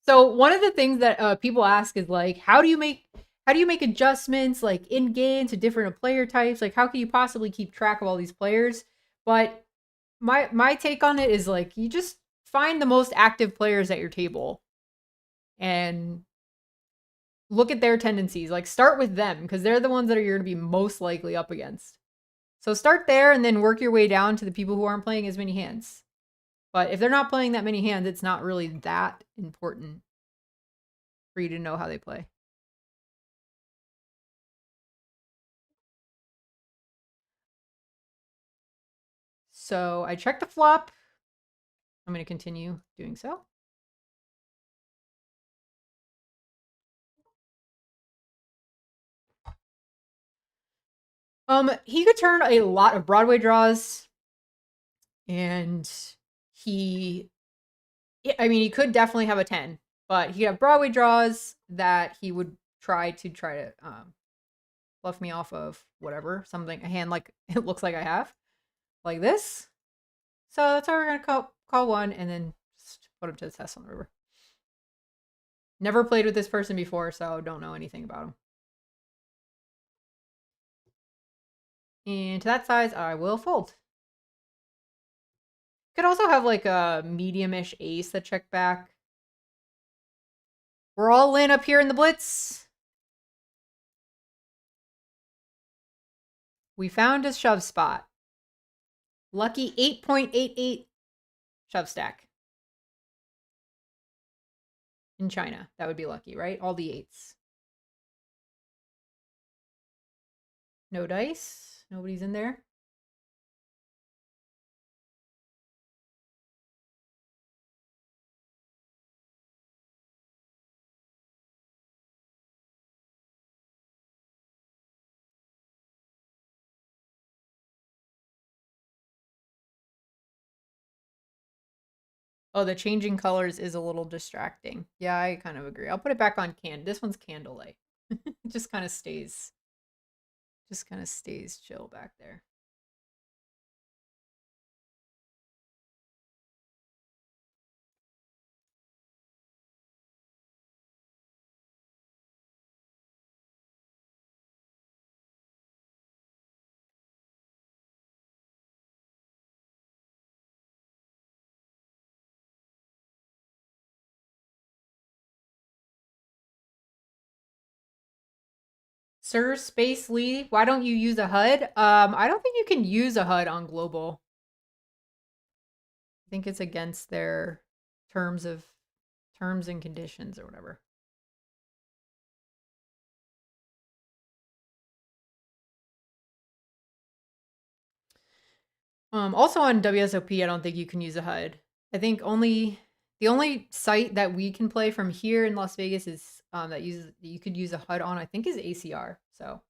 Speaker 2: So one of the things that people ask is like, how do you make how do you make adjustments like in game to different player types? Like how can you possibly keep track of all these players? But my take on it is like you just find the most active players at your table and look at their tendencies. Like start with them because they're the ones that you're going to be most likely up against. So start there and then work your way down to the people who aren't playing as many hands. But if they're not playing that many hands, it's not really that important for you to know how they play. So I checked the flop. I'm going to continue doing so. He could turn a lot of Broadway draws, and he could definitely have a 10, but he'd have Broadway draws that he would try to bluff me off of whatever, something, a hand like it looks like I have, like this. So that's how we're gonna call one and then just put him to the test on the river. Never played with this person before, so don't know anything about him. And to that size, I will fold. Could also have like a medium-ish ace that check back. We're all in up here in the blitz. We found a shove spot. Lucky 8.88 shove stack. In China, that would be lucky, right? All the 8s. No dice. Nobody's in there. Oh, the changing colors is a little distracting. Yeah, I kind of agree. I'll put it back on This one's candlelight. It just kind of stays chill back there. Sir Space Lee, why don't you use a HUD? I don't think you can use a HUD on global. I think it's against their terms and conditions or whatever. Also on WSOP, I don't think you can use a HUD. I think the only site that we can play from here in Las Vegas is that you could use a HUD on, I think, is ACR. So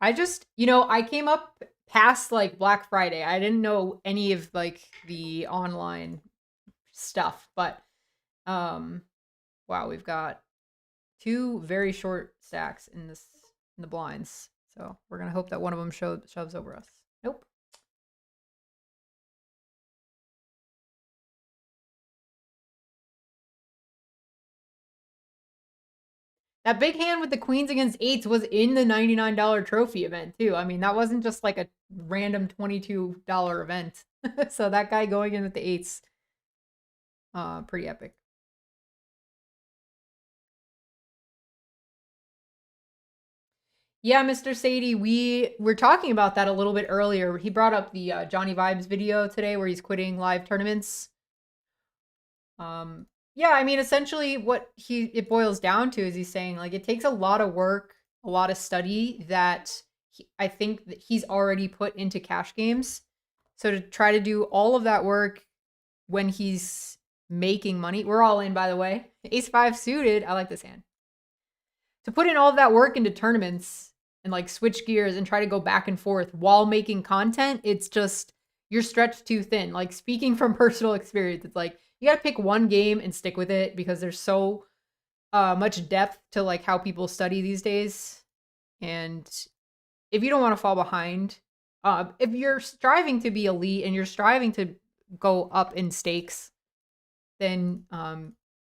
Speaker 2: I just, I came up past like Black Friday. I didn't know any of like the online stuff, but wow, we've got 2 very short stacks in the blinds. So we're gonna hope that one of them shoves over us. Nope. That big hand with the queens against 8s was in the $99 trophy event too. I mean, that wasn't just like a random $22 event. So that guy going in with the 8s, pretty epic. Yeah, Mr. Sadie, we were talking about that a little bit earlier. He brought up the Johnny Vibes video today where he's quitting live tournaments. Yeah, I mean, essentially what it boils down to is he's saying like it takes a lot of work, a lot of study that I think that he's already put into cash games. So to try to do all of that work when he's making money, we're all in, by the way. Ace 5 suited, I like this hand. To put in all of that work into tournaments and like switch gears and try to go back and forth while making content, it's just you're stretched too thin. Like speaking from personal experience, it's like you got to pick one game and stick with it because there's so much depth to like how people study these days. And if you don't want to fall behind, if you're striving to be elite and you're striving to go up in stakes, then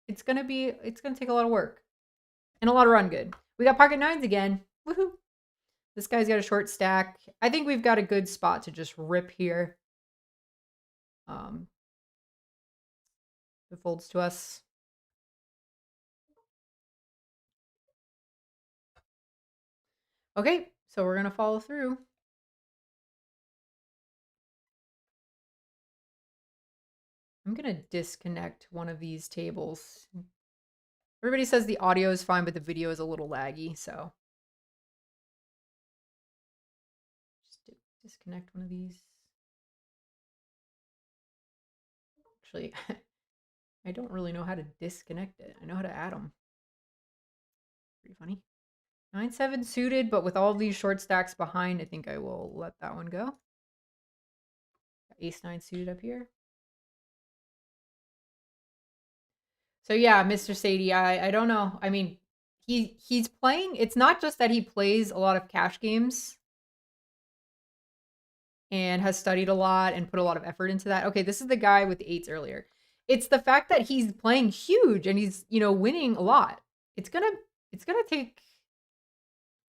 Speaker 2: it's gonna take a lot of work and a lot of run good. We got pocket nines again. Woohoo. This guy's got a short stack. I think we've got a good spot to just rip here. It folds to us. Okay, so we're gonna follow through. I'm gonna disconnect one of these tables. Everybody says the audio is fine, but the video is a little laggy, so just disconnect one of these. Actually, I don't really know how to disconnect it. I know how to add them. Pretty funny. 9-7 suited, but with all these short stacks behind, I think I will let that one go. Ace-9 suited up here. So yeah, Mr. Sadie, I don't know. I mean, he's playing. It's not just that he plays a lot of cash games and has studied a lot and put a lot of effort into that. Okay, this is the guy with the 8s earlier. It's the fact that he's playing huge and he's, you know, winning a lot. It's gonna take,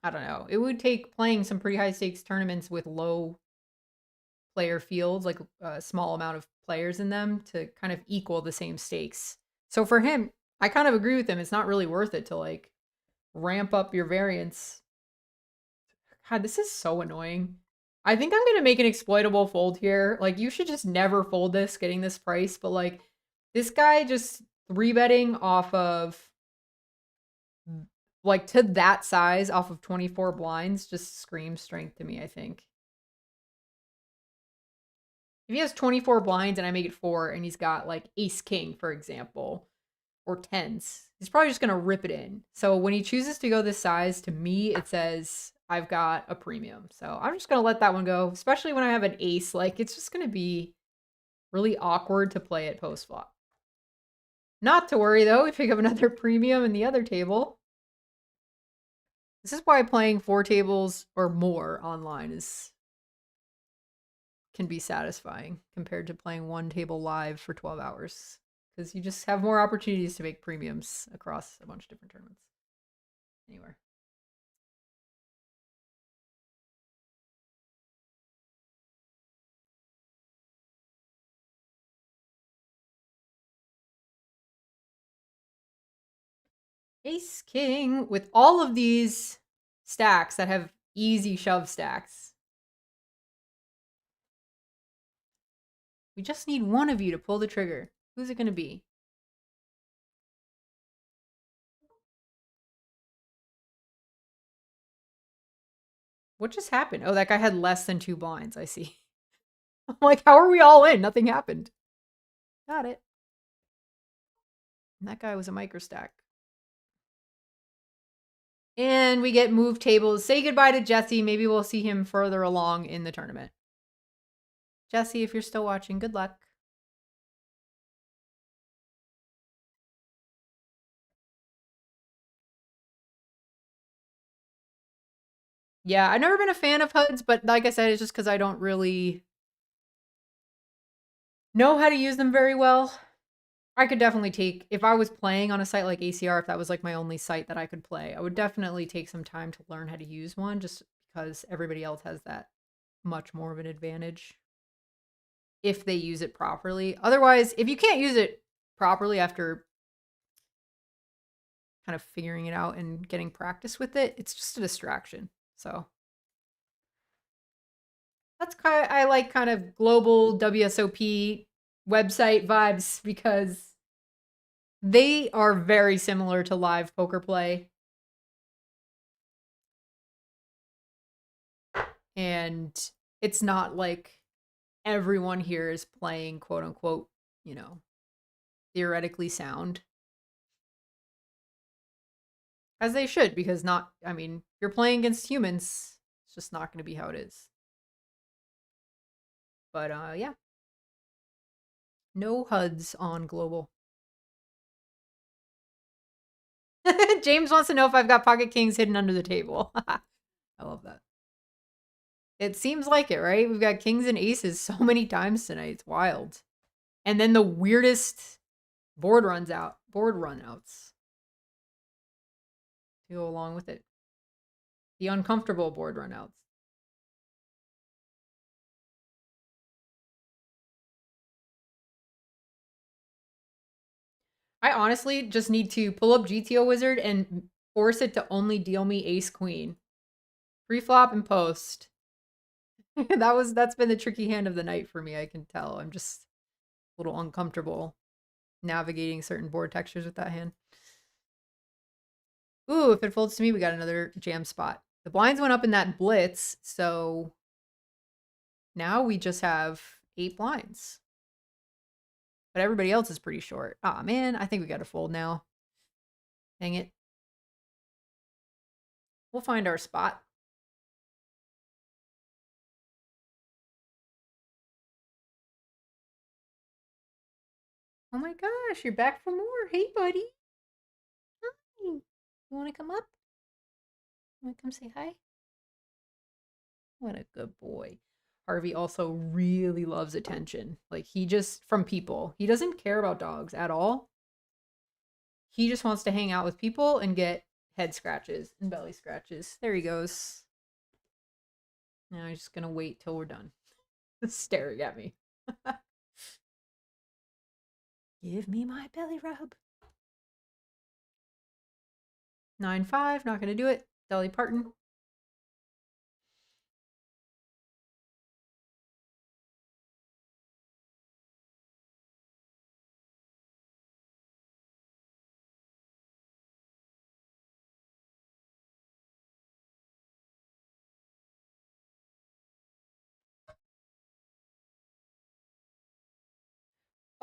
Speaker 2: I don't know. It would take playing some pretty high stakes tournaments with low player fields, like a small amount of players in them, to kind of equal the same stakes. So for him, I kind of agree with him. It's not really worth it to like ramp up your variance. God, this is so annoying. I think I'm going to make an exploitable fold here. Like, you should just never fold this getting this price. But like, this guy just 3-betting off of, like, to that size off of 24 blinds just screams strength to me, I think. If he has 24 blinds and I make it 4 and he's got like ace king, for example, or 10s, he's probably just going to rip it in. So when he chooses to go this size, to me, it says I've got a premium. So I'm just going to let that one go, especially when I have an ace. Like, it's just going to be really awkward to play at post flop. Not to worry, though. We pick up another premium in the other table. This is why playing 4 tables or more online can be satisfying compared to playing 1 table live for 12 hours. Because you just have more opportunities to make premiums across a bunch of different tournaments. Anywhere. Ace king with all of these stacks that have easy shove stacks. We just need one of you to pull the trigger. Who's it going to be? What just happened? Oh, that guy had less than 2 blinds. I see. I'm like, how are we all in? Nothing happened. Got it. And that guy was a micro stack. And we get move tables. Say goodbye to Jesse. Maybe we'll see him further along in the tournament. Jesse, if you're still watching, good luck. Yeah, I've never been a fan of HUDs, but like I said, it's just because I don't really know how to use them very well. I could definitely take, if I was playing on a site like ACR, if that was like my only site that I could play, I would definitely take some time to learn how to use one, just because everybody else has that much more of an advantage if they use it properly. Otherwise, if you can't use it properly after kind of figuring it out and getting practice with it, it's just a distraction. So that's kind of, I like kind of global WSOP website vibes because they are very similar to live poker play. And it's not like everyone here is playing quote unquote, you know, theoretically sound. As they should, because not, I mean, you're playing against humans. It's just not going to be how it is. But yeah. No HUDs on global. James wants to know if I've got pocket kings hidden under the table. I love that. It seems like it, right? We've got kings and aces so many times tonight. It's wild. And then the weirdest board runouts. to go along with it. The uncomfortable board runouts. I honestly just need to pull up GTO Wizard and force it to only deal me ace queen. Pre-flop and post. That's been the tricky hand of the night for me, I can tell. I'm just a little uncomfortable navigating certain board textures with that hand. Ooh, if it folds to me, we got another jam spot. The blinds went up in that blitz, so now we just have 8 blinds. But everybody else is pretty short. Aw, man, I think we gotta fold now. Dang it. We'll find our spot. Oh my gosh, you're back for more. Hey, buddy. Hi. You want to come up? You want to come say hi? What a good boy. Harvey also really loves attention. Like, he just, from people. He doesn't care about dogs at all. He just wants to hang out with people and get head scratches and belly scratches. There he goes. Now he's just going to wait till we're done. Staring at me. Give me my belly rub. 9-5, not going to do it. Dolly Parton.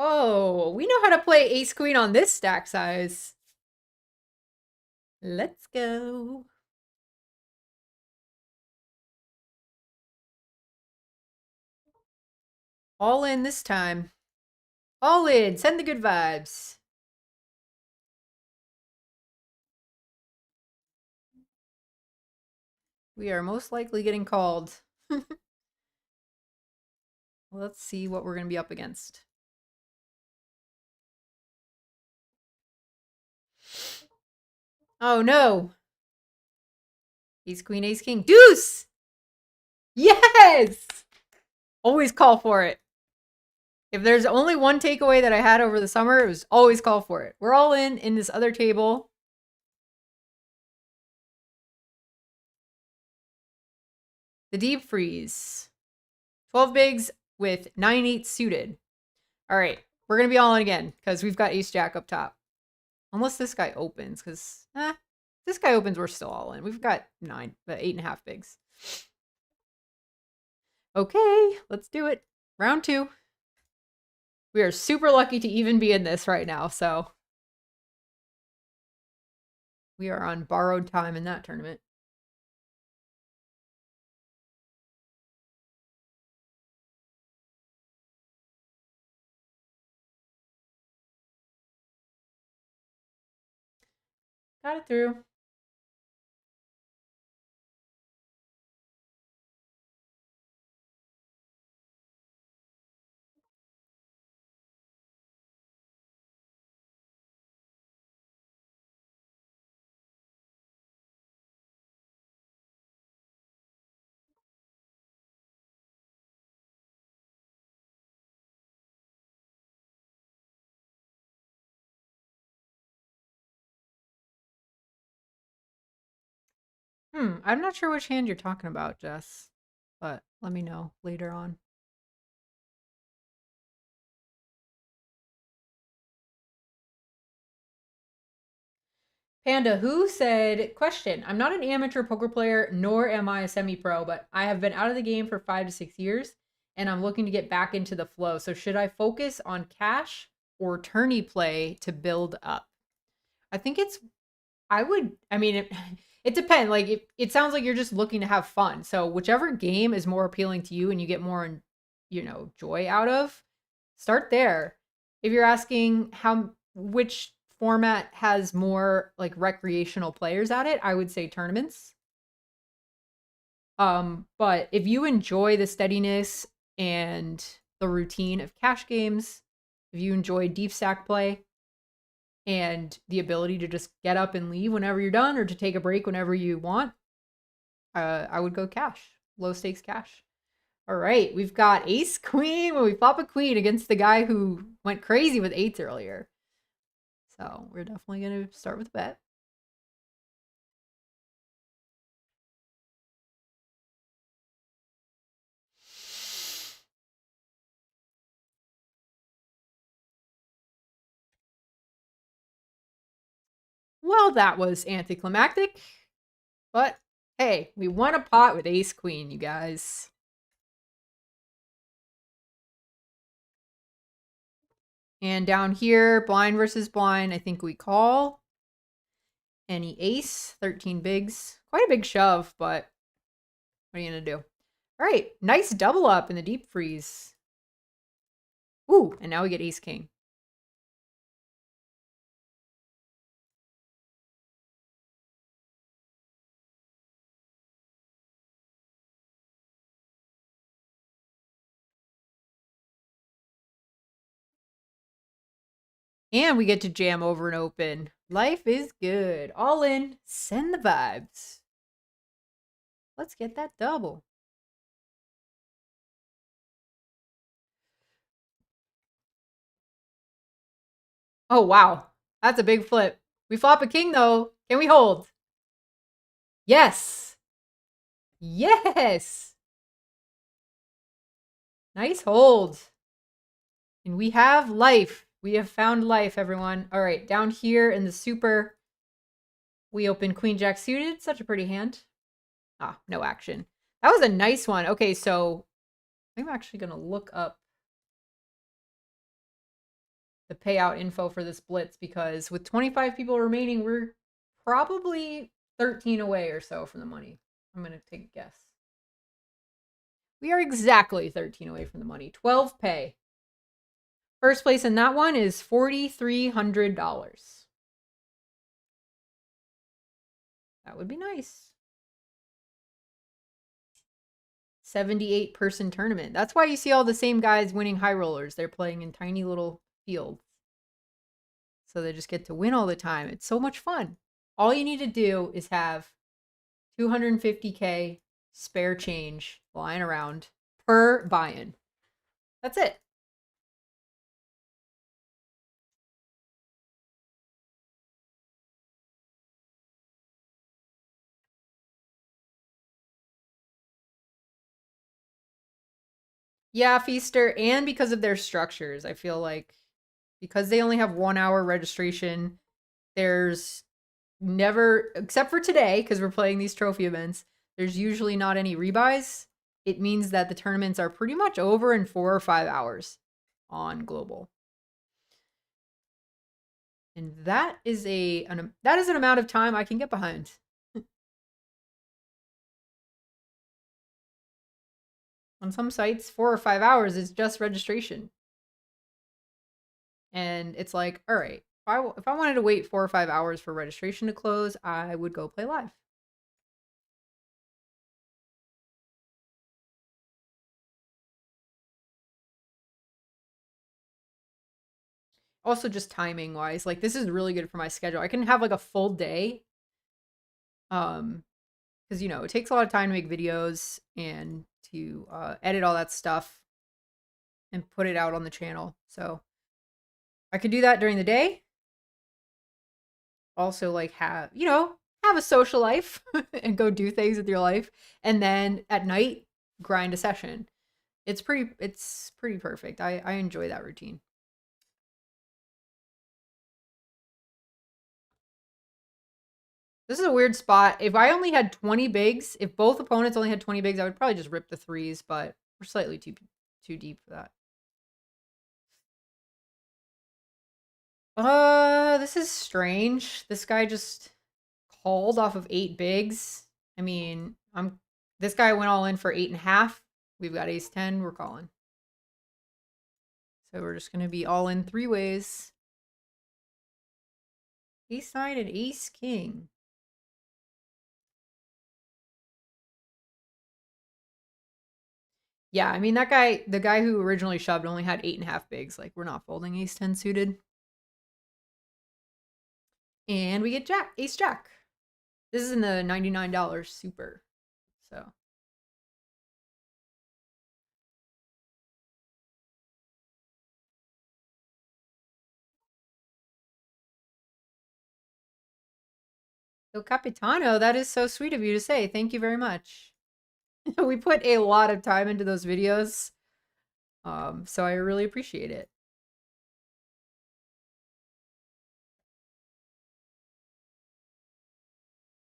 Speaker 2: Oh, we know how to play ace queen on this stack size. Let's go. All in this time. All in. Send the good vibes. We are most likely getting called. Let's see what we're going to be up against. Oh, no. Ace, queen, ace, king. Deuce! Yes! Always call for it. If there's only one takeaway that I had over the summer, it was always call for it. We're all in this other table. The deep freeze. 12 bigs with 9-8 suited. All right. We're going to be all in again because we've got ace jack up top. Unless this guy opens, because this guy opens, we're still all in. We've got 8.5 bigs. Okay, let's do it. Round 2. We are super lucky to even be in this right now, so we are on borrowed time in that tournament. Got it through. I'm not sure which hand you're talking about, Jess, but let me know later on. Panda, who said, question, I'm not an amateur poker player, nor am I a semi-pro, but I have been out of the game for 5 to 6 years, and I'm looking to get back into the flow. So should I focus on cash or tourney play to build up? I think it depends. Like, it sounds like you're just looking to have fun. So whichever game is more appealing to you and you get more, joy out of, start there. If you're asking which format has more like recreational players at it, I would say tournaments. But if you enjoy the steadiness and the routine of cash games, if you enjoy deep stack play and the ability to just get up and leave whenever you're done or to take a break whenever you want, I would go cash. Low stakes cash. All right, we've got ace queen when we flop a queen against the guy who went crazy with eights earlier. So we're definitely going to start with a bet. Well, that was anticlimactic. But hey, we won a pot with ace queen, you guys. And down here, blind versus blind, I think we call. Any ace, 13 bigs. Quite a big shove, but what are you going to do? All right, nice double up in the deep freeze. Ooh, and now we get ace king. And we get to jam over and open. Life is good. All in. Send the vibes. Let's get that double. Oh, wow. That's a big flip. We flop a king, though. Can we hold? Yes. Yes. Nice hold. And we have life. We have found life, everyone. All right, down here in the super, we open queen jack suited. Such a pretty hand. Ah, no action. That was a nice one. Okay, so I'm actually going to look up the payout info for this blitz because with 25 people remaining, we're probably 13 away or so from the money. I'm going to take a guess. We are exactly 13 away from the money. 12 pay. First place in that one is $4,300. That would be nice. 78 person tournament. That's why you see all the same guys winning high rollers. They're playing in tiny little fields. So they just get to win all the time. It's so much fun. All you need to do is have 250K spare change lying around per buy-in. That's it. Yeah, Feaster, and because of their structures, I feel like because they only have 1 hour registration, there's never, except for today, because we're playing these trophy events, there's usually not any rebuys. It means that the tournaments are pretty much over in 4 or 5 hours on global. And that is an amount of time I can get behind. On some sites, 4 or 5 hours is just registration. And it's like, all right, if I wanted to wait 4 or 5 hours for registration to close, I would go play live. Also, just timing wise, like this is really good for my schedule. I can have like a full day. Because you know it takes a lot of time to make videos and to edit all that stuff and put it out on the channel. So I could do that during the day. Also, like have a social life and go do things with your life, and then at night grind a session. It's pretty perfect. I enjoy that routine. This is a weird spot. If I only had 20 bigs, if both opponents only had 20 bigs, I would probably just rip the threes, but we're slightly too deep for that. This is strange. This guy just called off of 8 bigs. I mean, this guy went all in for 8.5. We've got ace 10, we're calling. So we're just gonna be all in 3 ways. Ace 9 and ace king. Yeah, I mean that guy, the guy who originally shoved only had 8.5 bigs. Like we're not folding ace 10 suited. And we get Jack, Ace Jack. This is in the $99 super. So. So Capitano, that is so sweet of you to say. Thank you very much. We put a lot of time into those videos. So I really appreciate it.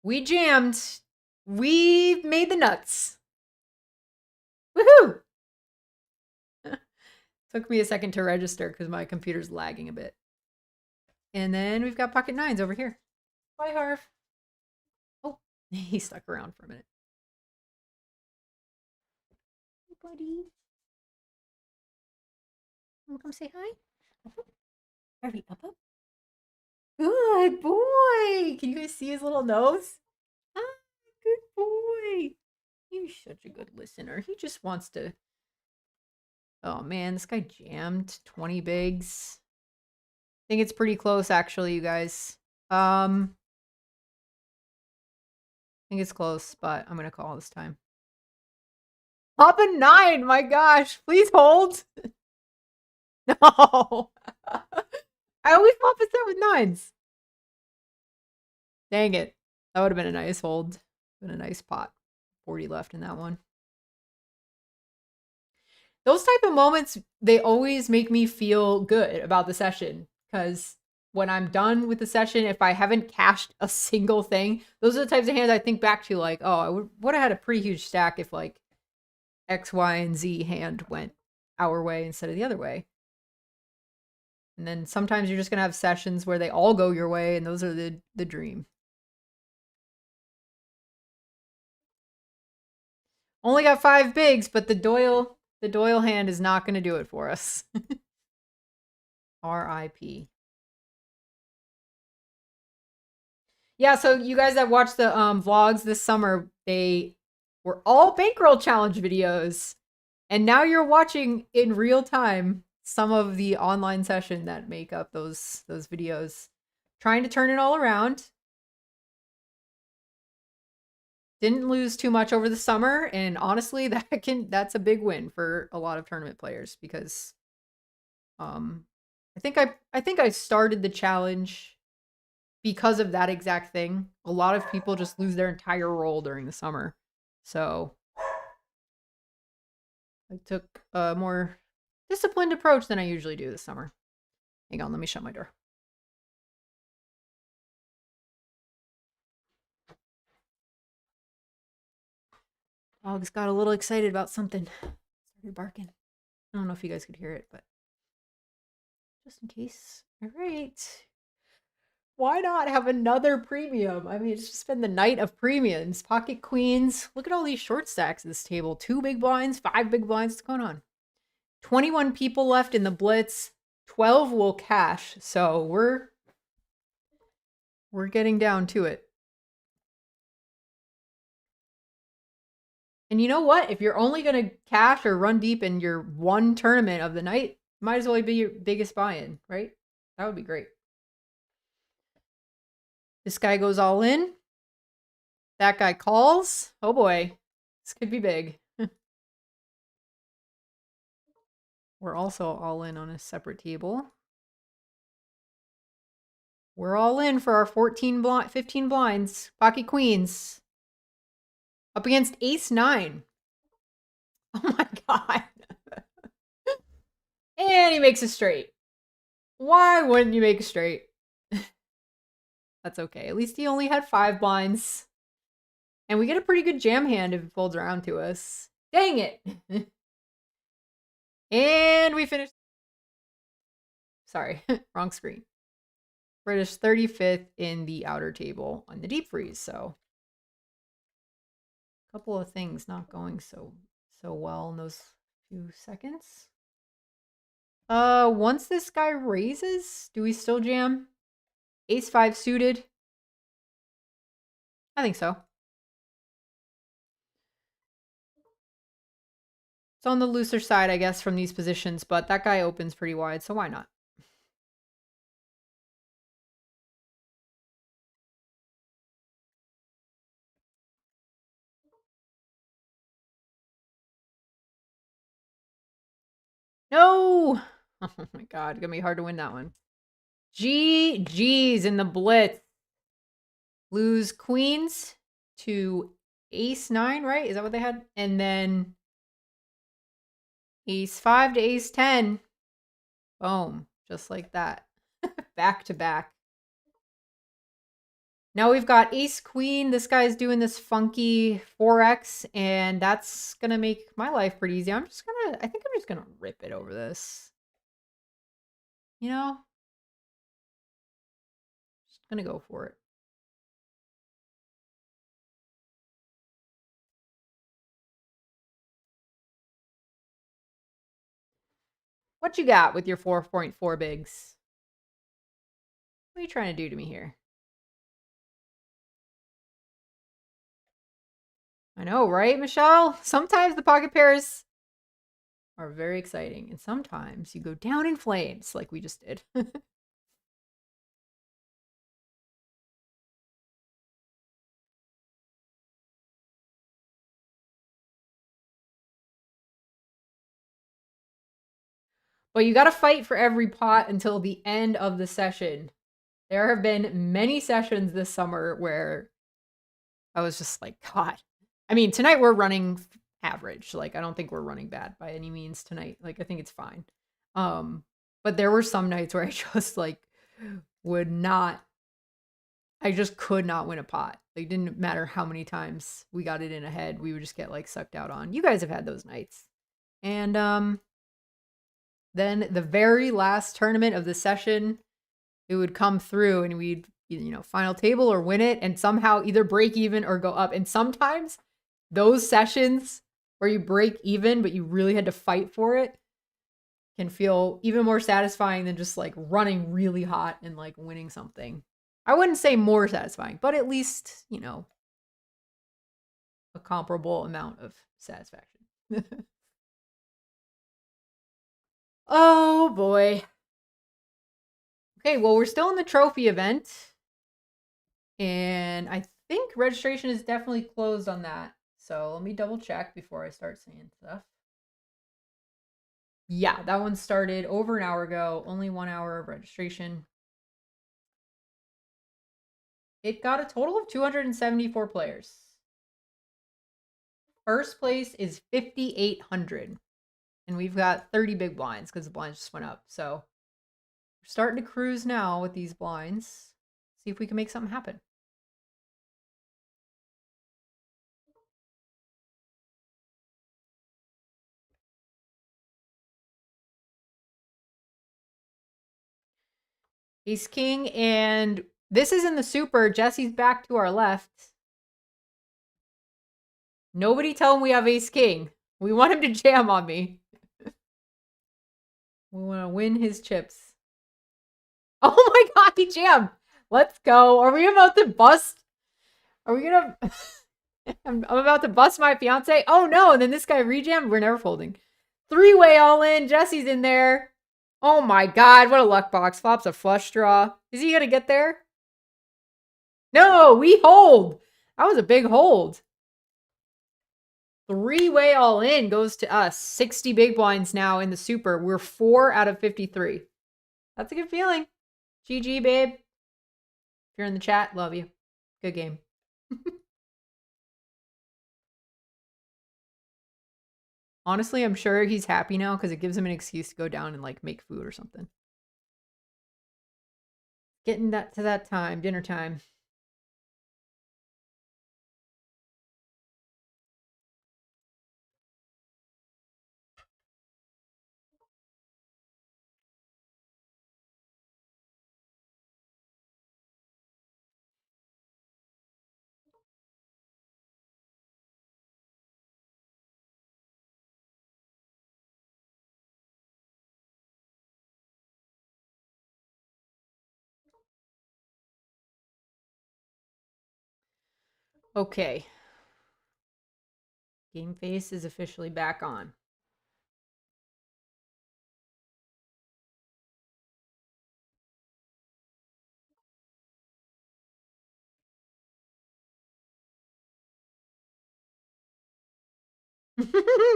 Speaker 2: We jammed. We made the nuts. Woohoo! Took me a second to register because my computer's lagging a bit. And then we've got pocket nines over here. Bye, Harv. Oh, he stuck around for a minute. Hey, buddy. Wanna come say hi? Harvey, up, up. Good boy. Can you guys see his little nose? Ah, good boy. He's such a good listener. He just wants to. Oh man, this guy jammed 20 bigs. I think it's pretty close, actually, you guys. I think it's close, but I'm gonna call this time. Pop a 9, my gosh. Please hold. No. I always pop a set with 9s. Dang it. That would have been a nice hold. Been a nice pot. 40 left in that one. Those type of moments, they always make me feel good about the session. Because when I'm done with the session, if I haven't cashed a single thing, those are the types of hands I think back to, like, oh, I would have had a pretty huge stack if, like, X, Y, and Z hand went our way instead of the other way. And then sometimes you're just going to have sessions where they all go your way, and those are the dream. Only got 5 bigs, but the Doyle hand is not going to do it for us. R.I.P. Yeah, so you guys that watched the vlogs this summer, they were all bankroll challenge videos. And now you're watching in real time some of the online session that make up those videos. Trying to turn it all around. Didn't lose too much over the summer, and honestly, that's a big win for a lot of tournament players because I think I started the challenge because of that exact thing. A lot of people just lose their entire roll during the summer. So I took a more disciplined approach than I usually do this summer. Hang on, let me shut my door. Dogs got a little excited about something. Started barking. I don't know if you guys could hear it, but just in case. All right. Why not have another premium? I mean, it's just been the night of premiums. Pocket queens. Look at all these short stacks at this table. 2 big blinds, 5 big blinds. What's going on? 21 people left in the blitz. 12 will cash. So we're getting down to it. And you know what? If you're only going to cash or run deep in your one tournament of the night, might as well be your biggest buy-in, right? That would be great. This guy goes all in. That guy calls. Oh boy. This could be big. We're also all in on a separate table. We're all in for our 15 blinds. Pocket queens. Up against ace 9. Oh my god. And he makes a straight. Why wouldn't you make a straight? That's okay. At least he only had 5 blinds. And we get a pretty good jam hand if it folds around to us. Dang it. And we finished. Sorry, wrong screen. British 35th in the outer table on the deep freeze. So a couple of things not going so well in those few seconds. Once this guy raises, do we still jam? Ace 5 suited? I think so. It's on the looser side, I guess, from these positions, but that guy opens pretty wide, so why not? No! Oh my god, gonna be hard to win that one. GG's in the blitz. Lose queens to ace 9, right? Is that what they had? And then ace 5 to ace 10. Boom. Just like that. Back to back. Now we've got ace queen. This guy's doing this funky 4x, and that's gonna make my life pretty easy. I think I'm just gonna rip it over this. You know? Just gonna go for it. What you got with your 4.4 bigs? What are you trying to do to me here? I know, right, Michelle? Sometimes the pocket pairs are very exciting, and sometimes you go down in flames like we just did. But you got to fight for every pot until the end of the session. There have been many sessions this summer where I was just like, God. I mean, tonight we're running average. Like, I don't think we're running bad by any means tonight. Like, I think it's fine. But there were some nights where I just like I just could not win a pot. Like, didn't matter how many times we got it in ahead, we would just get like sucked out on. You guys have had those nights. And then the very last tournament of the session, it would come through and we'd, final table or win it and somehow either break even or go up. And sometimes those sessions where you break even, but you really had to fight for it, can feel even more satisfying than just like running really hot and like winning something. I wouldn't say more satisfying, but at least, a comparable amount of satisfaction. Oh boy. Okay, well, we're still in the trophy event. And I think registration is definitely closed on that. So let me double check before I start saying stuff. Yeah, that one started over an hour ago. Only 1 hour of registration. It got a total of 274 players. First place is 5,800. And we've got 30 big blinds because the blinds just went up. So we're starting to cruise now with these blinds. See if we can make something happen. Ace King, and this is in the super. Jesse's back to our left. Nobody tell him we have Ace King. We want him to jam on me. We want to win his chips. Oh my god, he jammed. Let's go. Are we about to bust? Are we gonna... I'm about to bust my fiance. Oh no, and then this guy rejammed. We're never folding. Three-way all in. Jesse's in there. Oh my god, what a luck box. Flops a flush draw. Is he gonna get there? No, we hold. That was a big hold. Three-way all in goes to us. 60 big blinds now in the super. We're 4 out of 53. That's a good feeling. GG, babe. If you're in the chat, love you. Good game. Honestly, I'm sure he's happy now because it gives him an excuse to go down and like make food or something. Getting that to that time, dinner time. Okay. Game face is officially back on.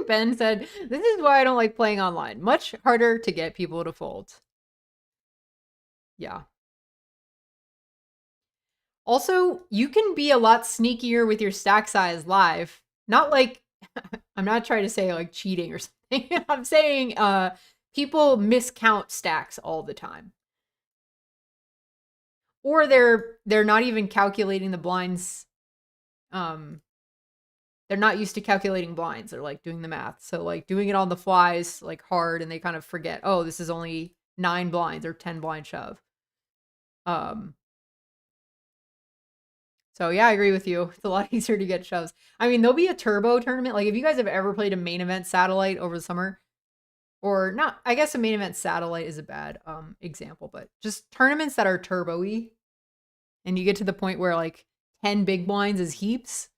Speaker 2: Ben said, "This is why I don't like playing online. Much harder to get people to fold." Yeah. Also, you can be a lot sneakier with your stack size live. Not like I'm not trying to say like cheating or something. I'm saying people miscount stacks all the time. Or they're not even calculating the blinds. They're not used to calculating blinds. They're like doing the math. So like doing it on the fly is like hard and they kind of forget, "Oh, this is only 9 blinds or 10 blind shove." Um So yeah, I agree with you. It's a lot easier to get shoves. I mean, there'll be a turbo tournament. Like if you guys have ever played a main event satellite over the summer, or not, I guess a main event satellite is a bad example, but just tournaments that are turbo-y, and you get to the point where like 10 big blinds is heaps,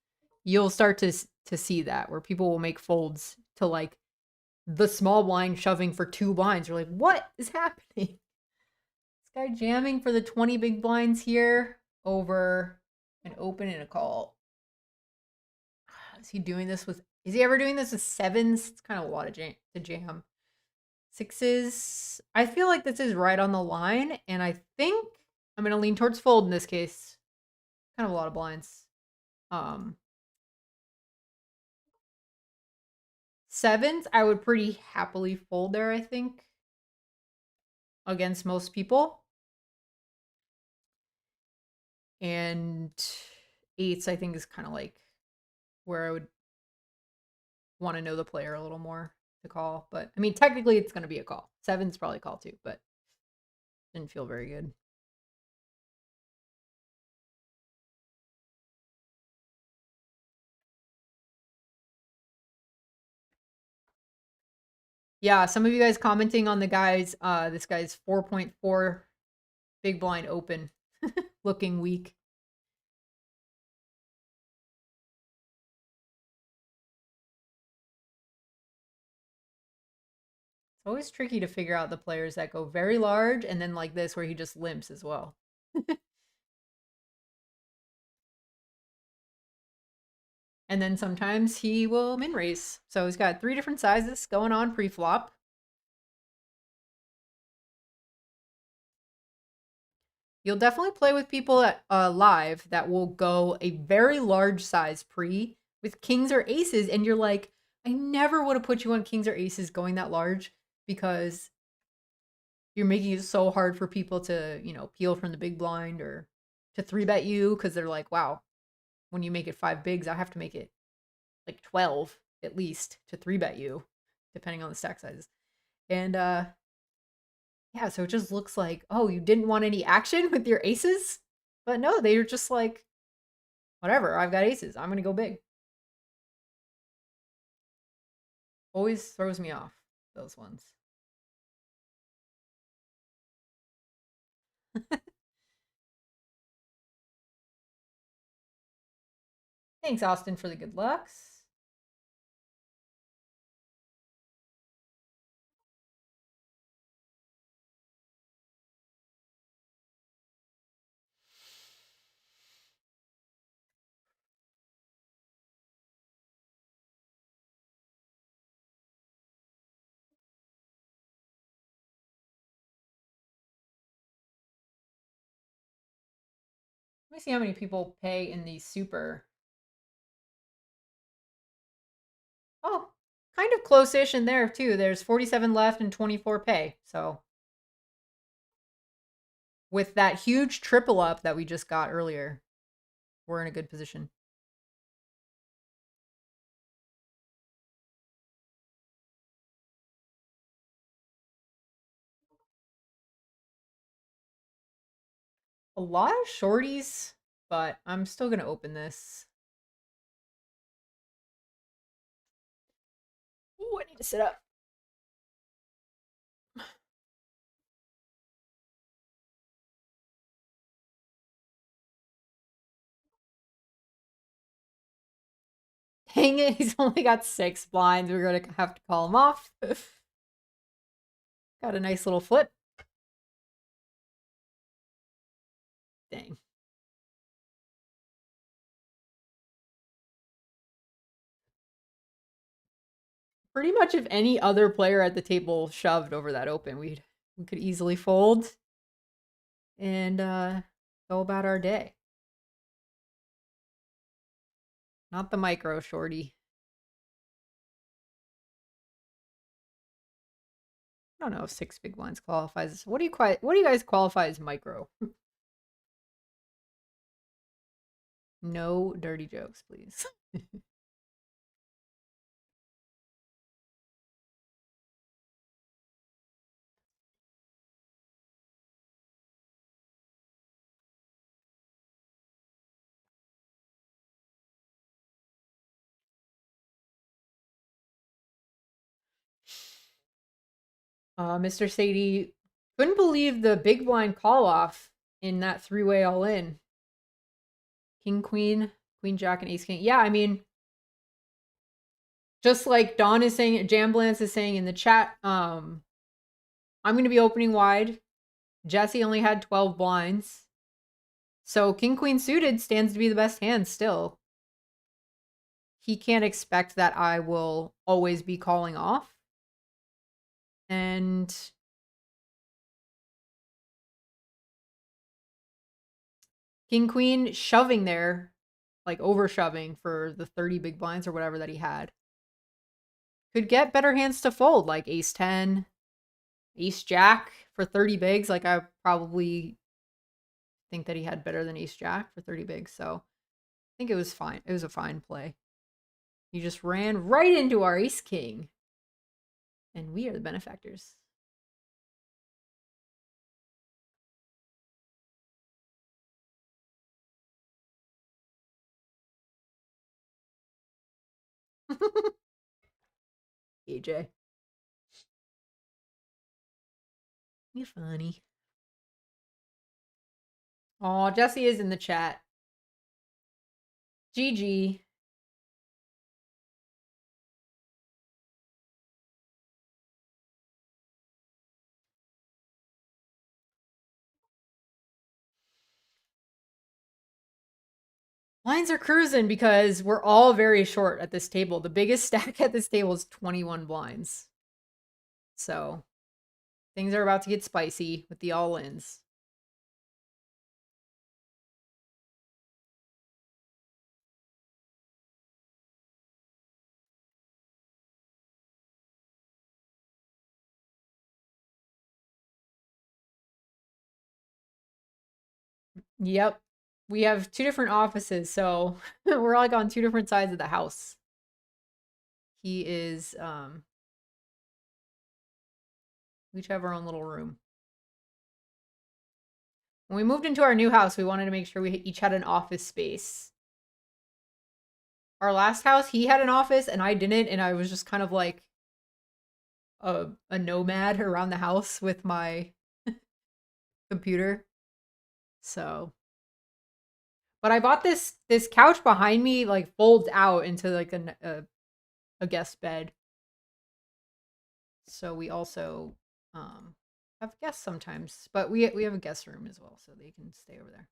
Speaker 2: you'll start to see that where people will make folds to like the small blind shoving for 2 blinds. You're like, what is happening? This guy jamming for the 20 big blinds here over an open and a call. Is he doing this with, is he ever doing this with 7s? It's kind of a lot of to jam. 6s. I feel like this is right on the line, and I think I'm going to lean towards fold in this case. Kind of a lot of blinds. 7s, I would pretty happily fold there, I think, against most people. And 8s, I think, is kind of like where I would want to know the player a little more to call. But I mean, technically, it's going to be a call. 7's probably call too, but didn't feel very good. Yeah, some of you guys commenting on the guys, this guy's 4.4 big blind open, looking weak. It's always tricky to figure out the players that go very large and then like this where he just limps as well. And then sometimes he will min raise. So he's got 3 different sizes going on pre-flop. You'll definitely play with people at live that will go a very large size pre with kings or aces, and you're like, I never would have put you on kings or aces going that large because you're making it so hard for people to, you know, peel from the big blind or to 3-bet you because they're like, wow, when you make it 5 bigs, I have to make it like 12 at least to 3-bet you, depending on the stack sizes. And yeah, so it just looks like, oh, you didn't want any action with your aces? But no, they're just like, whatever, I've got aces. I'm going to go big. Always throws me off, those ones. Thanks, Austin, for the good lucks. Let me see how many people pay in the super. Oh, kind of close-ish in there, too. There's 47 left and 24 pay. So with that huge triple up that we just got earlier, we're in a good position. A lot of shorties, but I'm still going to open this. Ooh, I need to sit up. Dang it, he's only got 6 blinds. We're going to have to call him off. Got a nice little flip. Dang. Pretty much if any other player at the table shoved over that open, we could easily fold and go about our day. Not the micro, shorty. I don't know if 6 big blinds qualifies. What do you guys qualify as micro? No dirty jokes, please. Mr. Sadie couldn't believe the big blind call off in that 3-way all in. King, queen, queen, jack, and ace king. Yeah, I mean, just like Dawn is saying, Jamblance is saying in the chat, I'm going to be opening wide. Jesse only had 12 blinds. So king, queen suited stands to be the best hand still. He can't expect that I will always be calling off. And king, queen shoving there, like over shoving for the 30 big blinds or whatever that he had. Could get better hands to fold, like ace 10, ace jack for 30 bigs. Like I probably think that he had better than ace jack for 30 bigs. So I think it was fine. It was a fine play. He just ran right into our ace king. And we are the benefactors. AJ. You funny. Oh, Jesse is in the chat. GG. Lines are cruising because we're all very short at this table. The biggest stack at this table is 21 blinds. So things are about to get spicy with the all-ins. Yep. We have 2 different offices, so we're like on 2 different sides of the house. He is we each have our own little room. When we moved into our new house, we wanted to make sure we each had an office space. Our last house, he had an office and I didn't, and I was just kind of like a nomad around the house with my computer. So, but I bought this couch behind me, like folds out into like a guest bed. So we also have guests sometimes, but we have a guest room as well, so they can stay over there.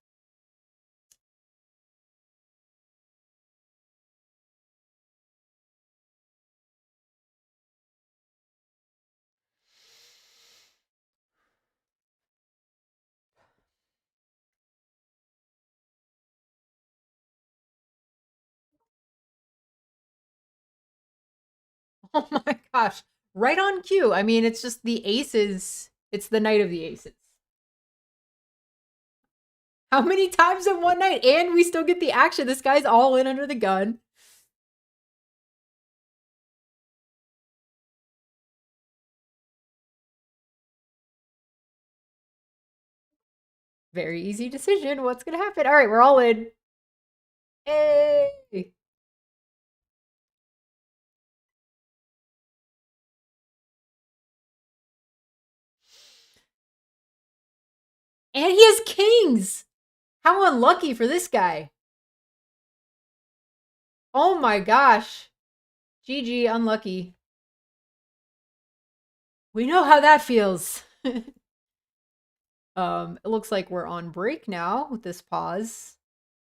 Speaker 2: Oh my gosh. Right on cue. I mean, it's just the aces. It's the night of the aces. How many times in one night? And we still get the action. This guy's all in under the gun. Very easy decision. What's going to happen? All right, we're all in. Hey. And he has kings. How unlucky for this guy. Oh my gosh. GG, unlucky. We know how that feels. It looks like we're on break now with this pause.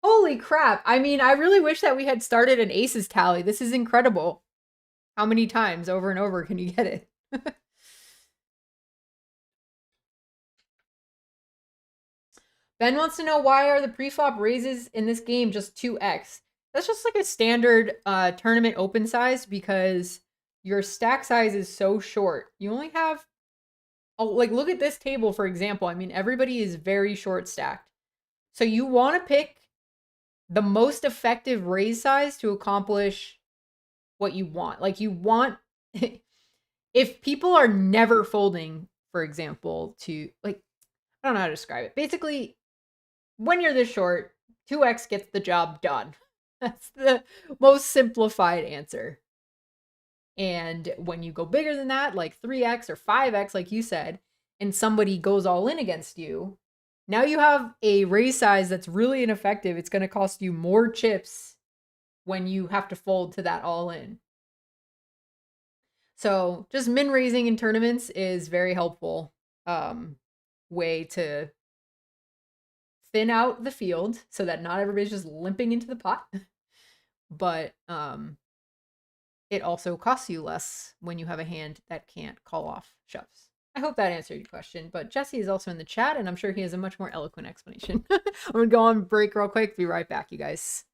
Speaker 2: Holy crap. I mean, I really wish that we had started an aces tally. This is incredible. How many times over and over can you get it? Ben wants to know, why are the preflop raises in this game just 2x? That's just like a standard tournament open size because your stack size is so short. You only have, like, look at this table, for example. I mean, everybody is very short stacked. So you want to pick the most effective raise size to accomplish what you want. Like, you want, if people are never folding, for example, to, like, I don't know how to describe it. Basically, when you're this short, 2x gets the job done. That's the most simplified answer. And when you go bigger than that, like 3x or 5x, like you said, and somebody goes all in against you, now you have a raise size that's really ineffective. It's going to cost you more chips when you have to fold to that all in. So just min raising in tournaments is very helpful way to thin out the field so that not everybody's just limping into the pot. But it also costs you less when you have a hand that can't call off shoves. I hope that answered your question, but Jesse is also in the chat, and I'm sure he has a much more eloquent explanation. I'm going to go on break real quick. Be right back, you guys.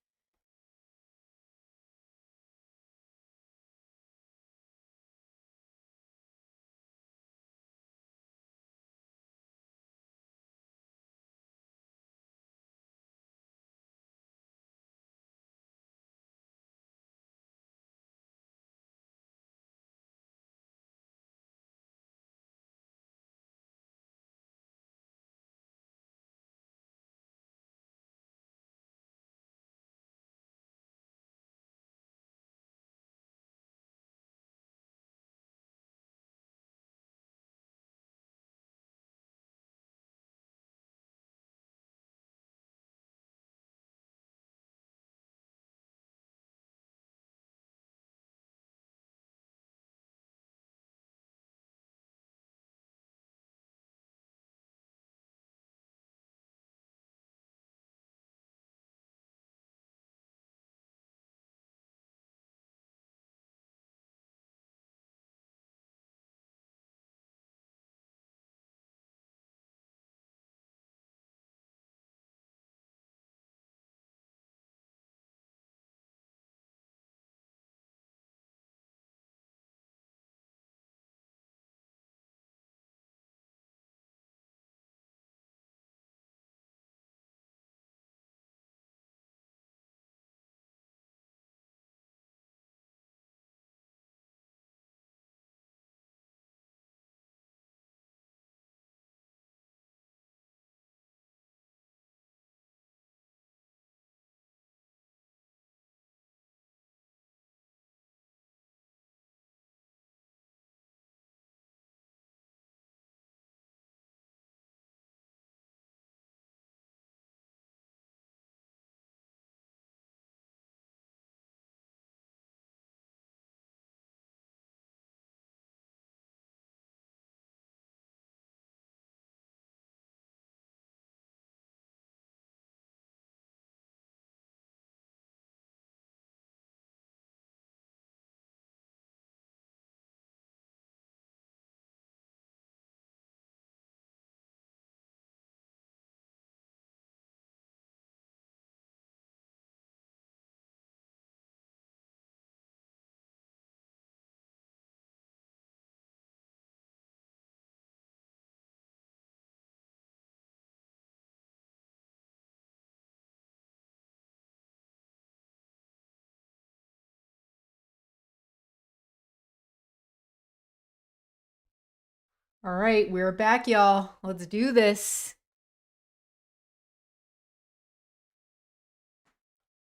Speaker 2: All right, we're back, y'all. Let's do this.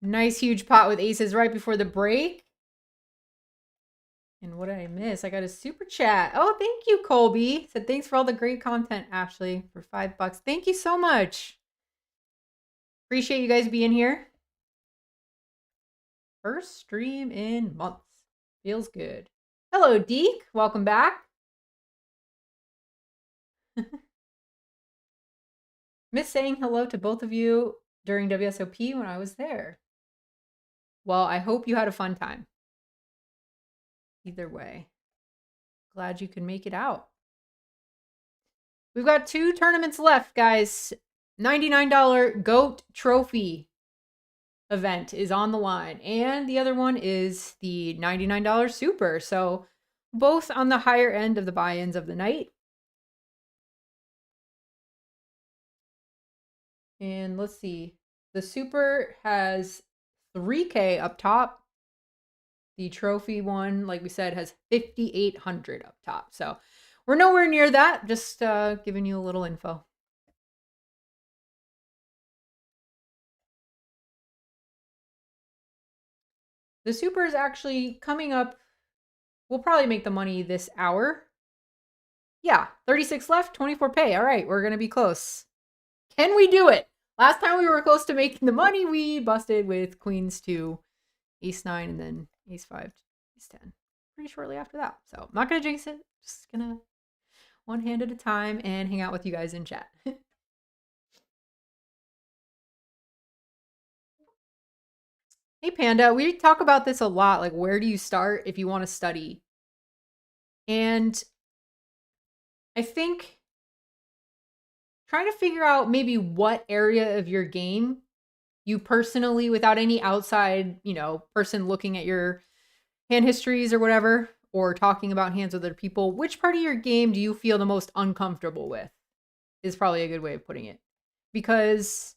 Speaker 2: Nice huge pot with aces right before the break. And what did I miss? I got a super chat. Oh, thank you, Colby. Said thanks for all the great content, Ashley, for $5. Thank you so much. Appreciate you guys being here. First stream in months. Feels good. Hello, Deke. Welcome back. Miss saying hello to both of you during WSOP when I was there. Well, I hope you had a fun time. either way. Glad you can make it out. We've got 2 tournaments left, guys. $99 GOAT Trophy event is on the line. And the other one is the $99 Super. So both on the higher end of the buy-ins of the night. And let's see. The Super has 3K up top. The trophy one, like we said, has 5,800 up top. So we're nowhere near that. Just giving you a little info. The Super is actually coming up. We'll probably make the money this hour. Yeah, 36 left, 24 pay. All right, we're going to be close. Can we do it? Last time we were close to making the money, we busted with Queens 2, Ace 9, and then Ace 5, Ace 10. Pretty shortly after that. So I'm not going to jinx it. Just going to one hand at a time and hang out with you guys in chat. Hey, Panda, we talk about this a lot. Like, where do you start if you want to study? And I think trying to figure out maybe what area of your game you personally, without any outside, person looking at your hand histories or whatever, or talking about hands with other people, which part of your game do you feel the most uncomfortable with is probably a good way of putting it. Because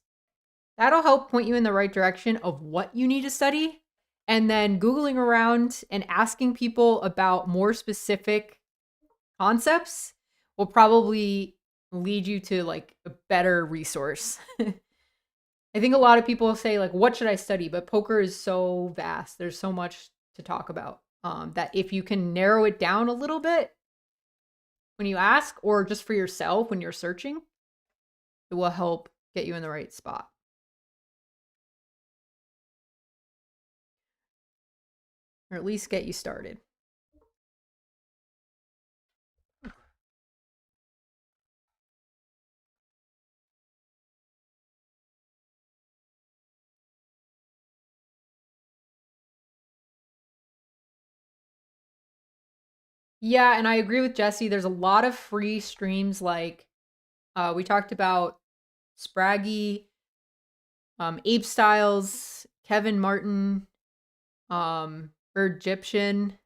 Speaker 2: that'll help point you in the right direction of what you need to study. And then Googling around and asking people about more specific concepts will probably lead you to like a better resource. I think a lot of people say like, what should I study? But poker is so vast. There's so much to talk about that if you can narrow it down a little bit when you ask, or just for yourself when you're searching, it will help get you in the right spot. Or at least get you started. Yeah, and I agree with Jesse. There's a lot of free streams like we talked about Spraggy, Ape Styles, Kevin Martin, Egyptian.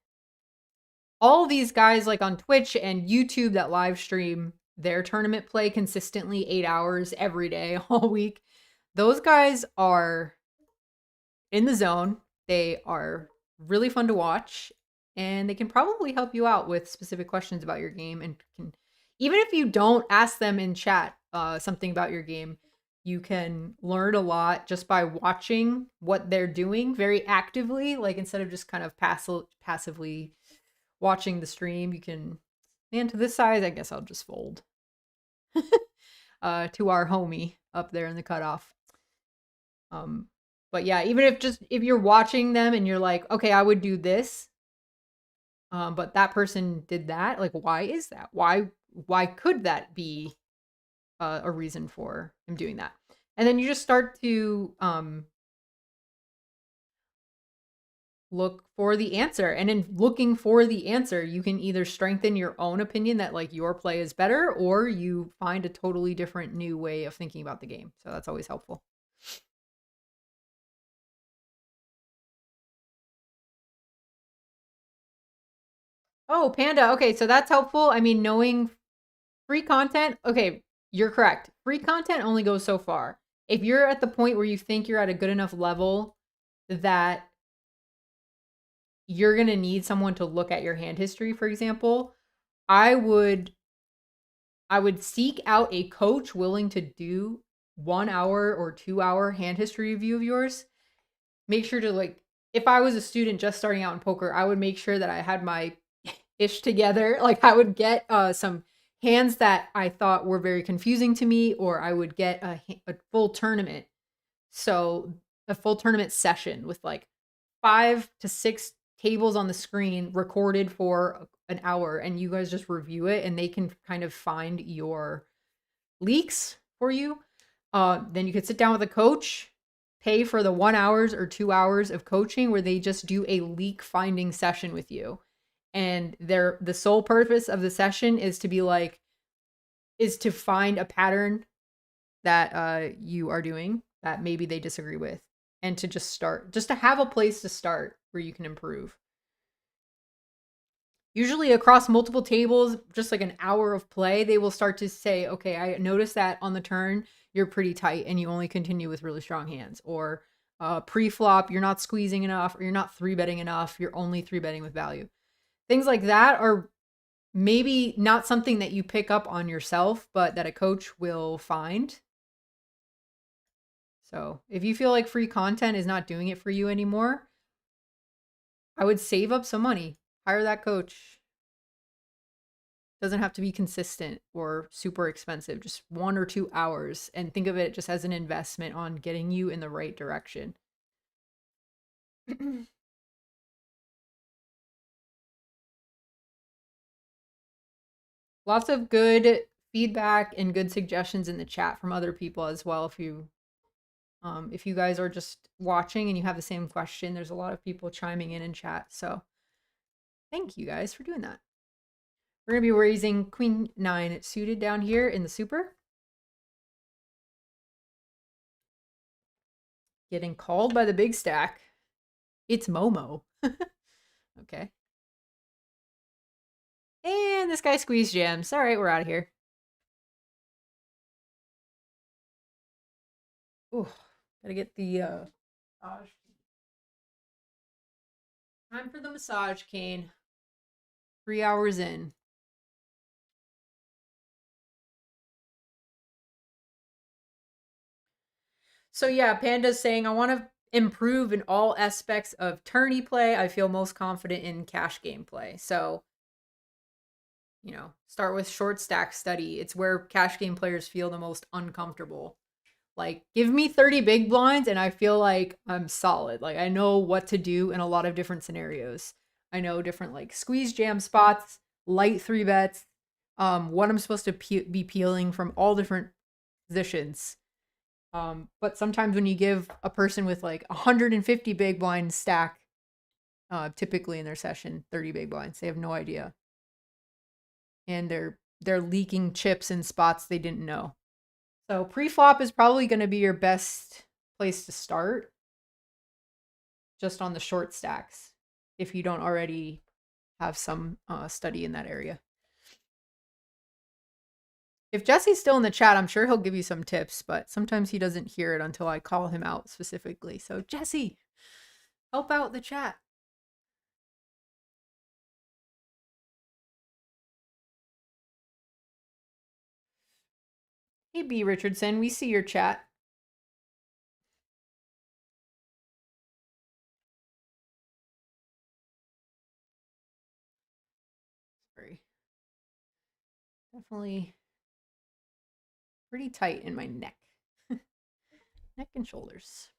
Speaker 2: All these guys like on Twitch and YouTube that live stream their tournament play consistently 8 hours every day, all week. Those guys are in the zone. They are really fun to watch, and they can probably help you out with specific questions about your game. And can, even if you don't ask them in chat something about your game, you can learn a lot just by watching what they're doing very actively. Like instead of just kind of passively watching the stream, you can, man, to this size, I guess I'll just fold to our homie up there in the cutoff. But yeah, even if you're watching them and you're like, okay, I would do this, but that person did that. Like, why is that? Why could that be a reason for him doing that? And then you just start to look for the answer. And in looking for the answer, you can either strengthen your own opinion that like your play is better, or you find a totally different new way of thinking about the game. So that's always helpful. Oh, Panda. Okay, so that's helpful. I mean, knowing free content. Okay, you're correct. Free content only goes so far. If you're at the point where you think you're at a good enough level that you're going to need someone to look at your hand history, for example, I would seek out a coach willing to do 1 hour or 2 hour hand history review of yours. Make sure to like, if I was a student just starting out in poker, I would make sure that I had my ish together. Like I would get some hands that I thought were very confusing to me, or I would get a full tournament. So a full tournament session with like 5 to 6 tables on the screen recorded for an hour, and you guys just review it, and they can kind of find your leaks for you. Then you could sit down with a coach, pay for the 1 hour or 2 hours of coaching where they just do a leak finding session with you. and the sole purpose of the session is to be like, is to find a pattern that you are doing that maybe they disagree with, and to just to have a place to start where you can improve. Usually across multiple tables, just like an hour of play, they will start to say, okay, I noticed that on the turn, you're pretty tight and you only continue with really strong hands. Or pre-flop, you're not squeezing enough, or you're not 3-betting enough, you're only 3-betting with value. Things like that are maybe not something that you pick up on yourself, but that a coach will find. So if you feel like free content is not doing it for you anymore, I would save up some money, hire that coach. Doesn't have to be consistent or super expensive, just 1 or 2 hours, and think of it just as an investment on getting you in the right direction. Lots of good feedback and good suggestions in the chat from other people as well. If you guys are just watching and you have the same question, there's a lot of people chiming in chat. So thank you guys for doing that. We're going to be raising Queen 9 suited down here in the super. Getting called by the big stack. It's Momo. Okay. And this guy squeezed gems. All right, we're out of here. Ooh, gotta get the massage. Time for the massage cane. 3 hours in. So yeah, Panda's saying, I want to improve in all aspects of tourney play. I feel most confident in cash game play. So, you know, start with short stack study. It's where cash game players feel the most uncomfortable. Like, give me 30 big blinds and I feel like I'm solid. Like, I know what to do in a lot of different scenarios. I know different, like, squeeze jam spots, light 3-bets, what I'm supposed to be peeling from all different positions. But sometimes when you give a person with like 150 big blinds stack, typically in their session, 30 big blinds, they have no idea. And they're leaking chips in spots they didn't know. So pre-flop is probably going to be your best place to start, just on the short stacks, if you don't already have some study in that area. If Jesse's still in the chat, I'm sure he'll give you some tips, but sometimes he doesn't hear it until I call him out specifically. So Jesse, help out the chat. Hey B Richardson, we see your chat. Sorry. Definitely pretty tight in my neck. Neck and shoulders.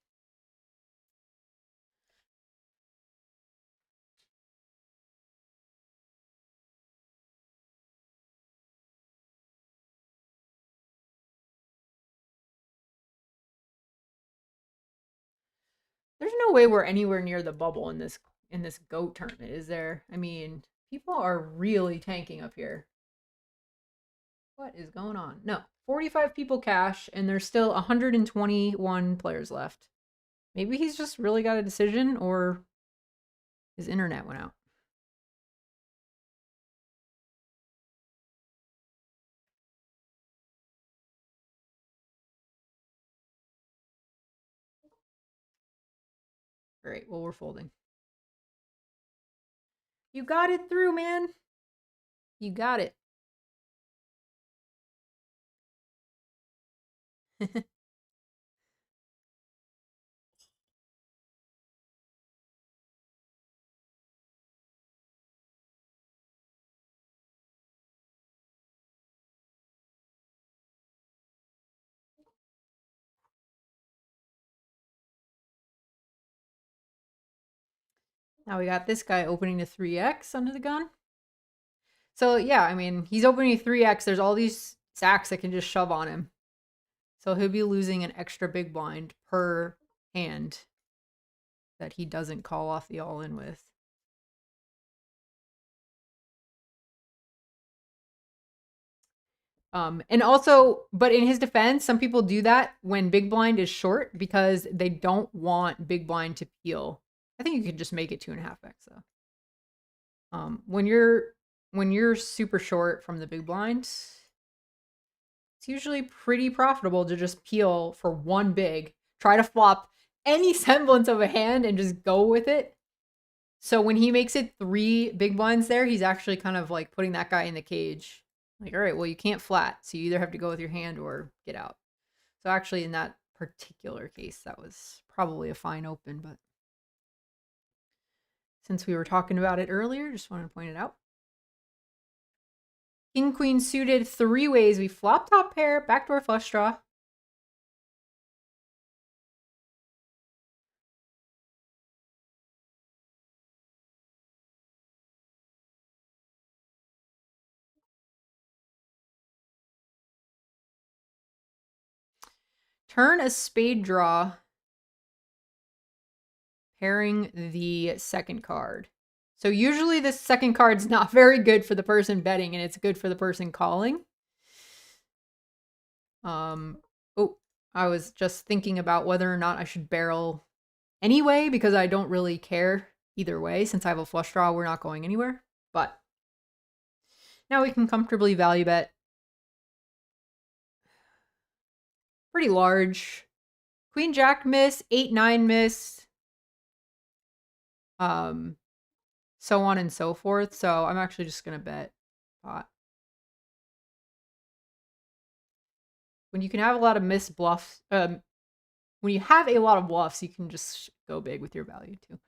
Speaker 2: There's no way we're anywhere near the bubble in this GOAT tournament, is there? I mean, people are really tanking up here. What is going on? No, 45 people cash, and there's still 121 players left. Maybe he's just really got a decision, or his internet went out. Great, well, we're folding. You got it through, man. You got it. Now we got this guy opening to 3x under the gun. So yeah, I mean, he's opening 3x. There's all these stacks that can just shove on him. So he'll be losing an extra big blind per hand that he doesn't call off the all-in with. And also, but in his defense, some people do that when big blind is short because they don't want big blind to peel. I think you could just make it 2.5x though. When you're super short from the big blind, it's usually pretty profitable to just peel for one big, try to flop any semblance of a hand and just go with it. So when he makes it 3 big blinds there, he's actually kind of like putting that guy in the cage. Like, all right, well, you can't flat, so you either have to go with your hand or get out. So actually, in that particular case, that was probably a fine open, but since we were talking about it earlier, just wanted to point it out. King, queen suited 3 ways. We flop top pair, backdoor flush draw. Turn a spade draw, pairing the second card. So usually the second card's not very good for the person betting, and it's good for the person calling. Oh, I was just thinking about whether or not I should barrel anyway, because I don't really care either way. Since I have a flush draw, we're not going anywhere. But now we can comfortably value bet. Pretty large. Queen jack miss, 8-9 miss. So on and so forth. So I'm actually just gonna bet pot. When you can have a lot of missed bluffs, when you have a lot of bluffs, you can just go big with your value too.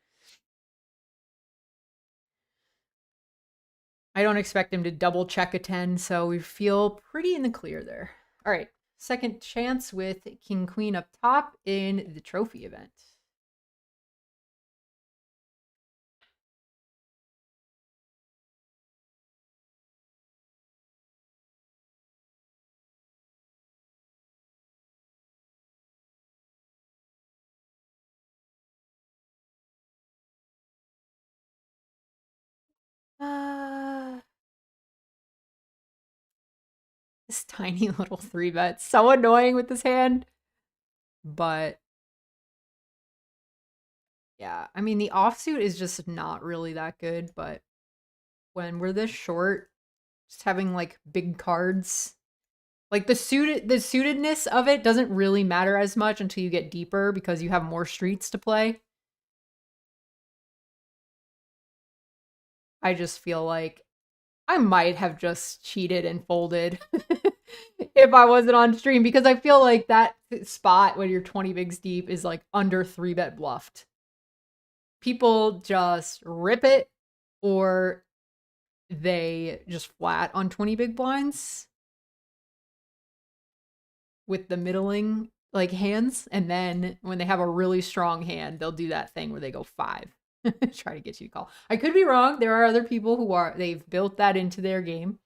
Speaker 2: I don't expect him to double check a 10, so we feel pretty in the clear there. All right, second chance with king queen up top in the trophy event. This tiny little 3-bet. So annoying with this hand. But yeah, I mean, the offsuit is just not really that good. But when we're this short, just having like big cards, like the suitedness of it doesn't really matter as much until you get deeper because you have more streets to play. I just feel like I might have just cheated and folded if I wasn't on stream, because I feel like that spot when you're 20 bigs deep is like under 3-bet bluffed. People just rip it or they just flat on 20 big blinds with the middling like hands, and then when they have a really strong hand, they'll do that thing where they go 5. Try to get you to call. I could be wrong. There are other people who they've built that into their game.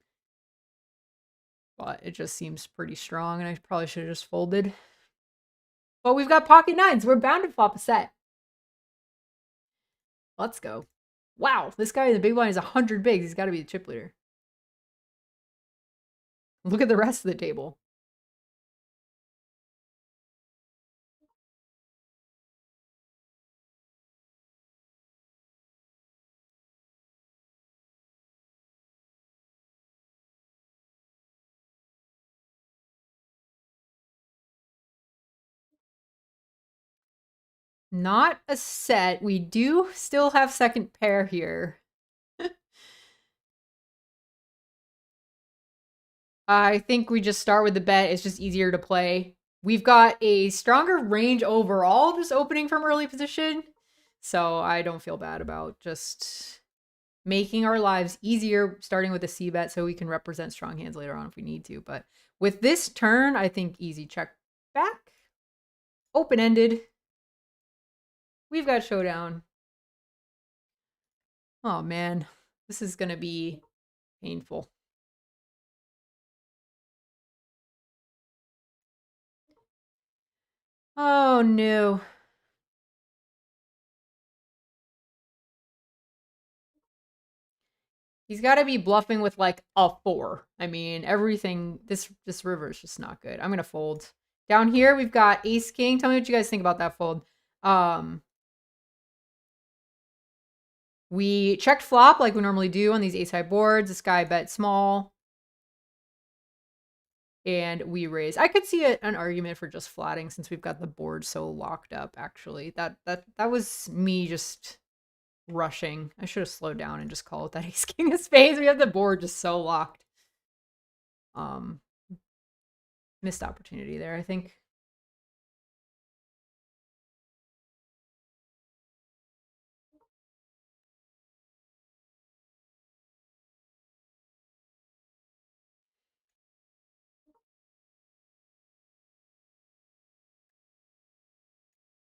Speaker 2: But it just seems pretty strong, and I probably should have just folded. But we've got pocket nines. We're bound to flop a set. Let's go. Wow, this guy in the big blind is 100 bigs. He's got to be the chip leader. Look at the rest of the table. Not a set. We do still have second pair here. I think we just start with the bet. It's just easier to play. We've got a stronger range overall just opening from early position. So I don't feel bad about just making our lives easier, starting with a C bet so we can represent strong hands later on if we need to. But with this turn, I think easy check back. Open-ended. We've got showdown. Oh, man. This is going to be painful. Oh, no. He's got to be bluffing with like a 4. I mean, everything. This river is just not good. I'm gonna fold. Down here we've got ace king. Tell me what you guys think about that fold. We checked flop like we normally do on these ace high boards. This guy bet small. And we raise. I could see an argument for just flatting since we've got the board so locked up, actually. That was me just rushing. I should have slowed down and just called it that ace king of spades. We have the board just so locked. Missed opportunity there, I think.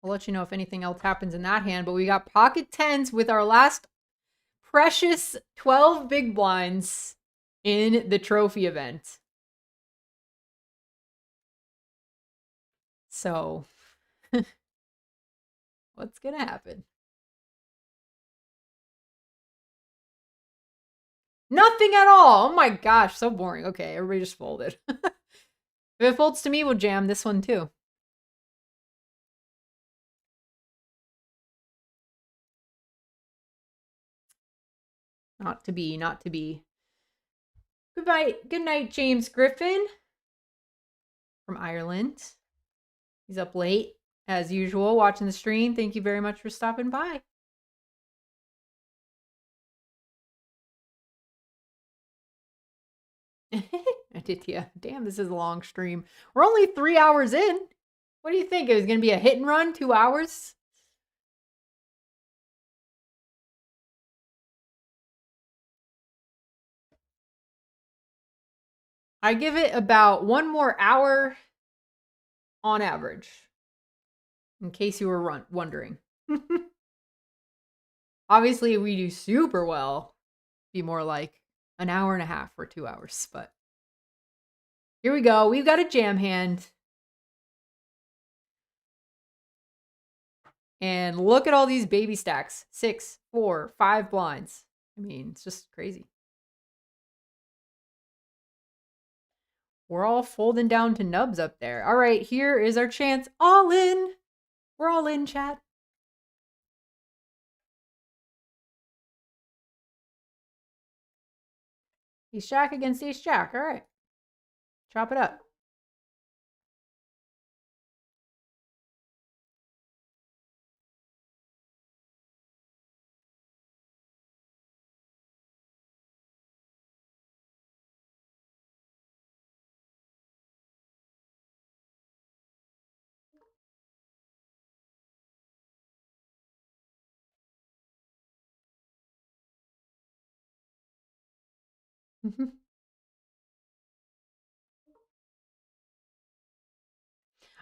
Speaker 2: I'll let you know if anything else happens in that hand, but we got pocket tens with our last precious 12 big blinds in the trophy event. So, what's gonna happen? Nothing at all. Oh my gosh, so boring. Okay, everybody just folded. If it folds to me, we'll jam this one too. Not to be, not to be. Goodbye. Good night, James Griffin from Ireland. He's up late, as usual, watching the stream. Thank you very much for stopping by. Aditya, damn, this is a long stream. We're only 3 hours in. What do you think? It was going to be a hit and run, 2 hours? I give it about 1 more hour on average, in case you were wondering. Obviously, we do super well. Be more like an hour and a half or 2 hours, but here we go. We've got a jam hand. And look at all these baby stacks. 6, 4, 5 blinds. I mean, it's just crazy. We're all folding down to nubs up there. All right, here is our chance. All in. We're all in, chat. Ace jack against ace jack. All right. Chop it up.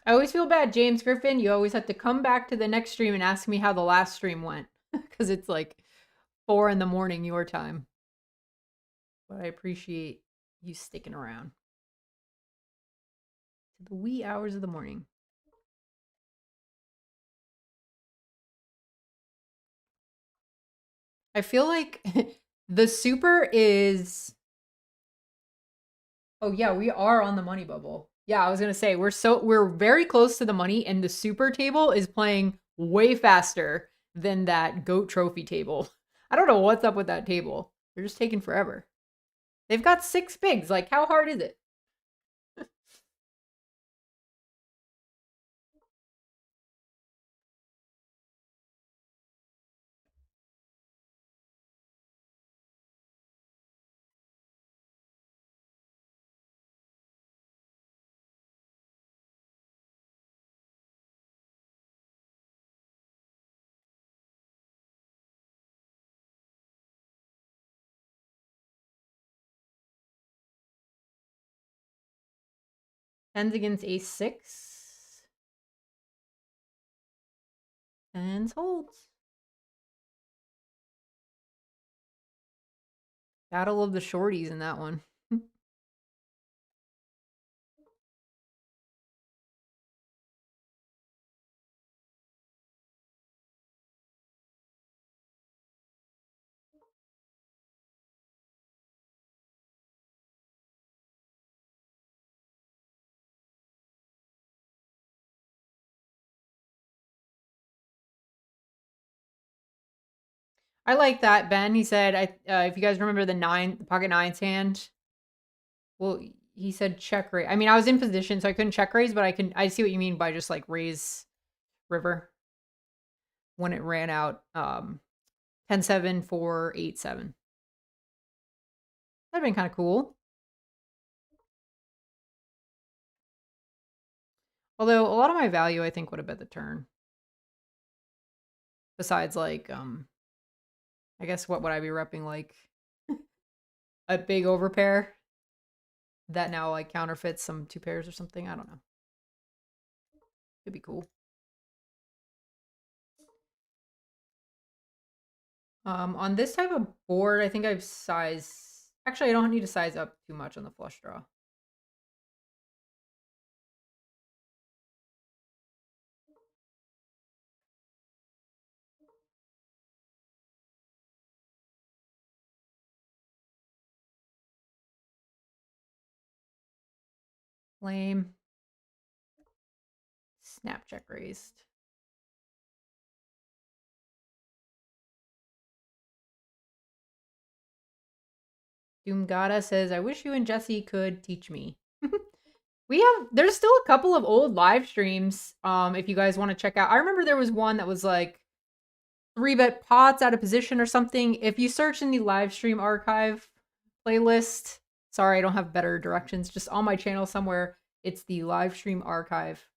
Speaker 2: I always feel bad, James Griffin. You always have to come back to the next stream and ask me how the last stream went. Because it's like 4 in the morning your time. But I appreciate you sticking around to the wee hours of the morning. I feel like the super is... Oh yeah, we are on the money bubble. Yeah, I was gonna say we're very close to the money, and the super table is playing way faster than that goat trophy table. I don't know what's up with that table. They're just taking forever. They've got 6 bigs. Like, how hard is it? Tens against ace 6. Tens holds. Battle of the shorties in that one. I like that, Ben. He said, if you guys remember the pocket nines hand, well, he said check raise. I mean, I was in position, so I couldn't check raise, but I see what you mean by just like raise river when it ran out 10-7 for 8-7. That'd been kind of cool. Although a lot of my value, I think, would have bet the turn. Besides, like, I guess what would I be repping, like a big overpair that now like counterfeits some two pairs or something. I don't know. Could be cool. On this type of board, I think I've sized. Actually, I don't need to size up too much on the flush draw. Lame. Snap check raised. Doomgata says, I wish you and Jesse could teach me. There's still a couple of old live streams if you guys want to check out. I remember there was one that was like 3-bet pots out of position or something. If you search in the live stream archive playlist, sorry, I don't have better directions, just on my channel somewhere, it's the live stream archive.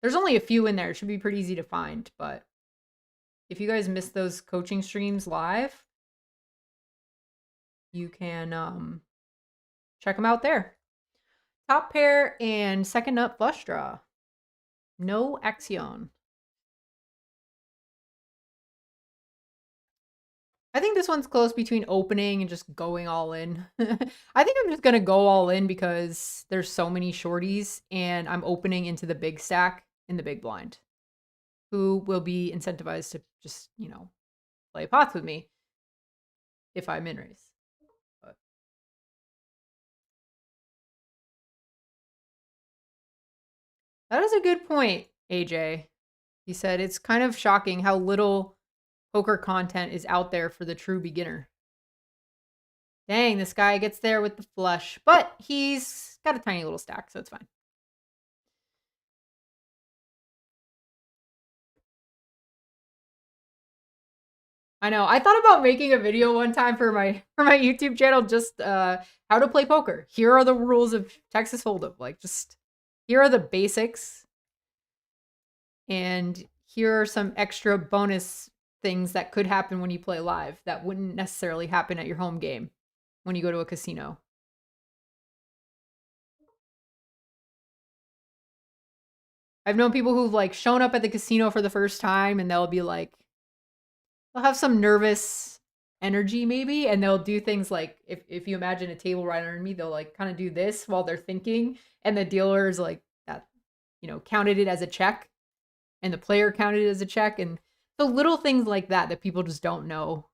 Speaker 2: There's only a few in there. It should be pretty easy to find, but if you guys missed those coaching streams live, you can check them out there. Top pair and second up flush draw. No action. I think this one's close between opening and just going all in. I think I'm just going to go all in because there's so many shorties and I'm opening into the big stack in the big blind, who will be incentivized to just, you know, play pots with me if I'm in raise. But that is a good point, AJ. He said it's kind of shocking how little poker content is out there for the true beginner. Dang, this guy gets there with the flush, but he's got a tiny little stack, so it's fine. I know. I thought about making a video one time for my YouTube channel, just how to play poker. Here are the rules of Texas Hold'em. Like, just here are the basics, and here are some extra bonus things that could happen when you play live that wouldn't necessarily happen at your home game when you go to a casino. I've known people who've like shown up at the casino for the first time and they'll be like, they'll have some nervous energy maybe, and they'll do things like, if you imagine a table right under me, they'll like kind of do this while they're thinking, and the dealer is like that, you know, counted it as a check, and the player counted it as a check, and so little things like that people just don't know.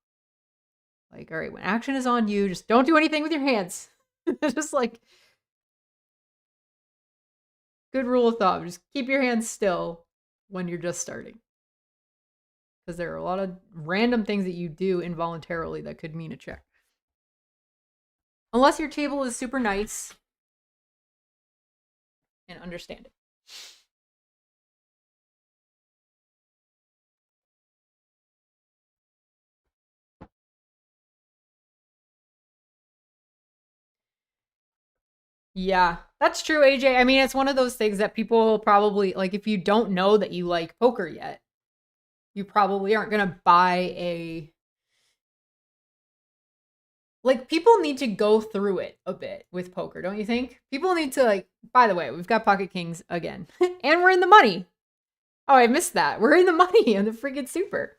Speaker 2: Like, all right, when action is on you, just don't do anything with your hands. Just like, good rule of thumb, just keep your hands still when you're just starting. Because there are a lot of random things that you do involuntarily that could mean a check. Unless your table is super nice and understand it. Yeah, that's true, AJ. I mean, it's one of those things that people probably, like, if you don't know that you like poker yet, you probably aren't going to buy a... Like, people need to go through it a bit with poker, don't you think? People need to, like, by the way, we've got pocket kings again. And we're in the money. Oh, I missed that. We're in the money on the freaking super.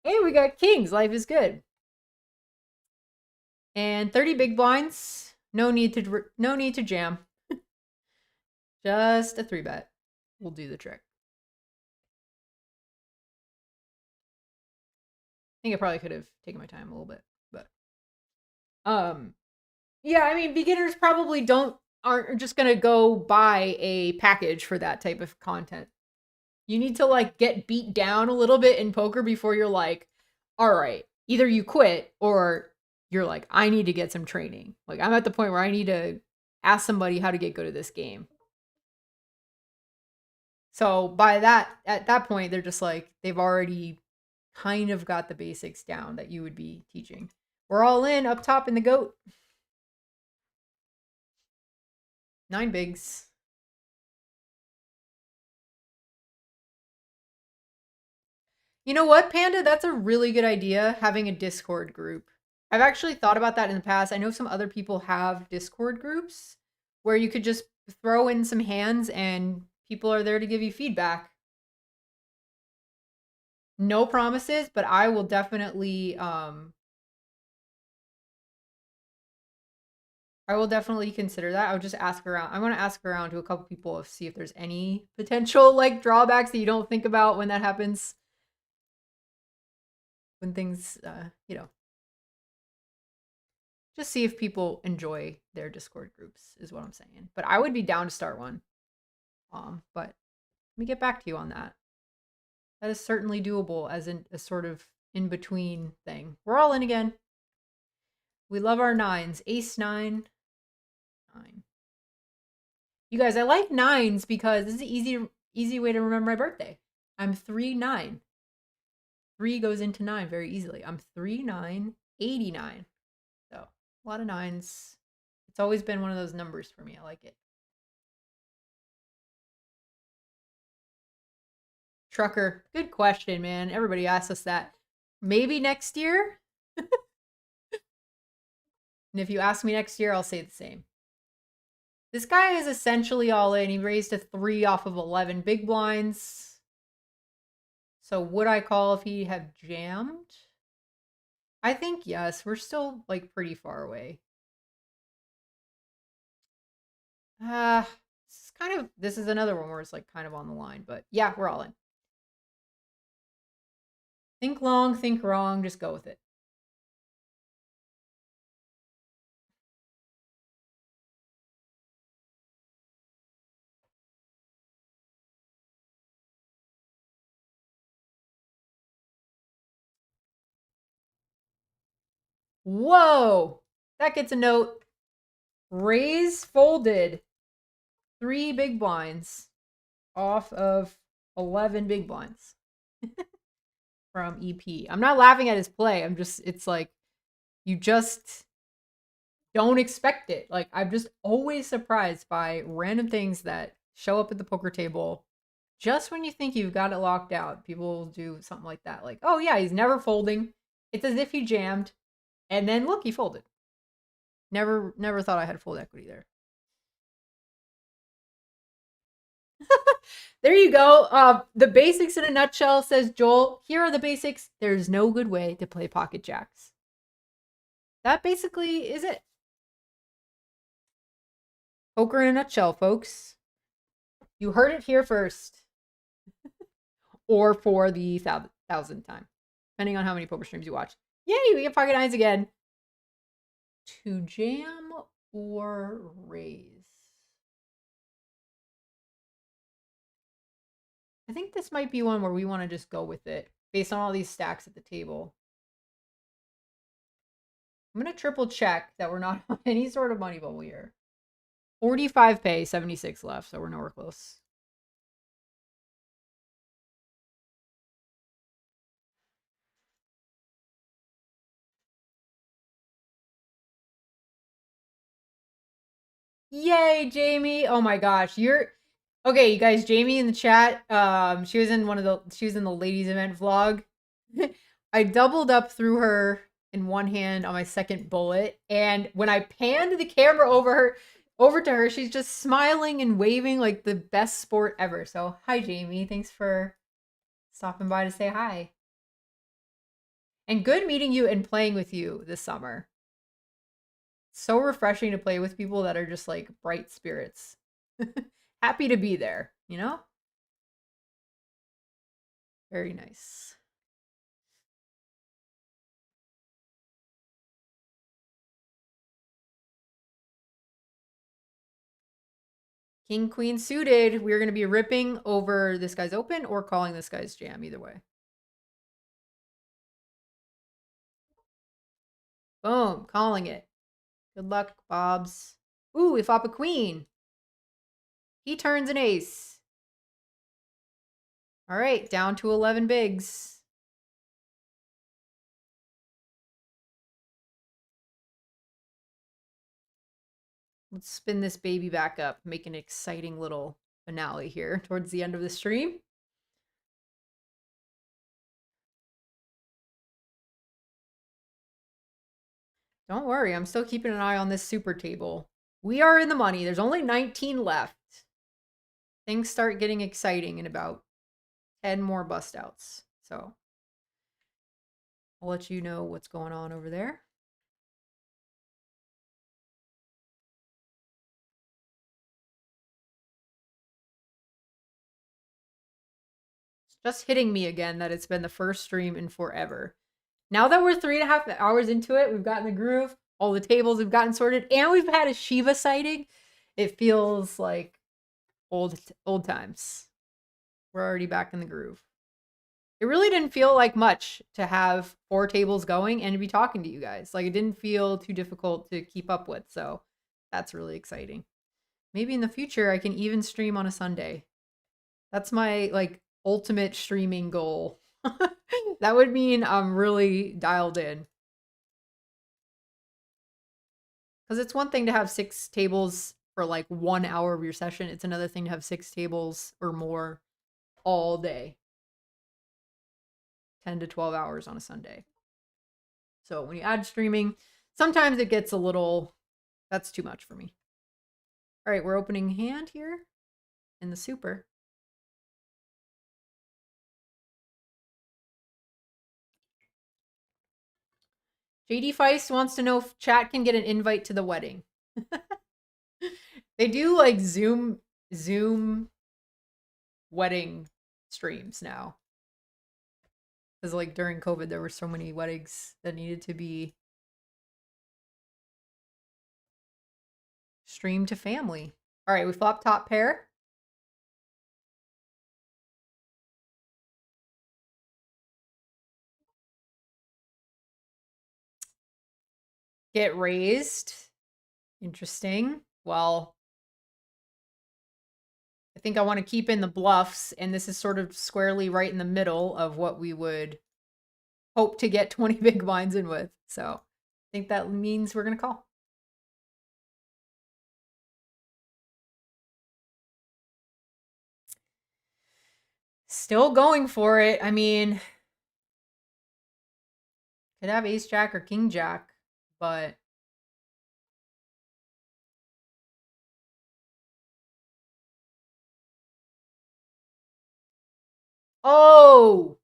Speaker 2: Hey, we got kings. Life is good. And 30 big blinds. No need to jam. Just a 3-bet will do the trick. I think I probably could have taken my time a little bit, but yeah, I mean, beginners probably aren't just gonna go buy a package for that type of content. You need to like get beat down a little bit in poker before you're like, all right, either you quit or you're like, I need to get some training. Like, I'm at the point where I need to ask somebody how to get good at this game. So by that, at that point, they're just like, they've already kind of got the basics down that you would be teaching. We're all in up top in the goat. 9 bigs. You know what, Panda? That's a really good idea, having a Discord group. I've actually thought about that in the past. I know some other people have Discord groups where you could just throw in some hands and people are there to give you feedback. No promises, but I will definitely consider that. I would just ask around. I want to ask around to a couple people to see if there's any potential like drawbacks that you don't think about when that happens. When things, just see if people enjoy their Discord groups is what I'm saying. But I would be down to start one. But let me get back to you on that. That is certainly doable as a sort of in between thing. We're all in again. We love our 9s. Ace 9. 9. You guys, I like 9s because this is an easy way to remember my birthday. I'm 3-9. 3 goes into 9 very easily. I'm 3-9, 89. So a lot of 9s. It's always been one of those numbers for me. I like it. Trucker, good question, man. Everybody asks us that. Maybe next year? And if you ask me next year, I'll say the same. This guy is essentially all in. He raised a 3 off of 11 big blinds. So would I call if he had jammed? I think yes. We're still like pretty far away. This is another one where it's like kind of on the line, but yeah, we're all in. Think long, think wrong, just go with it. Whoa! That gets a note. Raise folded 3 big blinds off of 11 big blinds from EP. I'm not laughing at his play. It's like, you just don't expect it. Like, I'm just always surprised by random things that show up at the poker table. Just when you think you've got it locked out, people will do something like that. Like, oh yeah, he's never folding. It's as if he jammed. And then look, he folded. Never thought I had fold equity there. There you go. The basics in a nutshell, says Joel. Here are the basics. There's no good way to play pocket jacks. That basically is it. Poker in a nutshell, folks. You heard it here first. Or for the 1,000th time, depending on how many poker streams you watch. Yay, we get pocket 9s again. To jam or raise? I think this might be one where we want to just go with it based on all these stacks at the table. I'm going to triple check that we're not on any sort of money bubble here. 45 pay, 76 left, so we're nowhere close. Yay, Jamie. Oh my gosh. Okay, you guys, Jamie in the chat, she was in the ladies event vlog. I doubled up through her in one hand on my second bullet, and when I panned the camera over to her, she's just smiling and waving like the best sport ever. So, hi Jamie, thanks for stopping by to say hi. And good meeting you and playing with you this summer. So refreshing to play with people that are just like bright spirits. Happy to be there, you know? Very nice. King, queen suited. We're going to be ripping over this guy's open or calling this guy's jam, either way. Boom, calling it. Good luck, Bobs. Ooh, we flop a queen. He turns an ace. All right, down to 11 bigs. Let's spin this baby back up, make an exciting little finale here towards the end of the stream. Don't worry, I'm still keeping an eye on this super table. We are in the money. There's only 19 left. Things start getting exciting in about 10 more bust outs. So I'll let you know what's going on over there. It's just hitting me again that it's been the first stream in forever. Now that we're 3.5 hours into it, we've gotten the groove, all the tables have gotten sorted, and we've had a Shiva sighting. It feels like old times. We're already back in the groove. It really didn't feel like much to have 4 tables going and to be talking to you guys. Like, it didn't feel too difficult to keep up with, so that's really exciting. Maybe in the future I can even stream on a Sunday. That's my like ultimate streaming goal. That would mean I'm really dialed in. Because it's one thing to have 6 tables for like 1 hour of your session. It's another thing to have 6 tables or more all day. 10 to 12 hours on a Sunday. So when you add streaming, sometimes it gets a little, that's too much for me. All right, we're opening hand here in the super. JD Feist wants to know if chat can get an invite to the wedding. They do like Zoom wedding streams now. Because like during COVID, there were so many weddings that needed to be streamed to family. All right, we flop top pair. Get raised. Interesting. Well, I think I want to keep in the bluffs, and this is sort of squarely right in the middle of what we would hope to get 20 big blinds in with. So I think that means we're going to call. Still going for it. I mean, could have ace jack or king jack, but oh.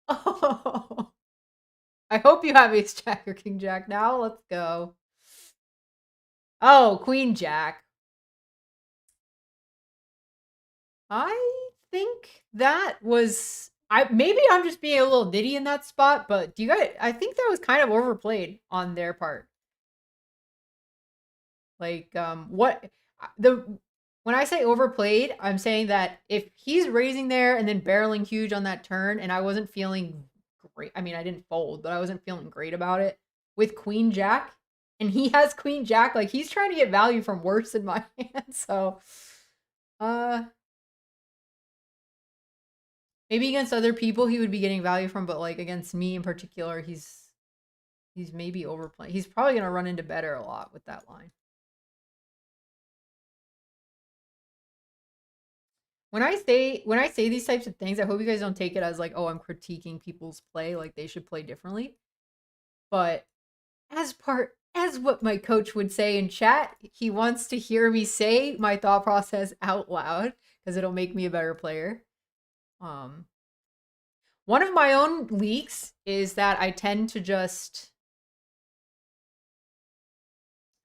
Speaker 2: Oh. I hope you have ace jack or king jack now. Let's go. Oh, queen jack. I think that was maybe I'm just being a little nitty in that spot, but do you guys I think that was kind of overplayed on their part. Like what the when I say overplayed, I'm saying that if he's raising there and then barreling huge on that turn and I wasn't feeling great. I mean, I didn't fold, but I wasn't feeling great about it with queen jack and he has queen jack, like he's trying to get value from worse in my hand. So maybe against other people he would be getting value from, but like against me in particular, he's maybe overplaying. He's probably gonna run into better a lot with that line. When I say these types of things, I hope you guys don't take it as like, oh, I'm critiquing people's play, like they should play differently. But as what my coach would say in chat, he wants to hear me say my thought process out loud because it'll make me a better player. One of my own leaks is that I tend to just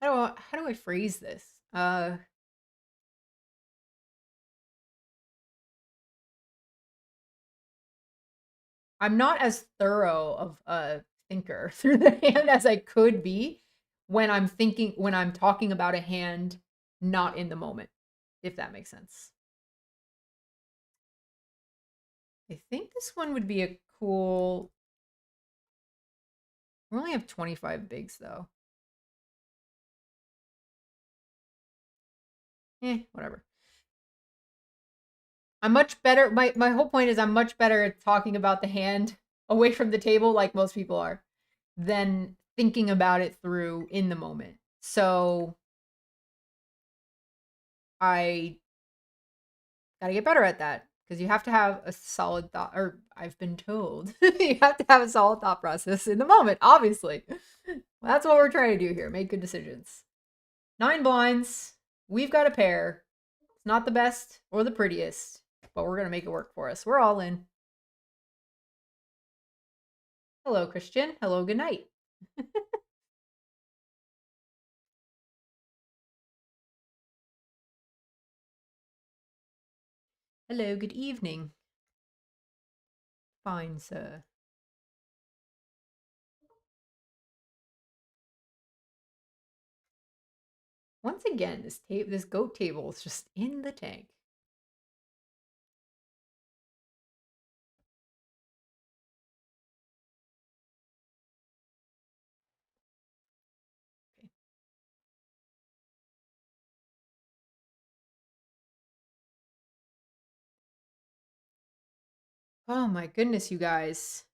Speaker 2: how do I phrase this? I'm not as thorough of a thinker through the hand as I could be when I'm talking about a hand not in the moment, if that makes sense. I think this one would be a cool We only have 25 bigs though. Whatever. I'm much better. My whole point is I'm much better at talking about the hand away from the table, like most people are, than thinking about it through in the moment. So I gotta get better at that because you have to have a solid thought, or I've been told you have to have a solid thought process in the moment, obviously. That's what we're trying to do here, make good decisions. 9 blinds, we've got a pair. It's not the best or the prettiest, but we're gonna make it work for us. We're all in. Hello, Christian. Hello, good night. Hello, good evening. Fine, sir. Once again, this goat table is just in the tank. Okay. Oh my goodness, you guys.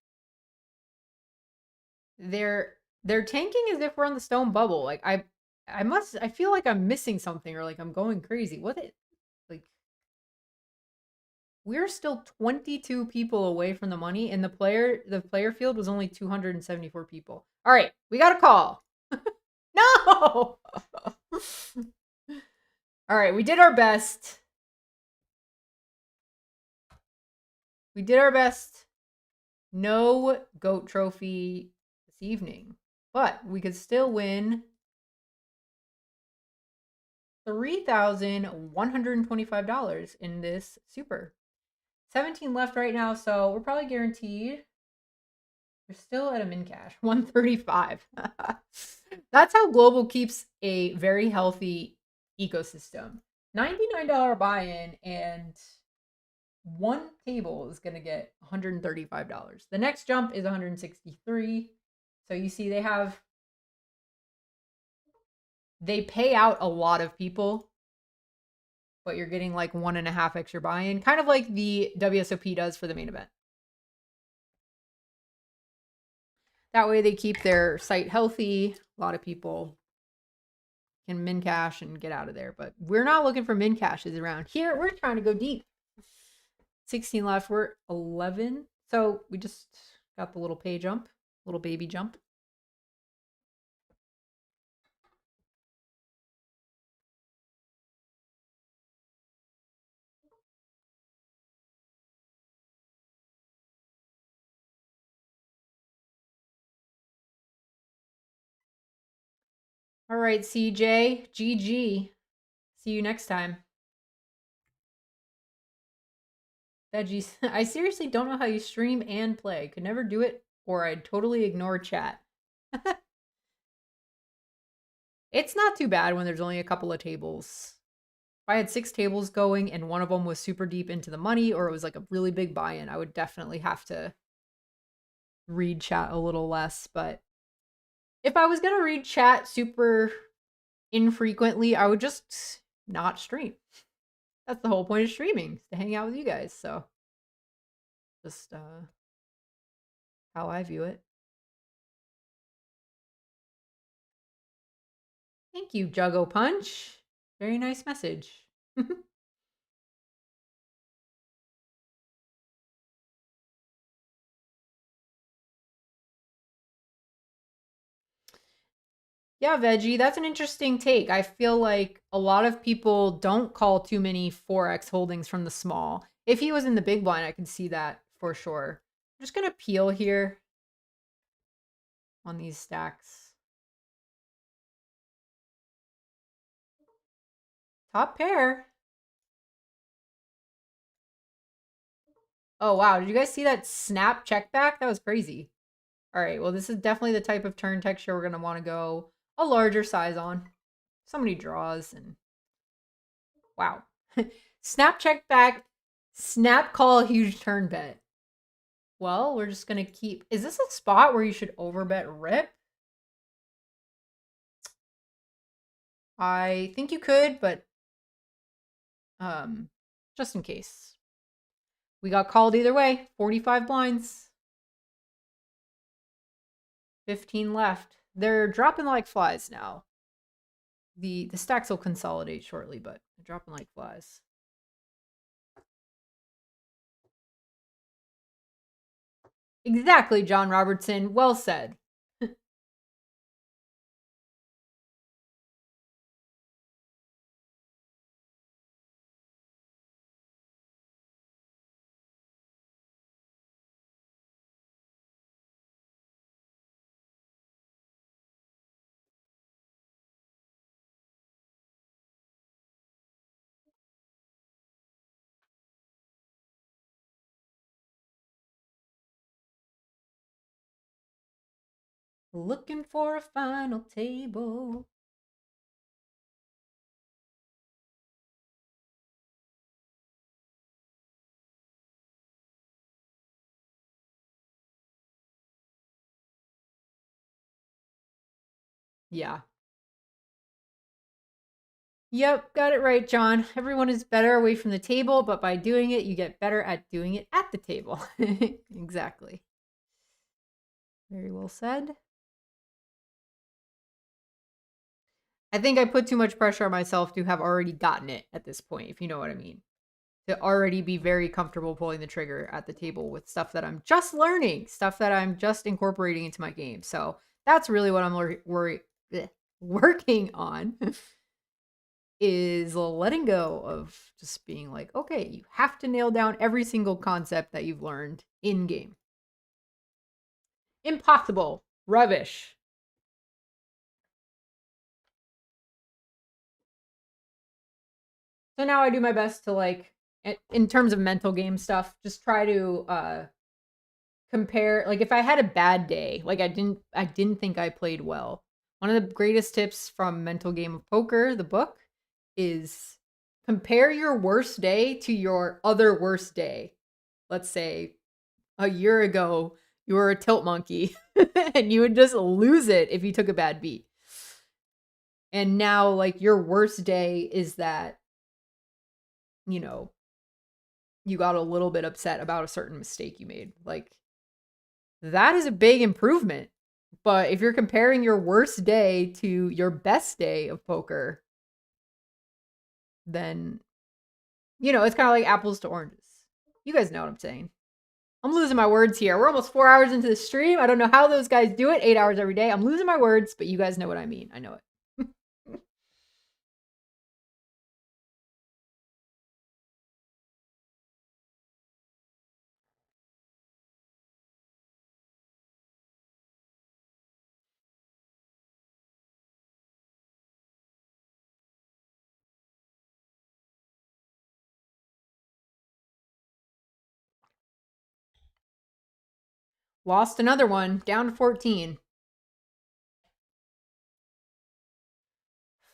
Speaker 2: They're tanking as if we're on the stone bubble. Like I feel like I'm missing something or like I'm going crazy. Like we're still 22 people away from the money and the player field was only 274 people. All right, we got a call. No. All right, we did our best. We did our best. No goat trophy this evening, but we could still win $3,125 in this super. 17 left right now, so we're probably guaranteed. We're still at a min cash, 135. That's how Global keeps a very healthy ecosystem. $99 buy-in and one table is going to get $135. The next jump is 163. So you see they pay out a lot of people, but you're getting like 1.5 extra buy-in, kind of like the WSOP does for the main event. That way they keep their site healthy. A lot of people can min cash and get out of there, but we're not looking for min cashes around here. We're trying to go deep. 16 left. We're 11. So we just got the little pay jump, little baby jump. All right, CJ, GG. See you next time. Veggies, I seriously don't know how you stream and play. Could never do it, or I'd totally ignore chat. It's not too bad when there's only a couple of tables. If I had 6 tables going and one of them was super deep into the money or it was like a really big buy-in, I would definitely have to read chat a little less. But if I was going to read chat super infrequently, I would just not stream. That's the whole point of streaming, is to hang out with you guys. So just how I view it. Thank you, Juggo Punch. Very nice message. Yeah, Veggie, that's an interesting take. I feel like a lot of people don't call too many 4x holdings from the small. If he was in the big blind, I could see that for sure. I'm just going to peel here on these stacks. Top pair. Oh, wow. Did you guys see that snap check back? That was crazy. All right. Well, this is definitely the type of turn texture we're going to want to go a larger size on. So many draws and wow. Snap check back, snap call, huge turn bet. Well, we're just gonna keep... Is this a spot where you should overbet rip? I think you could, but just in case. We got called either way. 45 blinds. 15 left. They're dropping like flies now. The stacks will consolidate shortly, but they're dropping like flies. Exactly, John Robertson. Well said. Looking for a final table. Yeah. Yep, got it right, John. Everyone is better away from the table, but by doing it, you get better at doing it at the table. Exactly. Very well said. I think I put too much pressure on myself to have already gotten it at this point, if you know what I mean. To already be very comfortable pulling the trigger at the table with stuff that I'm just learning, stuff that I'm just incorporating into my game. So that's really what I'm working on is letting go of just being like, okay, you have to nail down every single concept that you've learned in game. Impossible. Rubbish. So now I do my best to, like, in terms of mental game stuff, just try to compare, like, if I had a bad day, like I didn't think I played well. One of the greatest tips from Mental Game of Poker, the book, is compare your worst day to your other worst day. Let's say a year ago you were a tilt monkey and you would just lose it if you took a bad beat. And now, like, your worst day is that, you know, you got a little bit upset about a certain mistake you made. Like, that is a big improvement. But if you're comparing your worst day to your best day of poker, then, you know, it's kind of like apples to oranges. You guys know what I'm saying. I'm losing my words here. We're almost 4 hours into the stream. I don't know how those guys do it. 8 hours every day. I'm losing my words, but you guys know what I mean. I know it. Lost another one. Down to 14.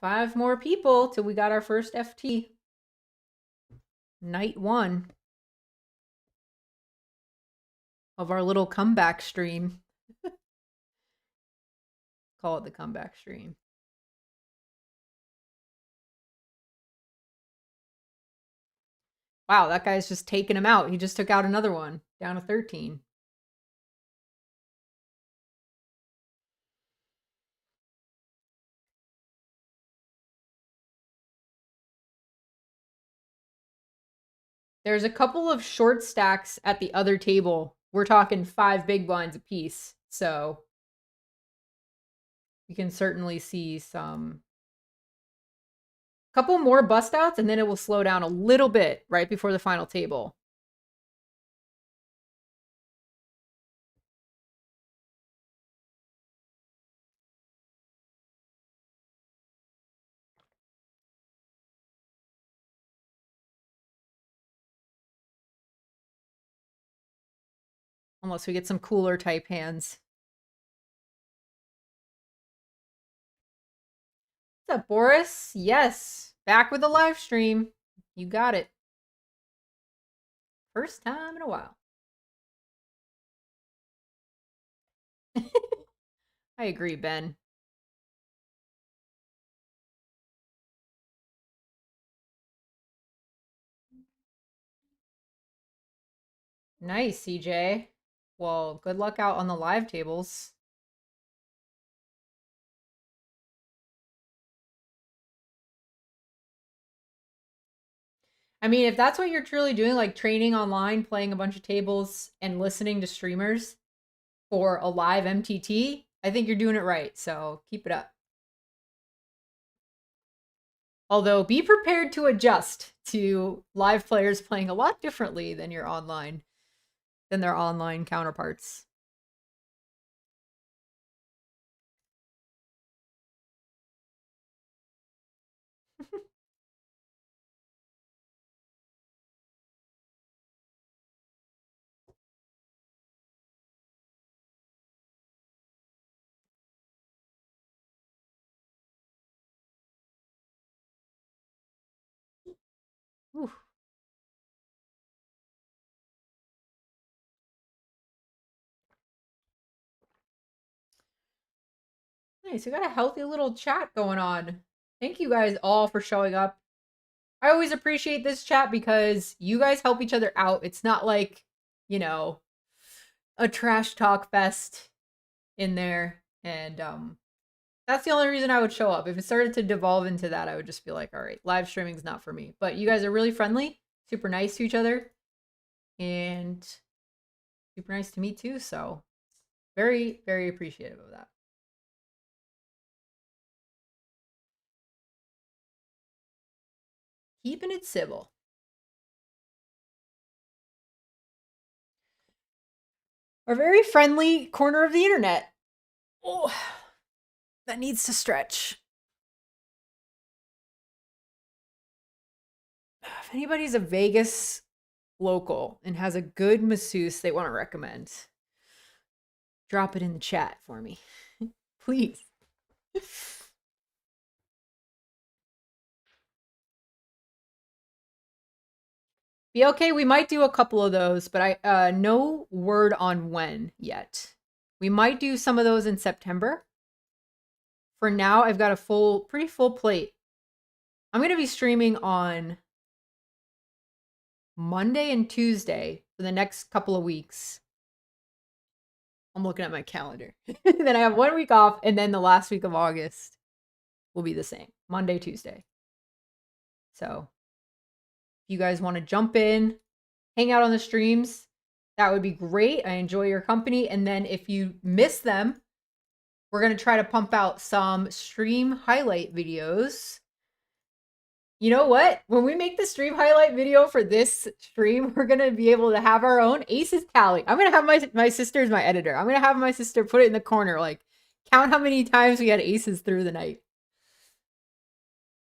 Speaker 2: 5 more people till we got our first FT. Night 1 of our little comeback stream. Call it the comeback stream. Wow, that guy's just taking him out. He just took out another one. Down to 13. There's a couple of short stacks at the other table. We're talking 5 big blinds apiece. So you can certainly see some... Couple more bust outs, and then it will slow down a little bit right before the final table. Unless we get some cooler type hands. What's up, Boris? Yes. Back with the live stream. You got it. First time in a while. I agree, Ben. Nice, CJ. Well, good luck out on the live tables. I mean, if that's what you're truly doing, like training online, playing a bunch of tables, and listening to streamers for a live MTT, I think you're doing it right. So keep it up. Although be prepared to adjust to live players playing a lot differently than their online counterparts. Whew. Nice. We got a healthy little chat going on. Thank you guys all for showing up. I always appreciate this chat because you guys help each other out. It's not like, you know, a trash talk fest in there. And that's the only reason I would show up. If it started to devolve into that, I would just be like, all right, live streaming's not for me. But you guys are really friendly, super nice to each other, and super nice to me too. So very, very appreciative of that. Keeping it civil. Our very friendly corner of the internet. Oh, that needs to stretch. If anybody's a Vegas local and has a good masseuse they want to recommend, drop it in the chat for me. Please. Be okay. We might do a couple of those, but I no word on when yet. We might do some of those in September. For now, I've got a pretty full plate. I'm going to be streaming on Monday and Tuesday for the next couple of weeks. I'm looking at my calendar. Then I have 1 week off, and then the last week of August will be the same. Monday, Tuesday. So if you guys want to jump in, hang out on the streams, that would be great. I enjoy your company. And then if you miss them, we're going to try to pump out some stream highlight videos. You know what? When we make the stream highlight video for this stream, we're going to be able to have our own aces tally. I'm going to have my sister as my editor. I'm going to have my sister put it in the corner, like count how many times we had aces through the night.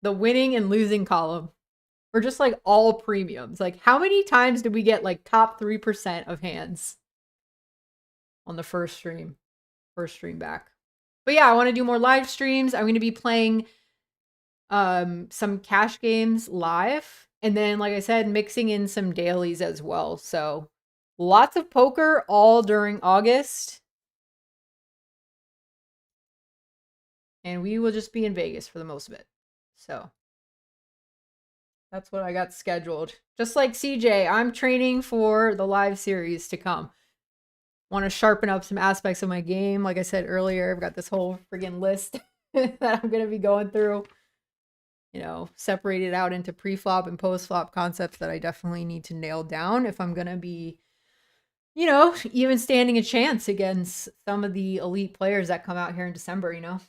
Speaker 2: The winning and losing column. Or just like all premiums. Like how many times did we get like top 3% of hands on the first stream back? But yeah, I want to do more live streams. I'm going to be playing some cash games live, and then like I said, mixing in some dailies as well. So lots of poker all during August, and we will just be in Vegas for the most of it. So that's what I got scheduled. Just like CJ, I'm training for the live series to come. Want to sharpen up some aspects of my game. Like I said earlier, I've got this whole friggin' list that I'm going to be going through. You know, separated out into pre-flop and post-flop concepts that I definitely need to nail down if I'm going to be, you know, even standing a chance against some of the elite players that come out here in December, you know.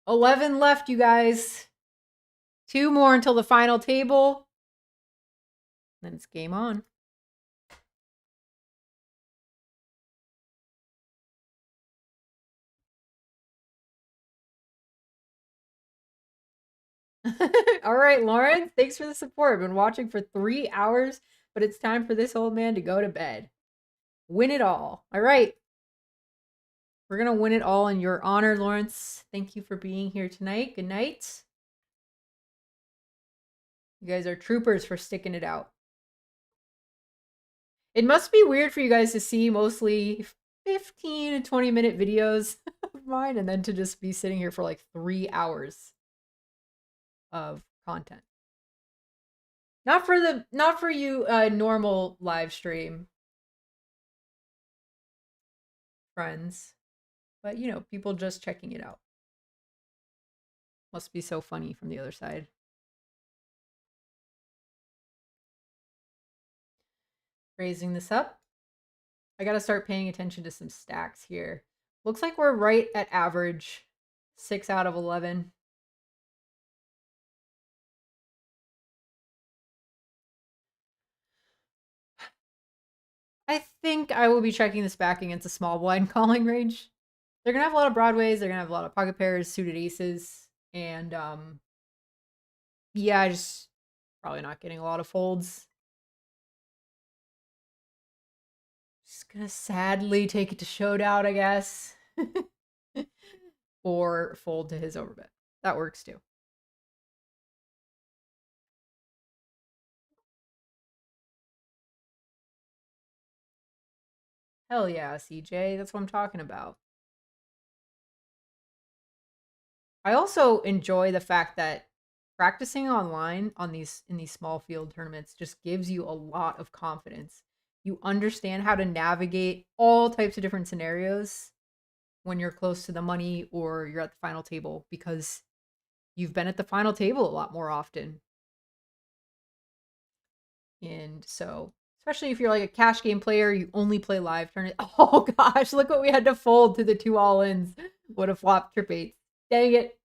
Speaker 2: 11 left, you guys. 2 more until the final table. Then it's game on. All right, Lawrence, thanks for the support. I've been watching for 3 hours, but it's time for this old man to go to bed. Win it all. All right. We're going to win it all in your honor, Lawrence. Thank you for being here tonight. Good night. You guys are troopers for sticking it out. It must be weird for you guys to see mostly 15 to 20-minute videos of mine and then to just be sitting here for like 3 hours of content. Not for you normal live stream friends, but you know, people just checking it out. Must be so funny from the other side. Raising this up. I gotta start paying attention to some stacks here. Looks like we're right at average. 6 out of 11. I think I will be checking this back against a small blind calling range. They're gonna have a lot of broadways. They're gonna have a lot of pocket pairs, suited aces, and yeah, just probably not getting a lot of folds. Just gonna sadly take it to showdown, I guess, or fold to his overbet. That works too. Hell yeah, CJ. That's what I'm talking about. I also enjoy the fact that practicing online on in these small field tournaments just gives you a lot of confidence. You understand how to navigate all types of different scenarios when you're close to the money or you're at the final table because you've been at the final table a lot more often. And so, especially if you're like a cash game player, you only play live tournament. Oh gosh, look what we had to fold to the 2 all-ins. What a flop trip 8. Dang it.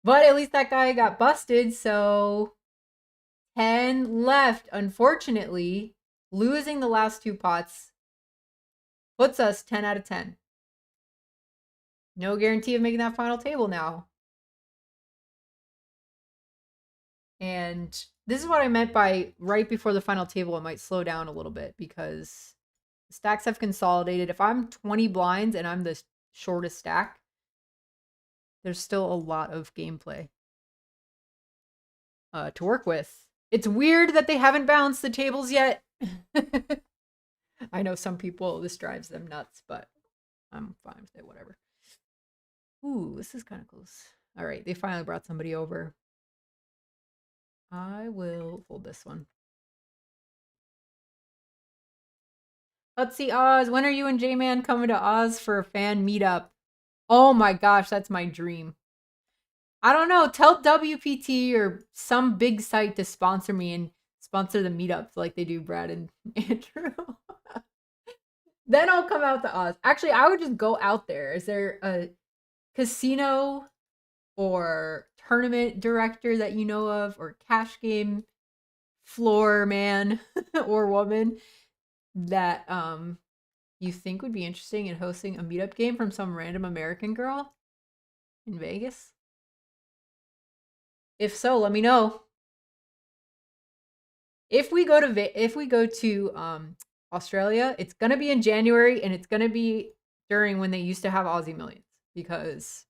Speaker 2: But at least that guy got busted, so 10 left. Unfortunately, losing the last 2 pots puts us 10 out of 10. No guarantee of making that final table now. And this is what I meant by right before the final table, it might slow down a little bit because the stacks have consolidated. If I'm 20 blinds and I'm the shortest stack, there's still a lot of gameplay to work with. It's weird that they haven't balanced the tables yet. I know some people, this drives them nuts, but I'm fine with it, whatever. Ooh, this is kind of close. All right, they finally brought somebody over. I will fold this one. Let's see, Oz. When are you and J-Man coming to Oz for a fan meetup? Oh my gosh, that's my dream. I don't know. Tell WPT or some big site to sponsor me and sponsor the meetups like they do Brad and Andrew. Then I'll come out to Oz. Actually, I would just go out there. Is there a casino or tournament director that you know of, or cash game floor man or woman that you think would be interesting in hosting a meetup game from some random American girl in Vegas? If so, let me know. If we go to Australia, it's gonna be in January and it's gonna be during when they used to have Aussie Millions because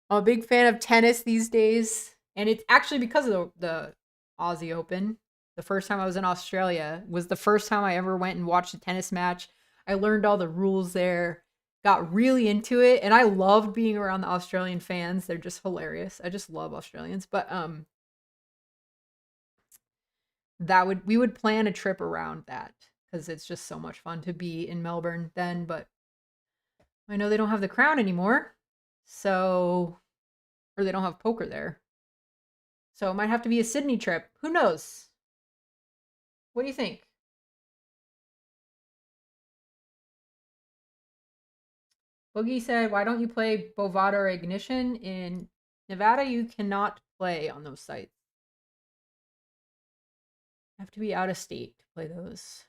Speaker 2: I'm a big fan of tennis these days, and it's actually because of the Aussie Open. The first time I was in Australia was the first time I ever went and watched a tennis match. I learned all the rules there, got really into it, and I loved being around the Australian fans. They're just hilarious. I just love Australians. But we would plan a trip around that because it's just so much fun to be in Melbourne then, but I know they don't have the Crown anymore. So, or they don't have poker there. So it might have to be a Sydney trip. Who knows? What do you think? Boogie said, why don't you play Bovada or Ignition? In Nevada, you cannot play on those sites. You have to be out of state to play those.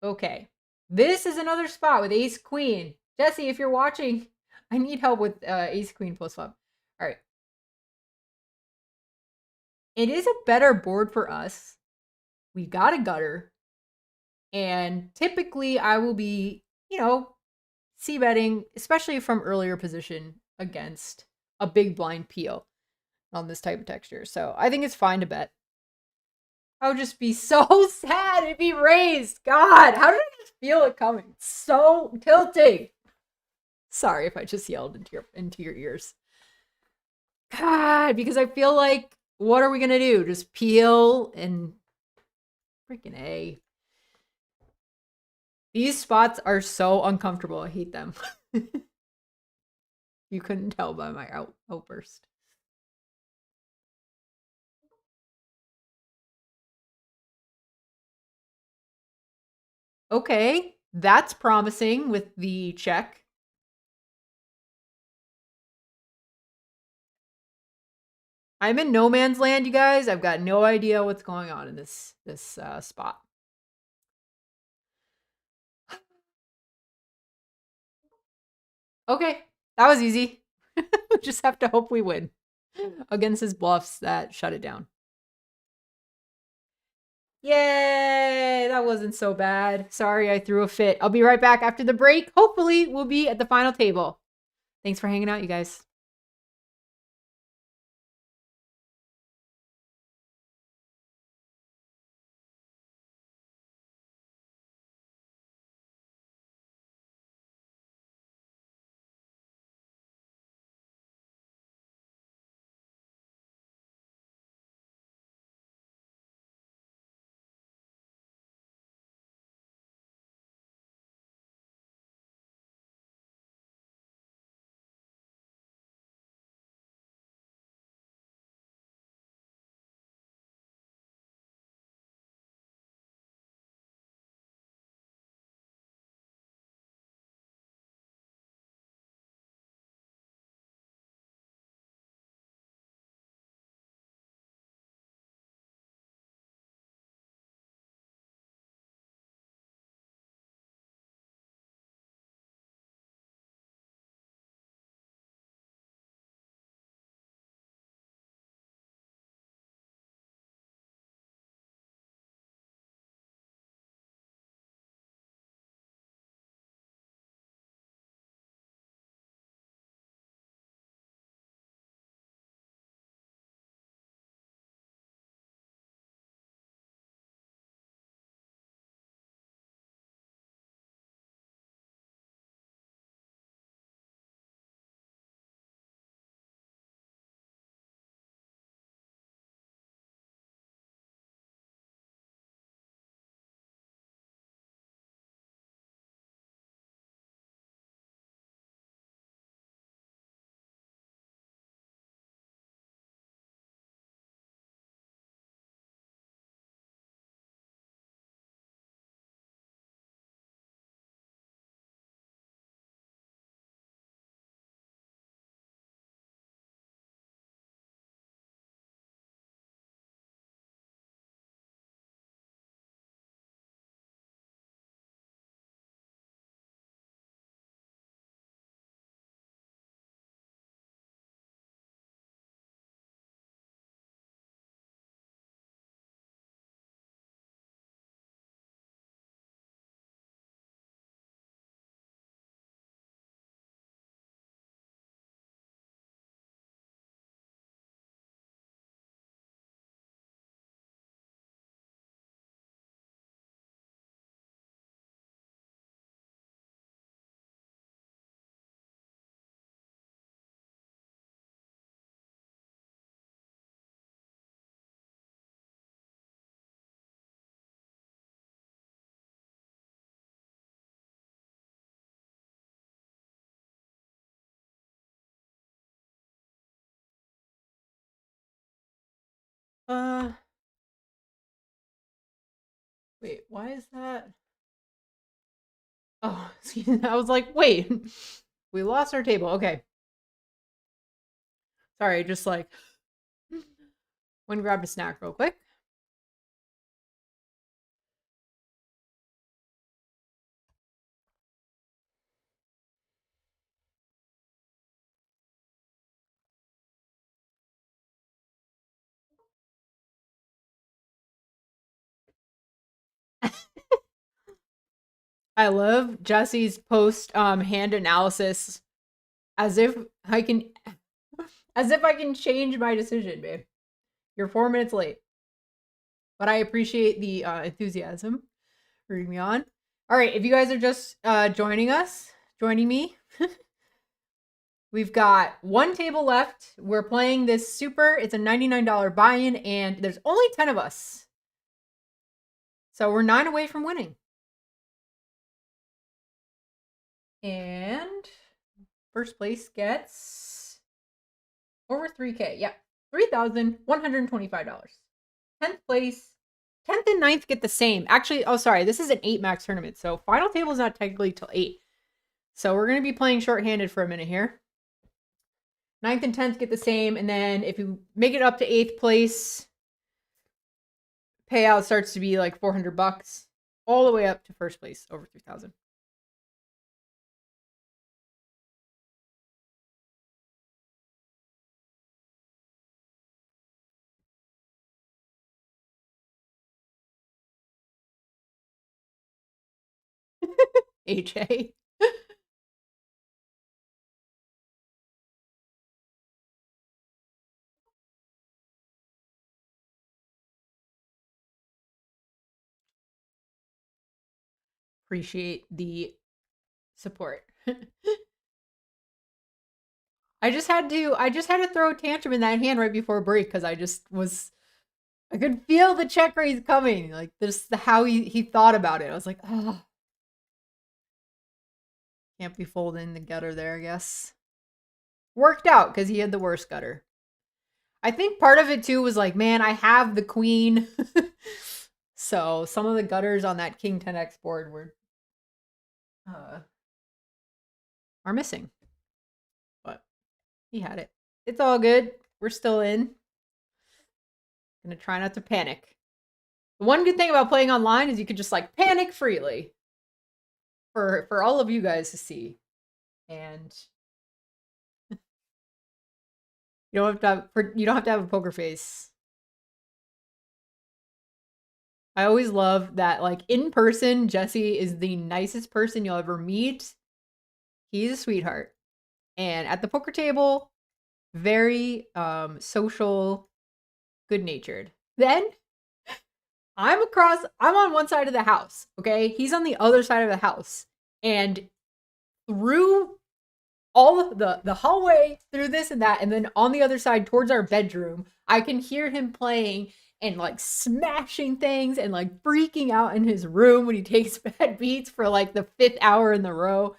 Speaker 2: Okay. This is another spot with Ace Queen. Jesse, if you're watching, I need help with Ace Queen post flop. All right. It is a better board for us. We got a gutter. And typically I will be, you know, c-betting, especially from earlier position against a big blind peel on this type of texture. So I think it's fine to bet. I would just be so sad. It'd be raised. God, how did I just feel it coming? It's so tilting. Sorry if I just yelled into your ears. God, because I feel like, what are we gonna do? Just peel and freaking A. These spots are so uncomfortable. I hate them. You couldn't tell by my outburst. Okay, that's promising with the check. I'm in no man's land, you guys. I've got no idea what's going on in this spot. Okay, that was easy. Just have to hope we win against his bluffs that shut it down. Yay! That wasn't so bad. Sorry, I threw a fit. I'll be right back after the break. Hopefully, we'll be at the final table. Thanks for hanging out, you guys. Wait, why is that? Oh, excuse me. I was like, wait, we lost our table. Okay. Sorry, just like, went and grabbed a snack real quick. I love Jesse's post hand analysis as if I can change my decision, babe. You're 4 minutes late. but I appreciate the enthusiasm rooting me on. All right, if you guys are just joining me, we've got one table left. We're playing this super. It's a $99 buy-in, and there's only 10 of us. So we're 9 away from winning. And first place gets over 3K. Yeah, $3,125. 10th place, 10th and 9th get the same. Actually, oh, sorry, this is an 8 max tournament, so final table is not technically till 8. So we're going to be playing shorthanded for a minute here. 9th and 10th get the same, and then if you make it up to 8th place, payout starts to be like $400, all the way up to first place, over 3,000. AJ. Appreciate the support. I just had to throw a tantrum in that hand right before break because I could feel the check raise coming. Like this how he thought about it. I was like, oh, can't be folding the gutter there, I guess. Worked out because he had the worst gutter. I think part of it too was like, man, I have the queen. So some of the gutters on that King 10X board are missing. But he had it. It's all good. We're still in. Gonna try not to panic. The one good thing about playing online is you could just like panic freely for all of you guys to see. And you don't have to have a poker face. I always love that, like, in person, Jesse is the nicest person you'll ever meet. He's a sweetheart. And at the poker table, very social, good-natured. Then I'm on one side of the house, okay? He's on the other side of the house. And through all of the hallway, through this and that, and then on the other side towards our bedroom, I can hear him playing and like smashing things and like freaking out in his room when he takes bad beats for like the 5th hour in the row.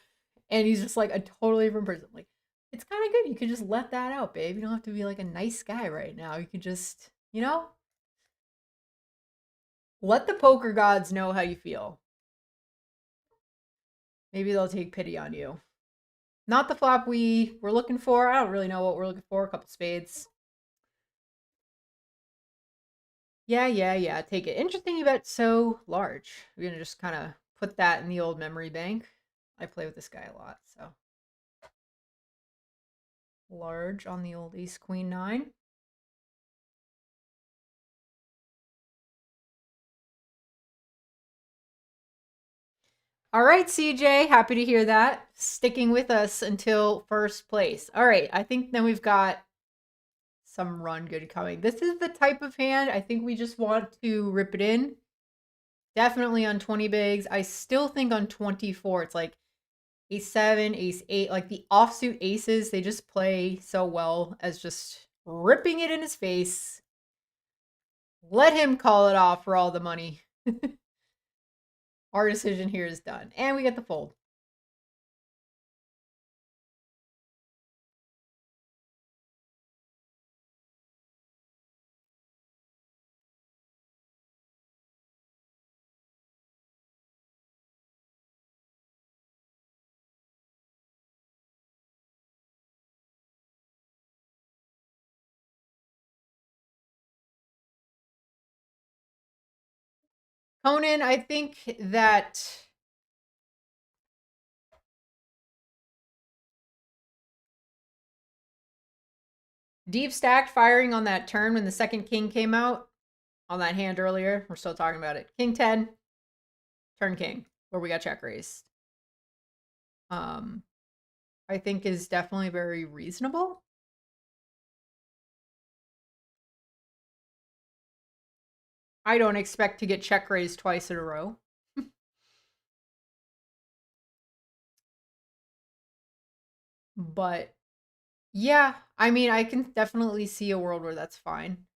Speaker 2: And he's just like a totally different person. Like, it's kind of good. You could just let that out, babe. You don't have to be like a nice guy right now. You could just, let the poker gods know how you feel. Maybe they'll take pity on you. Not the flop we were looking for. I don't really know what we're looking for. A couple spades. Yeah. Take it. Interesting you bet so large. We're going to just kind of put that in the old memory bank. I play with this guy a lot, so. Large on the old ace queen 9. All right, CJ, happy to hear that. Sticking with us until first place. All right, I think then we've got some run good coming. This is the type of hand I think we just want to rip it in. Definitely on 20 bigs. I still think on 24, it's like ace 7, ace 8, like the offsuit aces, they just play so well as just ripping it in his face. Let him call it off for all the money. Our decision here is done. And we get the fold. Conan, I think that deep stacked firing on that turn when the second king came out on that hand earlier. We're still talking about it. King 10, turn king, where we got check raised. I think is definitely very reasonable. I don't expect to get check raised twice in a row. But yeah, I mean, I can definitely see a world where that's fine.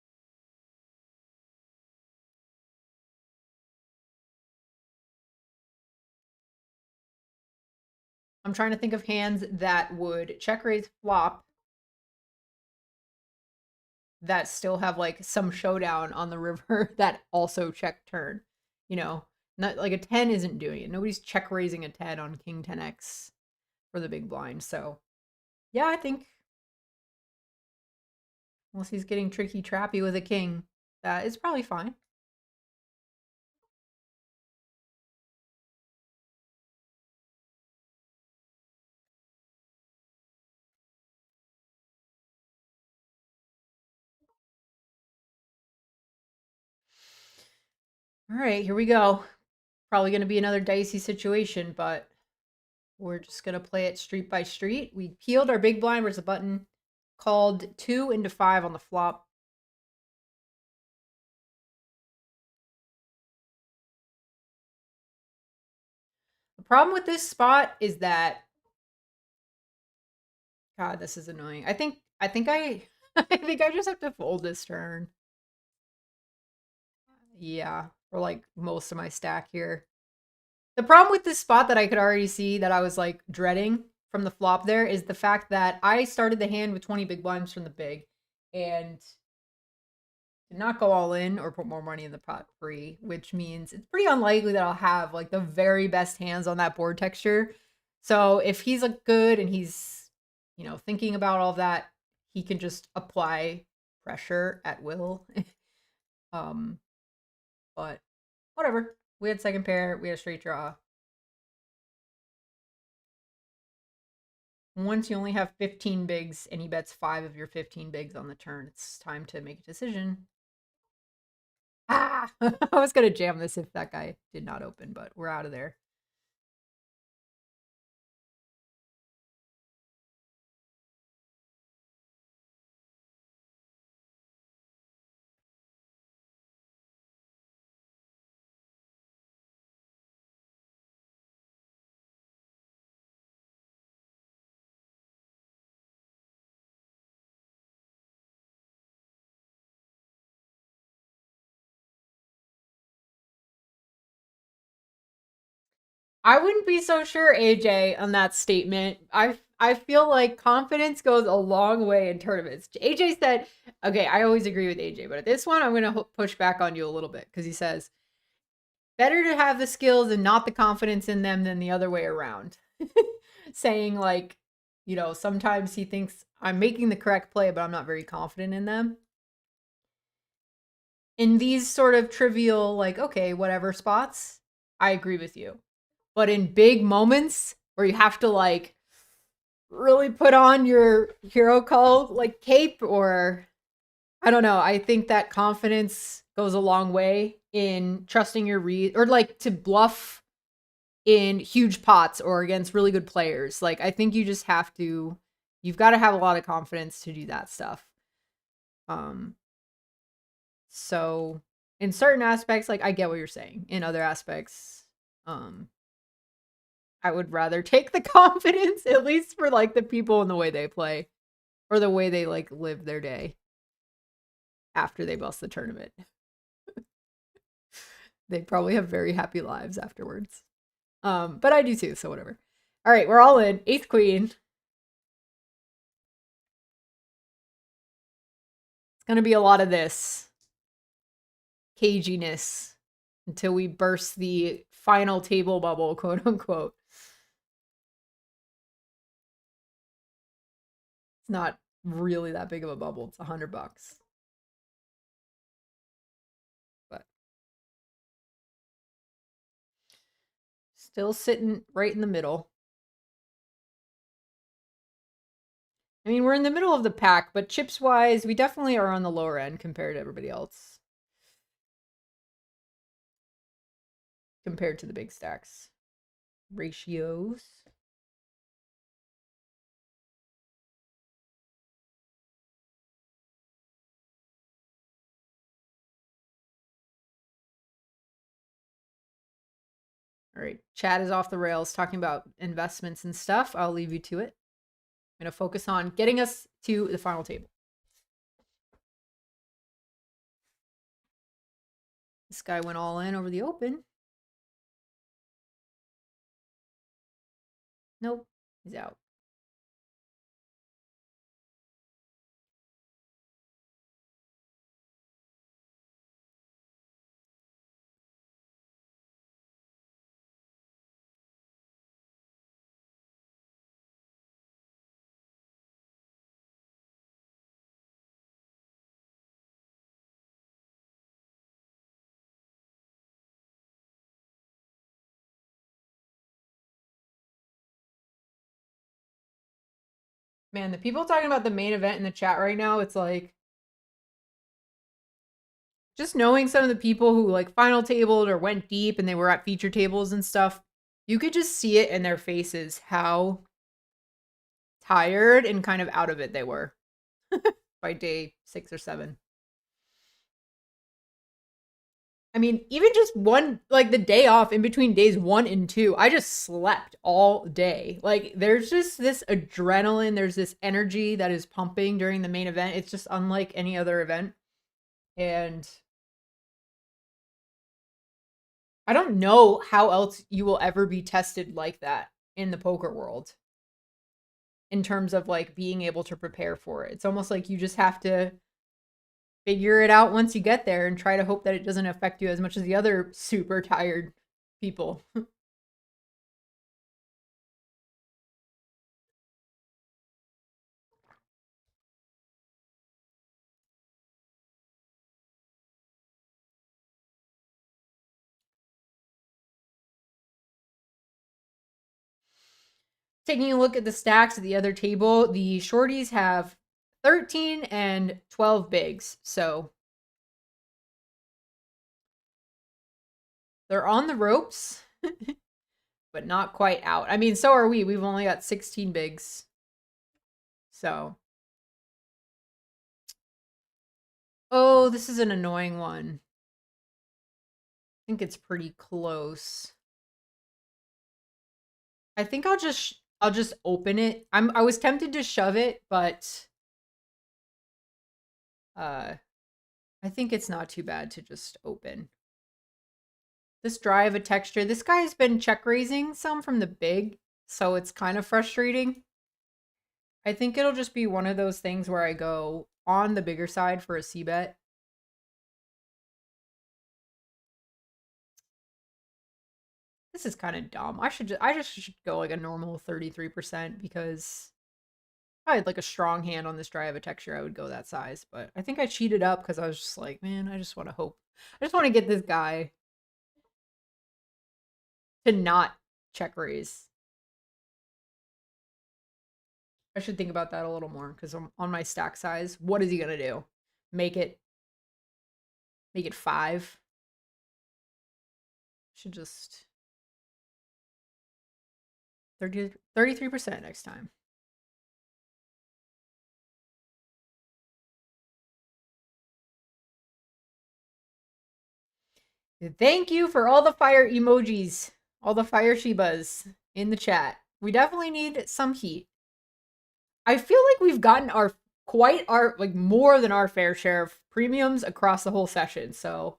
Speaker 2: I'm trying to think of hands that would check raise flop that still have like some showdown on the river that also check turn. You know, not like a 10 isn't doing it. Nobody's check raising a 10 on King 10x for the big blind. So yeah, I think unless he's getting tricky trappy with a king, that is probably fine. All right, here we go. Probably going to be another dicey situation, but we're just going to play it street by street. We peeled our big blind, where's the button? Called 2 into 5 on the flop. The problem with this spot is that, God, this is annoying. I think I I think I just have to fold this turn. Yeah, for like most of my stack here. The problem with this spot that I could already see that I was like dreading from the flop there is the fact that I started the hand with 20 big blinds from the big and did not go all in or put more money in the pot free, which means it's pretty unlikely that I'll have like the very best hands on that board texture. So if he's like good and he's, you know, thinking about all of that, he can just apply pressure at will. um, but whatever. We had second pair, we had a straight draw. Once you only have 15 bigs and he bets 5 of your 15 bigs on the turn, it's time to make a decision. Ah! I was going to jam this if that guy did not open, but we're out of there. I wouldn't be so sure, AJ, on that statement. I feel like confidence goes a long way in tournaments. AJ said, okay, I always agree with AJ, but at this one, I'm going to push back on you a little bit because he says, better to have the skills and not the confidence in them than the other way around. Saying, like, you know, sometimes he thinks I'm making the correct play, but I'm not very confident in them. In these sort of trivial, like, okay, whatever spots, I agree with you. But in big moments where you have to like really put on your hero call like cape, or I don't know, I think that confidence goes a long way in trusting your read or like to bluff in huge pots or against really good players. Like I think you just have to you've got to have a lot of confidence to do that stuff. Um so in certain aspects, like I get what you're saying. In other aspects, I would rather take the confidence, at least for like the people and the way they play or the way they like live their day after they bust the tournament. They probably have very happy lives afterwards. But I do too, so whatever. All right, we're all in. Eighth queen. It's gonna be a lot of this caginess until we burst the final table bubble, quote unquote. It's not really that big of a bubble. It's $100. But still sitting right in the middle. I mean, we're in the middle of the pack, but chips wise, we definitely are on the lower end compared to everybody else. Compared to the big stacks. Ratios. All right, chat is off the rails talking about investments and stuff. I'll leave you to it. I'm going to focus on getting us to the final table. This guy went all in over the open. Nope, he's out. Man, the people talking about the main event in the chat right now, it's like, just knowing some of the people who like final tabled or went deep and they were at feature tables and stuff, you could just see it in their faces how tired and kind of out of it they were by day 6 or 7. I mean, even just one, like the day off in between days 1 and 2, I just slept all day. Like, there's just this adrenaline, there's this energy that is pumping during the main event. It's just unlike any other event. And I don't know how else you will ever be tested like that in the poker world in terms of like being able to prepare for it. It's almost like you just have to figure it out once you get there and try to hope that it doesn't affect you as much as the other super tired people. Taking a look at the stacks at the other table, the shorties have 13 and 12 bigs. So they're on the ropes, but not quite out. I mean, so are we. We've only got 16 bigs. So. Oh, this is an annoying one. I think it's pretty close. I think I'll just open it. I was tempted to shove it, but I think it's not too bad to just open. This drive a texture. This guy's been check raising some from the big, so it's kind of frustrating. I think it'll just be one of those things where I go on the bigger side for a C bet. This is kind of dumb. I just should go like a normal 33% because if I had like a strong hand on this drive a texture, I would go that size. But I think I cheated up because I was just like, man, I just want to hope. I just want to get this guy to not check raise. I should think about that a little more because I'm on my stack size. What is he gonna do? Make it 5? Should just 33% next time. Thank you for all the fire emojis, all the fire Shibas in the chat. We definitely need some heat. I feel like we've gotten like more than our fair share of premiums across the whole session, so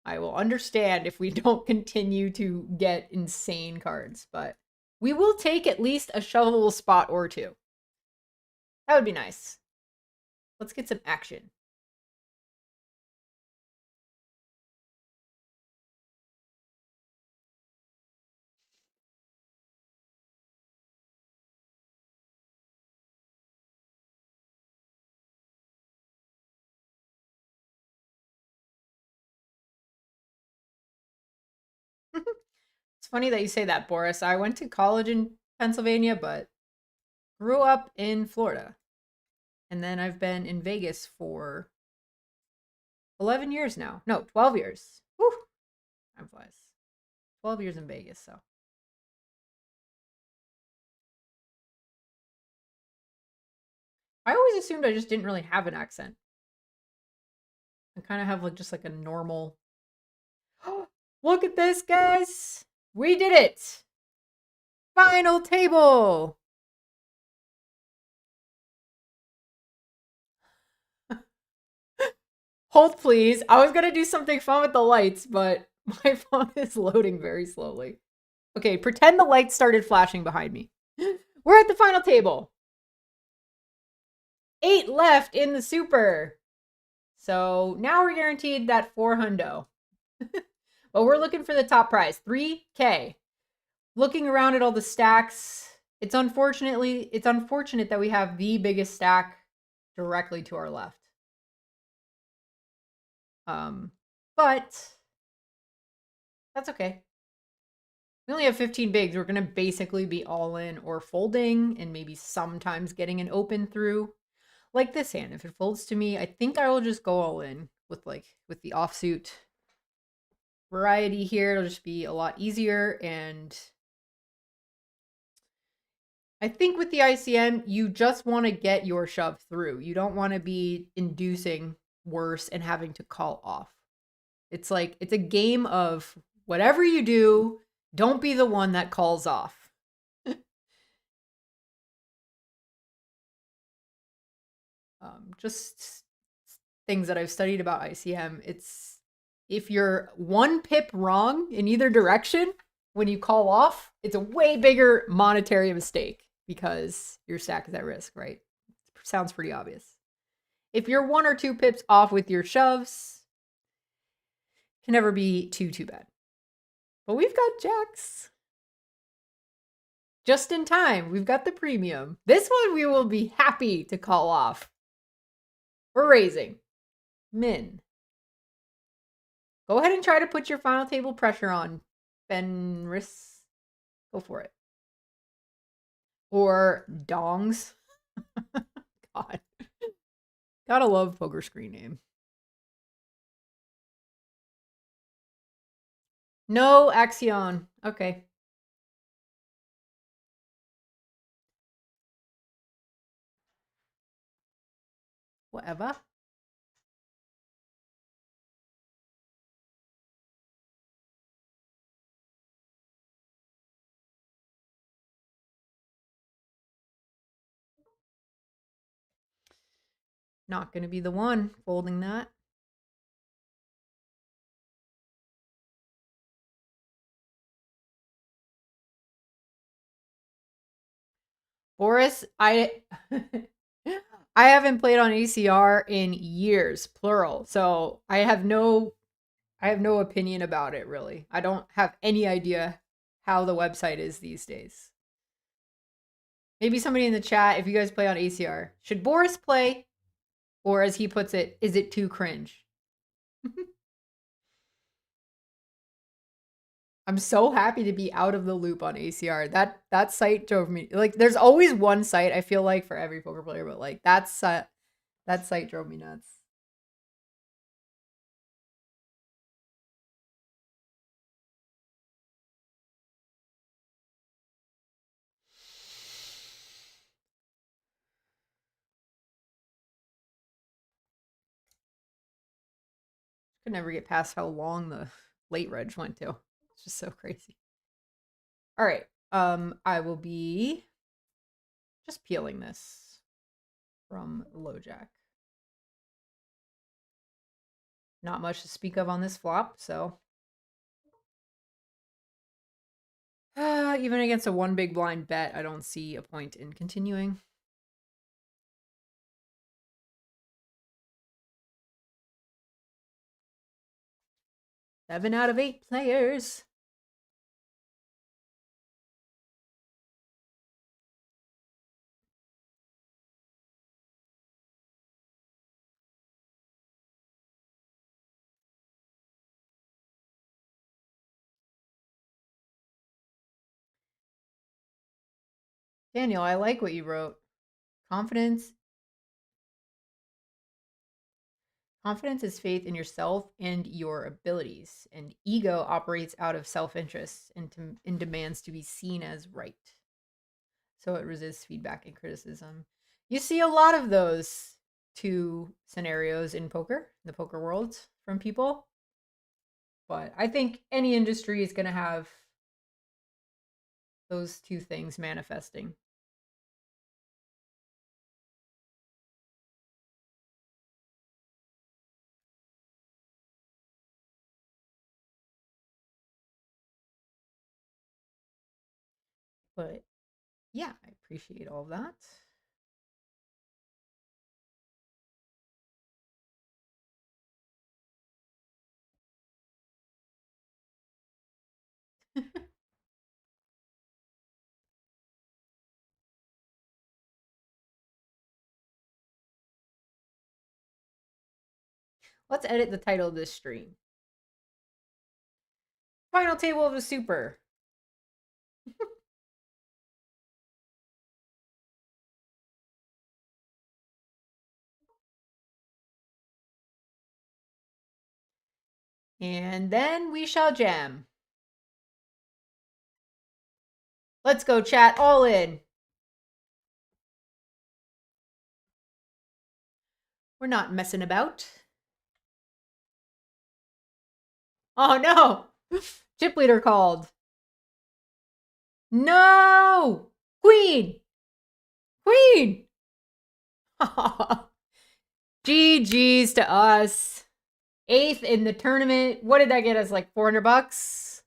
Speaker 2: I will understand if we don't continue to get insane cards, but we will take at least a shovelable spot or 2. That would be nice. Let's get some action. It's funny that you say that, Boris. I went to college in Pennsylvania, but grew up in Florida. And then I've been in Vegas for 11 years now. No, 12 years. Whew. Time flies. 12 years in Vegas, so. I always assumed I just didn't really have an accent. I kind of have like just like a normal Look at this, guys. We did it. Final table. Hold, please. I was going to do something fun with the lights, but my phone is loading very slowly. Okay, pretend the lights started flashing behind me. We're at the final table. 8 left in the super. So now we're guaranteed that 4 hundo. But we're looking for the top prize, 3K. Looking around at all the stacks, it's unfortunate that we have the biggest stack directly to our left. But that's okay. We only have 15 bigs. We're going to basically be all in or folding and maybe sometimes getting an open through. Like this hand, if it folds to me, I think I will just go all in with the offsuit variety here. It'll just be a lot easier. And I think with the ICM, you just want to get your shove through. You don't want to be inducing worse and having to call off. It's like, it's a game of whatever you do, don't be the one that calls off. Just things that I've studied about ICM. It's if you're 1 pip wrong in either direction when you call off, it's a way bigger monetary mistake because your stack is at risk, right? Sounds pretty obvious. If you're 1 or 2 pips off with your shoves, can never be too bad. But we've got jacks. Just in time, we've got the premium. This one we will be happy to call off. We're raising. Min. Go ahead and try to put your final table pressure on, Fenris. Go for it. Or Dongs. God. Gotta love poker screen name. No Axion. Okay. Whatever. Not gonna be the one folding that. Boris, I I haven't played on ACR in years, plural. So I have no opinion about it really. I don't have any idea how the website is these days. Maybe somebody in the chat, if you guys play on ACR, should Boris play? Or as he puts it, is it too cringe? I'm so happy to be out of the loop on ACR. That site drove me, like, there's always one site I feel like for every poker player, but like that site drove me nuts. Could never get past how long the late reg went to. It's just so crazy. All right. I will be just peeling this from low jack. Not much to speak of on this flop, so. Even against a 1 big blind bet, I don't see a point in continuing. Seven out of 8 players. Daniel, I like what you wrote. Confidence is faith in yourself and your abilities, and ego operates out of self-interest and demands to be seen as right. So it resists feedback and criticism. You see a lot of those 2 scenarios in poker, the poker world, from people. But I think any industry is going to have those two things manifesting. But yeah, I appreciate all of that. Let's edit the title of this stream. Final table of the super. And then we shall jam. Let's go, chat. All in. We're not messing about. Oh no! Chip leader called. No! Queen! Queen! GG's to us. 8th in the tournament. What did that get us? Like $400?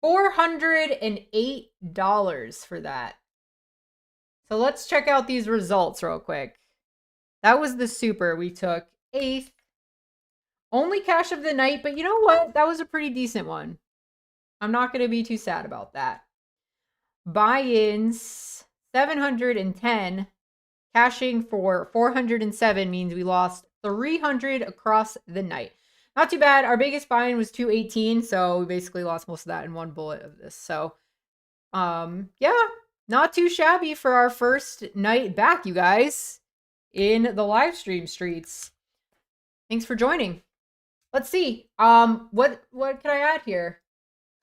Speaker 2: $408 for that. So let's check out these results real quick. That was the super. We took 8th. Only cash of the night, but you know what? That was a pretty decent one. I'm not going to be too sad about that. Buy-ins, 710. Cashing for 407 means we lost 300 across the night. Not too bad. Our biggest buy-in was 218, so we basically lost most of that in one bullet of this. So, yeah, not too shabby for our first night back, you guys, in the live stream streets. Thanks for joining. Let's see. What can I add here?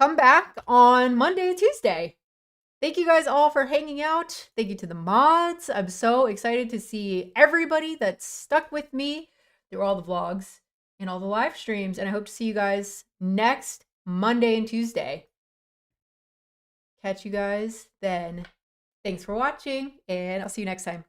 Speaker 2: Come back on Monday and Tuesday. Thank you guys all for hanging out. Thank you to the mods. I'm so excited to see everybody that's stuck with me through all the vlogs and all the live streams. And I hope to see you guys next Monday and Tuesday. Catch you guys then. Thanks for watching, and I'll see you next time.